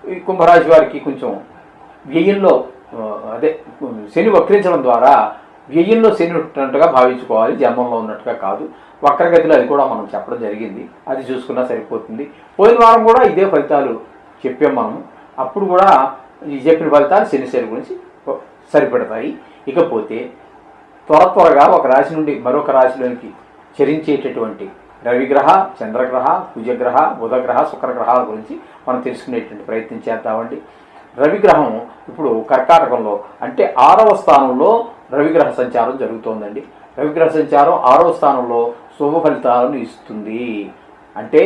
ఈ కుంభరాశి వారికి కొంచెం వ్యయంలో శని వక్రించడం ద్వారా వ్యయంలో శని ఉన్నట్టుగా భావించుకోవాలి, జన్మంలో ఉన్నట్టుగా కాదు. వక్రగతిలో అది కూడా మనం చెప్పడం జరిగింది, అది చూసుకున్నా సరిపోతుంది. పోయిన వారం కూడా ఇదే ఫలితాలు చెప్పాం మనము. అప్పుడు కూడా ఈ చెప్పిన ఫలితాలు శని గురించి సరిపడతాయి. ఇకపోతే త్వరగా ఒక రాశి నుండి మరొక రాశిలోనికి చరించేటటువంటి రవిగ్రహ, చంద్రగ్రహ, కుజగ్రహ, బుధగ్రహ, శుక్రగ్రహాల గురించి మనం తెలుసుకునేటువంటి ప్రయత్నం చేద్దామండి. రవిగ్రహం ఇప్పుడు కర్కాటకంలో అంటే 6వ స్థానంలో రవిగ్రహ సంచారం జరుగుతోందండి. రవిగ్రహ సంచారం 6వ స్థానంలో శుభ ఫలితాలను ఇస్తుంది. అంటే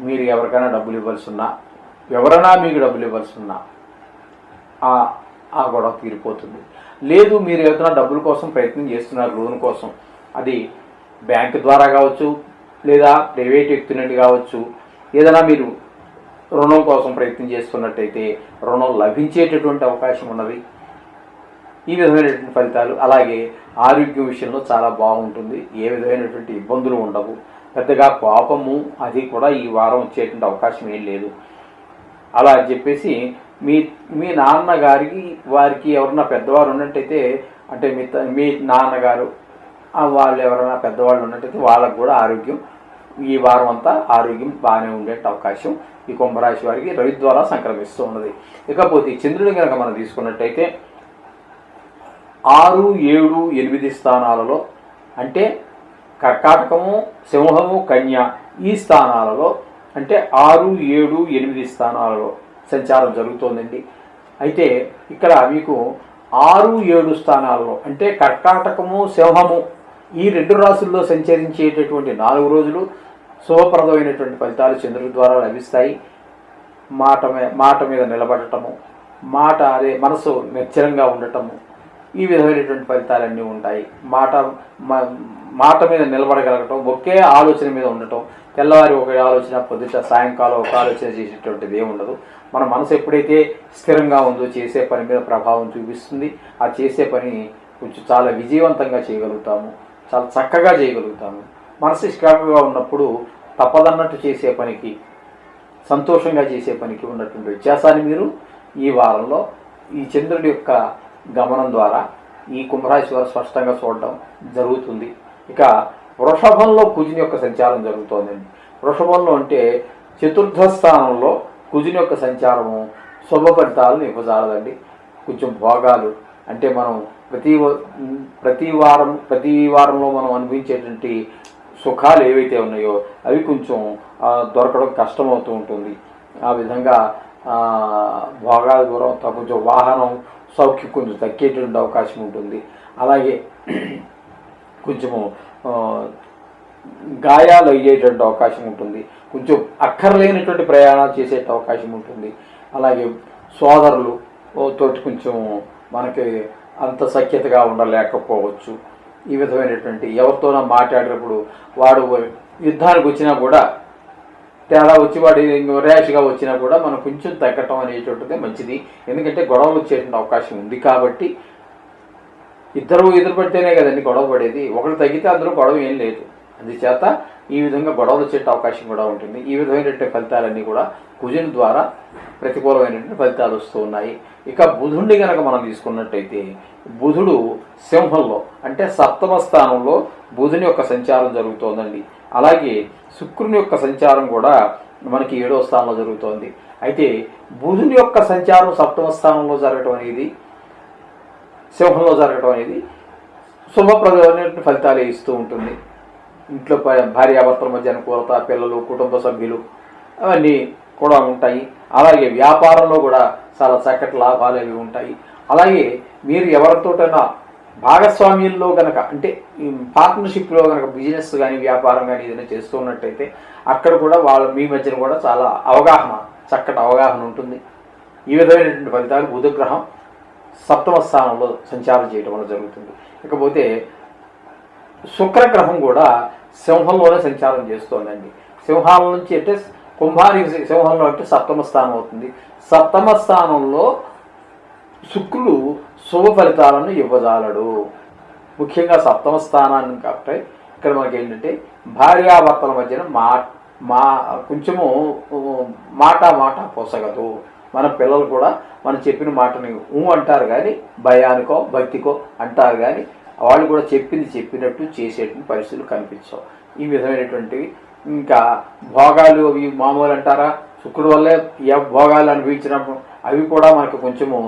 మీరు ఎవరికైనా డబ్బులు ఇవ్వాల్సి ఉన్నా, ఎవరైనా మీకు డబ్బులు ఇవ్వాల్సి ఉన్నా ఆ గొడవ తీరిపోతుంది. లేదు మీరు ఏదైనా డబ్బుల కోసం ప్రయత్నం చేస్తున్నారు, లోన్ కోసం, అది బ్యాంకు ద్వారా కావచ్చు, లేదా ప్రైవేట్ వ్యక్తి నుండి కావచ్చు, ఏదైనా మీరు రుణం కోసం ప్రయత్నం చేస్తున్నట్టయితే రుణం లభించేటటువంటి అవకాశం ఉన్నది. ఈ విధమైనటువంటి ఫలితాలు. అలాగే ఆరోగ్యం విషయంలో చాలా బాగుంటుంది, ఏ విధమైనటువంటి ఇబ్బందులు ఉండవు. పెద్దగా కోపము అది కూడా ఈ వారం వచ్చేటువంటి అవకాశం ఏం లేదు. అలా అని చెప్పేసి మీ నాన్నగారికి వారికి ఎవరన్నా పెద్దవారు ఉన్నట్టయితే, అంటే మీ నాన్నగారు వాళ్ళు ఎవరైనా పెద్దవాళ్ళు ఉన్నట్టయితే వాళ్ళకు కూడా ఆరోగ్యం ఈ వారం అంతా ఆరోగ్యం బాగానే ఉండే అవకాశం ఈ కుంభరాశి వారికి రవి ద్వారా సంక్రమిస్తూ ఉన్నది. ఇకపోతే చంద్రుడు కనుక మనం తీసుకున్నట్టయితే 6, 7, 8 స్థానాలలో, అంటే కర్కాటకము, సింహము, కన్య ఈ స్థానాలలో, అంటే 6, 7, 8 స్థానాలలో సంచారం జరుగుతోందండి. అయితే ఇక్కడ మీకు 6, 7 స్థానాలలో, అంటే కర్కాటకము, సింహము ఈ 2 రాశుల్లో సంచరించేటటువంటి 4 రోజులు శుభప్రదమైనటువంటి ఫలితాలు చంద్రుడి ద్వారా లభిస్తాయి. మాట మీద నిలబడటము, మనసు నిశ్చలంగా ఉండటము, ఈ విధమైనటువంటి ఫలితాలన్నీ ఉంటాయి. మాట మీద నిలబడగలగటం, ఒకే ఆలోచన మీద ఉండటం, తెల్లవారి ఒక ఆలోచన, పొద్దుట సాయంకాలం ఒక ఆలోచన చేసేటువంటిది ఏమి ఉండదు. మన మనసు ఎప్పుడైతే స్థిరంగా ఉందో చేసే పని మీద ప్రభావం చూపిస్తుంది. ఆ చేసే పని కొంచెం చాలా విజయవంతంగా చేయగలుగుతాము, చాలా చక్కగా చేయగలుగుతాము. మనసు స్థిరంగా ఉన్నప్పుడు తప్పదన్నట్టు చేసే పనికి, సంతోషంగా చేసే పనికి ఉన్నటువంటి వ్యత్యాసాన్ని మీరు ఈ వారంలో ఈ చంద్రుడి యొక్క గమనం ద్వారా ఈ కుంభరాశి వారు స్పష్టంగా చూడడం జరుగుతుంది. ఇక వృషభంలో కుజుని యొక్క సంచారం జరుగుతోందండి. వృషభంలో అంటే 4వ స్థానంలో కుజుని యొక్క సంచారము శుభ ఫలితాలను ఇవ్వజాలదండి. కొంచెం భోగాలు, అంటే మనం ప్రతి వారంలో మనం అనుభవించేటువంటి సుఖాలు ఏవైతే ఉన్నాయో అవి కొంచెం దొరకడం కష్టమవుతూ ఉంటుంది. ఆ విధంగా భోగాల దూరం కొంచెం వాహనం సౌఖ్యం కొంచెం తగ్గేటువంటి అవకాశం ఉంటుంది. అలాగే కొంచెము గాయాలు అయ్యేటువంటి అవకాశం ఉంటుంది. కొంచెం అక్కర్లేనటువంటి ప్రయాణాలు చేసే అవకాశం ఉంటుంది. అలాగే సోదరులు తోటి కొంచెం మనకి అంత సఖ్యతగా ఉండలేకపోవచ్చు. ఈ విధమైనటువంటి ఎవరితోనో మాట్లాడేటప్పుడు వాడు యుద్ధానికి వచ్చినా కూడా తేడా వచ్చి వాడు ర్యాష్గా వచ్చినా కూడా మనం కొంచెం తగ్గటం అనేటువంటిది మంచిది. ఎందుకంటే గొడవలు వచ్చేటువంటి అవకాశం ఉంది కాబట్టి ఇద్దరు ఎదురు పడితేనే కదండి గొడవ పడేది. ఒకరు తగ్గితే అందులో గొడవ ఏం లేదు. అందుచేత ఈ విధంగా గొడవలు వచ్చే అవకాశం కూడా ఉంటుంది. ఈ విధమైనటువంటి ఫలితాలన్నీ కూడా కుజుని ద్వారా ప్రతికూలమైనటువంటి ఫలితాలు వస్తూ ఉన్నాయి. ఇక బుధుడిని కనుక మనం తీసుకున్నట్టయితే బుధుడు సింహంలో, అంటే 7వ స్థానంలో బుధుని యొక్క సంచారం జరుగుతోందండి. అలాగే శుక్రుని యొక్క సంచారం కూడా మనకి 7వ స్థానంలో జరుగుతోంది. అయితే బుధుని యొక్క సంచారం 7వ స్థానంలో జరగటం అనేది, సింహంలో జరగటం అనేది శుభప్రదమైనటువంటి ఫలితాలే ఇస్తూ ఉంటుంది. ఇంట్లో భార్యాభర్తల మధ్య అనుకూలత, పిల్లలు, కుటుంబ సభ్యులు అవన్నీ కూడా ఉంటాయి. అలాగే వ్యాపారంలో కూడా చాలా చక్కటి లాభాలు అవి ఉంటాయి. అలాగే మీరు ఎవరితోటైనా భాగస్వామ్యంలో కనుక, అంటే పార్ట్నర్షిప్లో కనుక బిజినెస్ కానీ వ్యాపారం కానీ ఏదైనా చేస్తున్నట్టయితే అక్కడ కూడా మీ మధ్యన కూడా చాలా చక్కటి అవగాహన ఉంటుంది. ఈ విధమైనటువంటి ఫలితాలు బుధగ్రహం 7వ స్థానంలో సంచారం చేయడం వల్ల జరుగుతుంది. ఇకపోతే శుక్రగ్రహం కూడా సింహంలోనే సంచారం చేస్తోందండి. సింహాల నుంచి అంటే కుంభానికి సింహంలో అంటే 7వ స్థానం అవుతుంది. 7వ స్థానంలో శుక్రుడు శుభ ఫలితాలను ఇవ్వజాలడు. ముఖ్యంగా 7వ స్థానాన్ని కాబట్టి ఇక్కడ మనకి ఏంటంటే భార్యాభర్తల మధ్యన కొంచెము మాట పోసగదు. మన పిల్లలు కూడా మనం చెప్పిన మాటని అంటారు కానీ భయానికో భక్తికో అంటారు కానీ వాళ్ళు కూడా చెప్పినట్టు చేసేటువంటి పరిస్థితులు కనిపించవు. ఈ విధమైనటువంటివి. ఇంకా భోగాలు అవి మామూలు అంటారా, శుక్రుడు వల్లే భోగాలు అనుభవించినప్పుడు అవి కూడా మనకు కొంచెము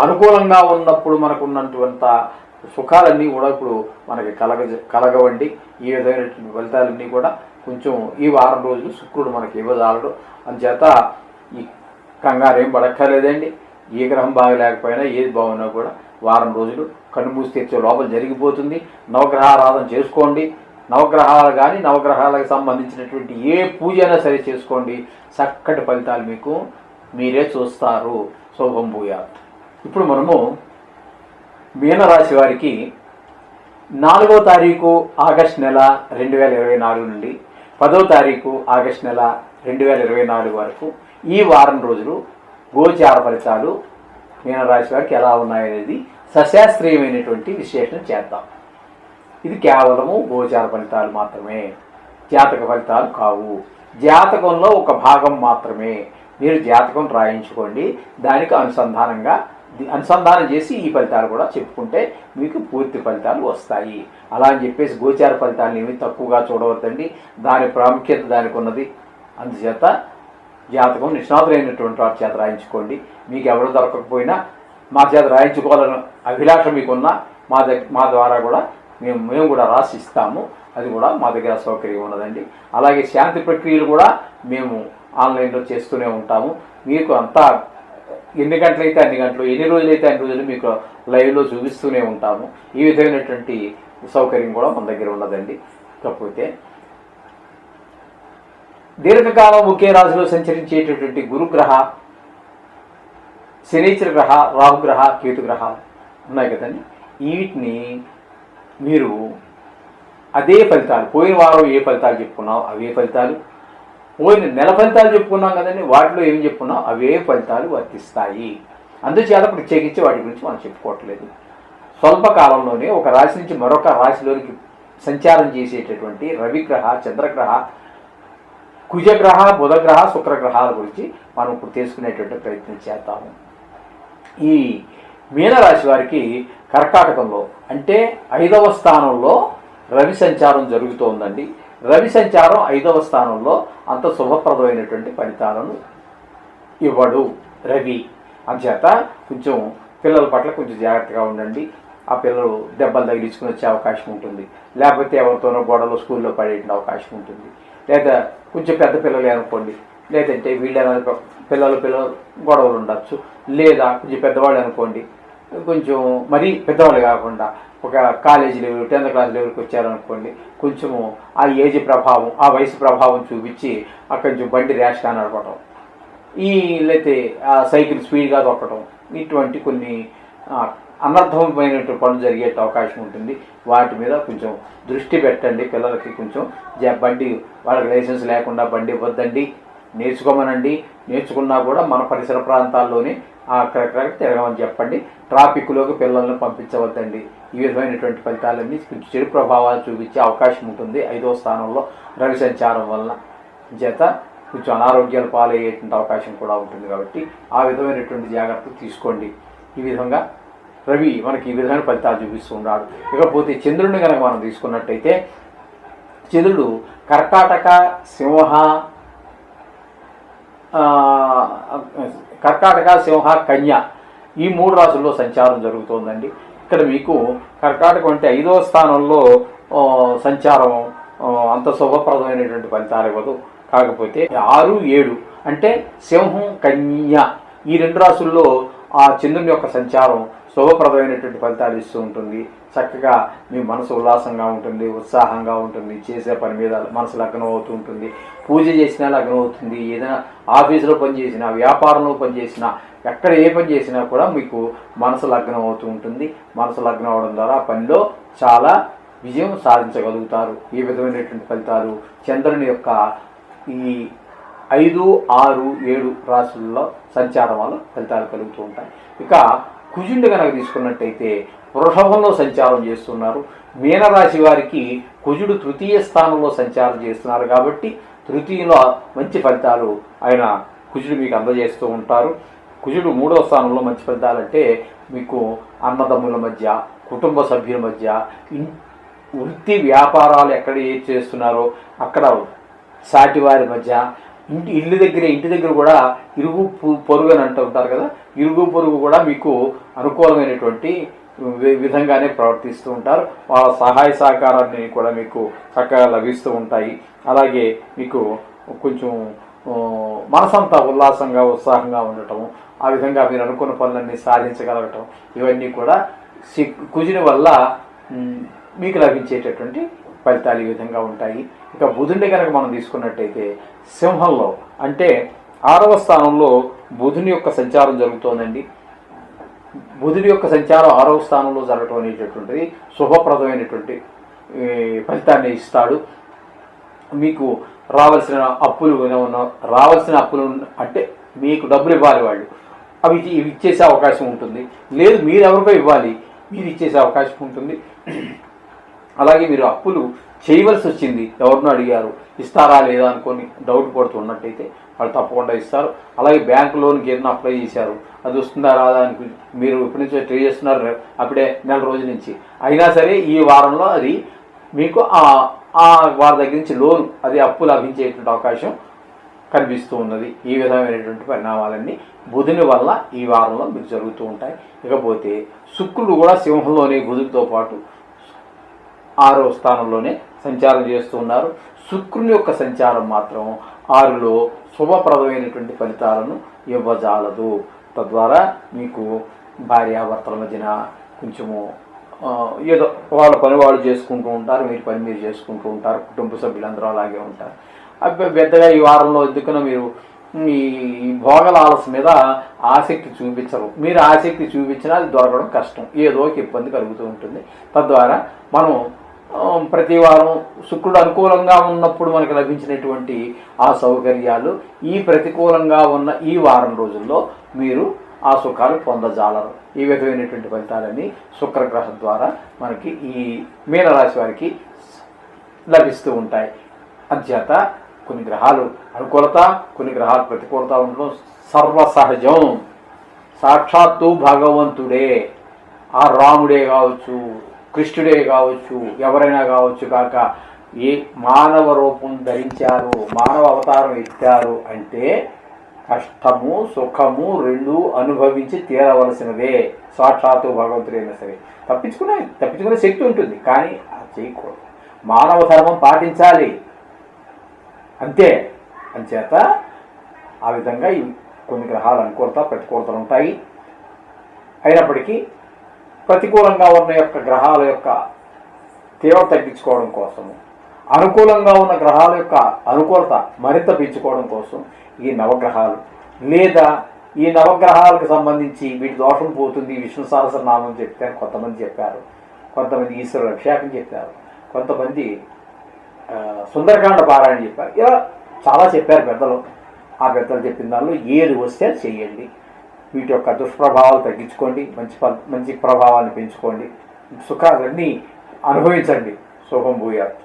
అనుకూలంగా ఉన్నప్పుడు మనకు ఉన్నటువంటి సుఖాలన్నీ కూడా ఇప్పుడు మనకి కలగవండి. ఈ విధమైనటువంటి ఫలితాలన్నీ కూడా కొంచెం ఈ వారం రోజులు శుక్రుడు మనకి ఇవ్వజాలడు. అందుచేత ఈ కంగారేం పడక్కర్లేదండి. ఏ గ్రహం బాగలేకపోయినా ఏది బాగున్నా కూడా వారం రోజులు కన్ను మూసి తెచ్చే లోపల జరిగిపోతుంది. నవగ్రహారాధన చేసుకోండి. నవగ్రహాలు కానీ నవగ్రహాలకు సంబంధించినటువంటి ఏ పూజ అయినా సరే చేసుకోండి. చక్కటి ఫలితాలు మీకు మీరే చూస్తారు. శుభం భూయాత్. ఇప్పుడు మనము మీనరాశి వారికి 4వ తారీఖు ఆగస్టు నెల 2024 నుండి 10వ తారీఖు ఆగస్టు నెల 2024 వరకు ఈ వారం రోజులు గోచార ఫలితాలు మీనరాశి వారికి ఎలా ఉన్నాయనేది సశాస్త్రీయమైనటువంటి విశ్లేషణ చేద్దాం. ఇది కేవలము గోచార ఫలితాలు మాత్రమే, జాతక ఫలితాలు కావు. జాతకంలో ఒక భాగం మాత్రమే. మీరు జాతకం రాయించుకోండి, దానికి అనుసంధానం చేసి ఈ ఫలితాలు కూడా చెప్పుకుంటే మీకు పూర్తి ఫలితాలు వస్తాయి. అలా అని చెప్పేసి గోచార ఫలితాలను ఏమీ తక్కువగా చూడవద్దండి. దాని ప్రాముఖ్యత దానికి ఉన్నది. అందుచేత జాతకం నిష్ణాతులైనటువంటి వారి చేత రాయించుకోండి. మీకు ఎవరు దొరకకపోయినా మా చేత రాయించుకోవాలని అభిలాష మీకున్నా మా ద్వారా కూడా మేము కూడా రాసి ఇస్తాము. అది కూడా మా దగ్గర సౌకర్యం ఉన్నదండి. అలాగే శాంతి ప్రక్రియలు కూడా మేము ఆన్లైన్లో చేస్తూనే ఉంటాము. మీకు అంతా ఎన్ని గంటలైతే అన్ని గంటలు, ఎన్ని రోజులైతే అన్ని రోజులు మీకు లైవ్లో చూపిస్తూనే ఉంటాము. ఈ విధమైనటువంటి సౌకర్యం కూడా మన దగ్గర ఉన్నదండి. కాకపోతే దీర్ఘకాలం ఒకే రాశిలో సంచరించేటటువంటి గురుగ్రహ, శనీశ్వర గ్రహ, రాహుగ్రహ, కేతుగ్రహాలు ఉన్నాయి కదండి. వీటిని మీరు అదే ఫలితాలు, పోయిన వారం ఏ ఫలితాలు చెప్పుకున్నాం అవే ఫలితాలు, పోయిన నెల ఫలితాలు చెప్పుకున్నాం కదండి, వాటిలో ఏం చెప్పుకున్నాం అవే ఫలితాలు వర్తిస్తాయి. అందుచేత ప్రత్యేకించి వాటి గురించి మనం చెప్పుకోవట్లేదు. స్వల్పకాలంలోనే ఒక రాశి నుంచి మరొక రాశిలోనికి సంచారం చేసేటటువంటి రవిగ్రహ, చంద్రగ్రహ, కుజగ్రహ, బుధగ్రహ, శుక్రగ్రహాల గురించి మనం ఇప్పుడు తెలుసుకునేటువంటి ప్రయత్నం చేద్దాము. ఈ మీనరాశి వారికి కర్కాటకంలో అంటే 5వ స్థానంలో రవి సంచారం జరుగుతోందండి. రవి సంచారం 5వ స్థానంలో అంత శుభప్రదమైనటువంటి ఫలితాలను ఇవ్వడు రవి. అందుచేత కొంచెం పిల్లల పట్ల కొంచెం జాగ్రత్తగా ఉండండి. ఆ పిల్లలు దెబ్బలు తగిలించుకుని వచ్చే అవకాశం ఉంటుంది, లేకపోతే ఎవరితోనో గొడవలు స్కూల్లో పడే అవకాశం ఉంటుంది. లేదా కొంచెం పెద్ద పిల్లలే అనుకోండి, లేదంటే వీళ్ళ పిల్లలు గొడవలు ఉండొచ్చు. లేదా కొంచెం పెద్దవాళ్ళు అనుకోండి, కొంచెం మరీ పెద్దవాళ్ళు కాకుండా ఒక కాలేజీ లెవెల్ 10th క్లాస్ లెవెల్కి వచ్చారనుకోండి, కొంచెము ఆ ఏజ్ ప్రభావం, ఆ వయసు ప్రభావం చూపించి కొంచెం బండి ర్యాష్గా నడపడం, లేకపోతే సైకిల్ స్పీడ్గా తొక్కడం, ఇటువంటి కొన్ని అనర్థమైనటువంటి పనులు జరిగే అవకాశం ఉంటుంది. వాటి మీద కొంచెం దృష్టి పెట్టండి. పిల్లలకి కొంచెం బండి, వాళ్ళకి లైసెన్స్ లేకుండా బండి ఇవ్వద్దండి, నేర్చుకోమనండి. నేర్చుకున్నా కూడా మన పరిసర ప్రాంతాల్లోనే అక్కడక్కడ తిరగమని చెప్పండి. ట్రాఫిక్లోకి పిల్లల్ని పంపించవద్దండి. ఈ విధమైనటువంటి ఫలితాలన్నీ కొంచెం చెడు ప్రభావాలు చూపించే అవకాశం ఉంటుంది 5వ స్థానంలో రవి సంచారం వల్ల. చేత కొంచెం అనారోగ్యాలు పాలయ్యేటువంటి అవకాశం కూడా ఉంటుంది. కాబట్టి ఆ విధమైనటువంటి జాగ్రత్తలు తీసుకోండి. ఈ విధంగా రవి మనకి ఈ విధమైన ఫలితాలు చూపిస్తూ ఉన్నాడు. ఇకపోతే చంద్రుడిని కనుక మనం తీసుకున్నట్టయితే చంద్రుడు కర్కాటక, సింహ, కన్య ఈ 3 రాశుల్లో సంచారం జరుగుతోందండి. ఇక్కడ మీకు కర్కాటకం అంటే 5వ స్థానంలో సంచారం అంత శుభప్రదమైనటువంటి ఫలితాలు ఇవ్వదు. కాకపోతే 6, 7 అంటే సింహం, కన్య ఈ 2 రాశుల్లో ఆ చంద్రుని యొక్క సంచారం శుభప్రదమైనటువంటి ఫలితాలు ఇస్తూ ఉంటుంది. చక్కగా మీ మనసు ఉల్లాసంగా ఉంటుంది, ఉత్సాహంగా ఉంటుంది. చేసే పని మీద మనసు లగ్నం అవుతూ ఉంటుంది. పూజ చేసినా లగ్నం అవుతుంది. ఏదైనా ఆఫీసులో పనిచేసినా, వ్యాపారంలో పనిచేసినా, ఎక్కడ ఏ పని చేసినా కూడా మీకు మనసు లగ్నం అవుతూ ఉంటుంది. మనసు లగ్నం అవడం ద్వారా పనిలో చాలా విజయం సాధించగలుగుతారు. ఈ విధమైనటువంటి ఫలితాలు చంద్రుని యొక్క ఈ 5, 6, 7 రాశుల్లో సంచారం వల్ల ఫలితాలు కలుగుతూ ఉంటాయి. ఇక కుజుడిని కనుక తీసుకున్నట్టయితే వృషభంలో సంచారం చేస్తున్నారు. మీనరాశి వారికి కుజుడు 3వ స్థానంలో సంచారం చేస్తున్నారు. కాబట్టి 3లో మంచి ఫలితాలు ఆయన కుజుడు మీకు అందజేస్తూ ఉంటారు. కుజుడు 3వ స్థానంలో మంచి ఫలితాలంటే మీకు అన్నదమ్ముల మధ్య, కుటుంబ సభ్యుల మధ్య, వృత్తి వ్యాపారాలు ఎక్కడ ఏది చేస్తున్నారో అక్కడ సాటివారి మధ్య, ఇంటి దగ్గర కూడా ఇరుగు పొరుగు అని అంటూ ఉంటారు కదా, ఇరుగు పొరుగు కూడా మీకు అనుకూలమైనటువంటి విధంగానే ప్రవర్తిస్తూ ఉంటారు. వాళ్ళ సహాయ సహకారాన్ని కూడా మీకు చక్కగా లభిస్తూ ఉంటాయి. అలాగే మీకు కొంచెం మనసంతా ఉల్లాసంగా ఉత్సాహంగా ఉండటం, ఆ విధంగా మీరు అనుకున్న పనులన్నీ సాధించగలగటం, ఇవన్నీ కూడా కుజుని వల్ల మీకు లభించేటటువంటి ఫలితాలు ఈ విధంగా ఉంటాయి. ఇక బుధుడిని కనుక మనం తీసుకున్నట్టయితే సింహంలో అంటే 6వ స్థానంలో బుధుని యొక్క సంచారం జరుగుతోందండి. బుధుడి యొక్క సంచారం 6వ స్థానంలో జరగటం అనేటటువంటిది శుభప్రదమైనటువంటి ఫలితాన్ని ఇస్తాడు. మీకు రావాల్సిన అప్పులు అంటే మీకు డబ్బులు ఇవ్వాలి వాళ్ళు, అవి ఇచ్చేసే అవకాశం ఉంటుంది. లేదు మీరు ఎవరికో ఇవ్వాలి, మీరు ఇచ్చేసే అవకాశం ఉంటుంది. అలాగే మీరు అప్పులు చేయవలసి వచ్చింది, ఎవరినో అడిగారు, ఇస్తారా లేదా అనుకొని డౌట్ పడుతున్నట్టయితే వాళ్ళు తప్పకుండా ఇస్తారు. అలాగే బ్యాంకు లోన్కి ఏదైనా అప్లై చేశారు, అది వస్తుందా రాదా అని మీరు ఎప్పటి నుంచో ట్రై చేస్తున్నారు, అప్పుడే నెల రోజుల నుంచి, అయినా సరే ఈ వారంలో అది మీకు వారి దగ్గర నుంచి లోన్ అది అప్పు లభించేటువంటి అవకాశం కనిపిస్తూ ఉన్నది. ఈ విధమైనటువంటి పరిణామాలన్నీ బుధుని వల్ల ఈ వారంలో మీకు జరుగుతూ ఉంటాయి. ఇకపోతే శుక్రుడు కూడా సింహంలోనే బుధుడితో పాటు 6వ స్థానంలోనే సంచారం చేస్తూ ఉన్నారు. శుక్రుని యొక్క సంచారం మాత్రం 6లో శుభప్రదమైనటువంటి ఫలితాలను ఇవ్వజాలదు. తద్వారా మీకు భార్యాభర్తల మధ్యన కొంచెము ఏదో వాళ్ళ పని వాళ్ళు చేసుకుంటూ ఉంటారు, మీరు పని మీరు చేసుకుంటూ ఉంటారు, కుటుంబ సభ్యులందరూ అలాగే ఉంటారు. పెద్దగా ఈ వారంలో ఎందుకనో మీరు ఈ భోగలాలస మీద ఆసక్తి చూపించరు. మీరు ఆసక్తి చూపించినా అది దొరకడం కష్టం, ఏదో ఒక ఇబ్బంది కలుగుతూ ఉంటుంది. తద్వారా మనం ప్రతి వారం శుక్రుడు అనుకూలంగా ఉన్నప్పుడు మనకు లభించినటువంటి ఆ సౌకర్యాలు ఈ ప్రతికూలంగా ఉన్న ఈ వారం రోజుల్లో మీరు ఆ సుఖాలు పొందజాలరు. ఈ విధమైనటువంటి ఫలితాలన్నీ శుక్రగ్రహం ద్వారా మనకి ఈ మీనరాశి వారికి లభిస్తూ ఉంటాయి. అంచేత కొన్ని గ్రహాలు అనుకూలత, కొన్ని గ్రహాలు ప్రతికూలత ఉండడం సర్వసహజం. సాక్షాత్తు భగవంతుడే, ఆ రాముడే కావచ్చు, కృష్ణుడే కావచ్చు, ఎవరైనా కావచ్చు కాక ఏ మానవ రూపం ధరించారు, మానవ అవతారం ఎత్తారు అంటే కష్టము సుఖము రెండూ అనుభవించి తీరవలసినదే. సాక్షాత్తు భగవంతుడైనా సరే తప్పించుకునే శక్తి ఉంటుంది, కానీ అది చేయకూడదు. మానవ ధర్మం పాటించాలి అంతే. అంచేత ఆ విధంగా కొన్ని గ్రహాలు అనుకూలత ప్రతికూలతలు ఉంటాయి. అయినప్పటికీ ప్రతికూలంగా ఉన్న యొక్క గ్రహాల యొక్క తీవ్రత తగ్గించుకోవడం కోసము, అనుకూలంగా ఉన్న గ్రహాల యొక్క అనుకూలత మరింత పెంచుకోవడం కోసం ఈ నవగ్రహాలు లేదా ఈ నవగ్రహాలకు సంబంధించి వీటి దోషం పోతుంది, విష్ణు సహస్రనామం చెప్తారు కొంతమంది చెప్పారు, కొంతమంది ఈశ్వరుడు అభిషేకం చెప్పారు, కొంతమంది సుందరకాండ పారాయణ చెప్పారు. ఇలా చాలా చెప్పారు పెద్దలు. ఆ పెద్దలు చెప్పిన దానిలో ఏది వస్తే చేయండి. వీటి యొక్క దుష్ప్రభావాలు తగ్గించుకోండి, మంచి ప్రభావాన్ని పెంచుకోండి, సుఖాలన్నీ అనుభవించండి. శుభం భూయాత్.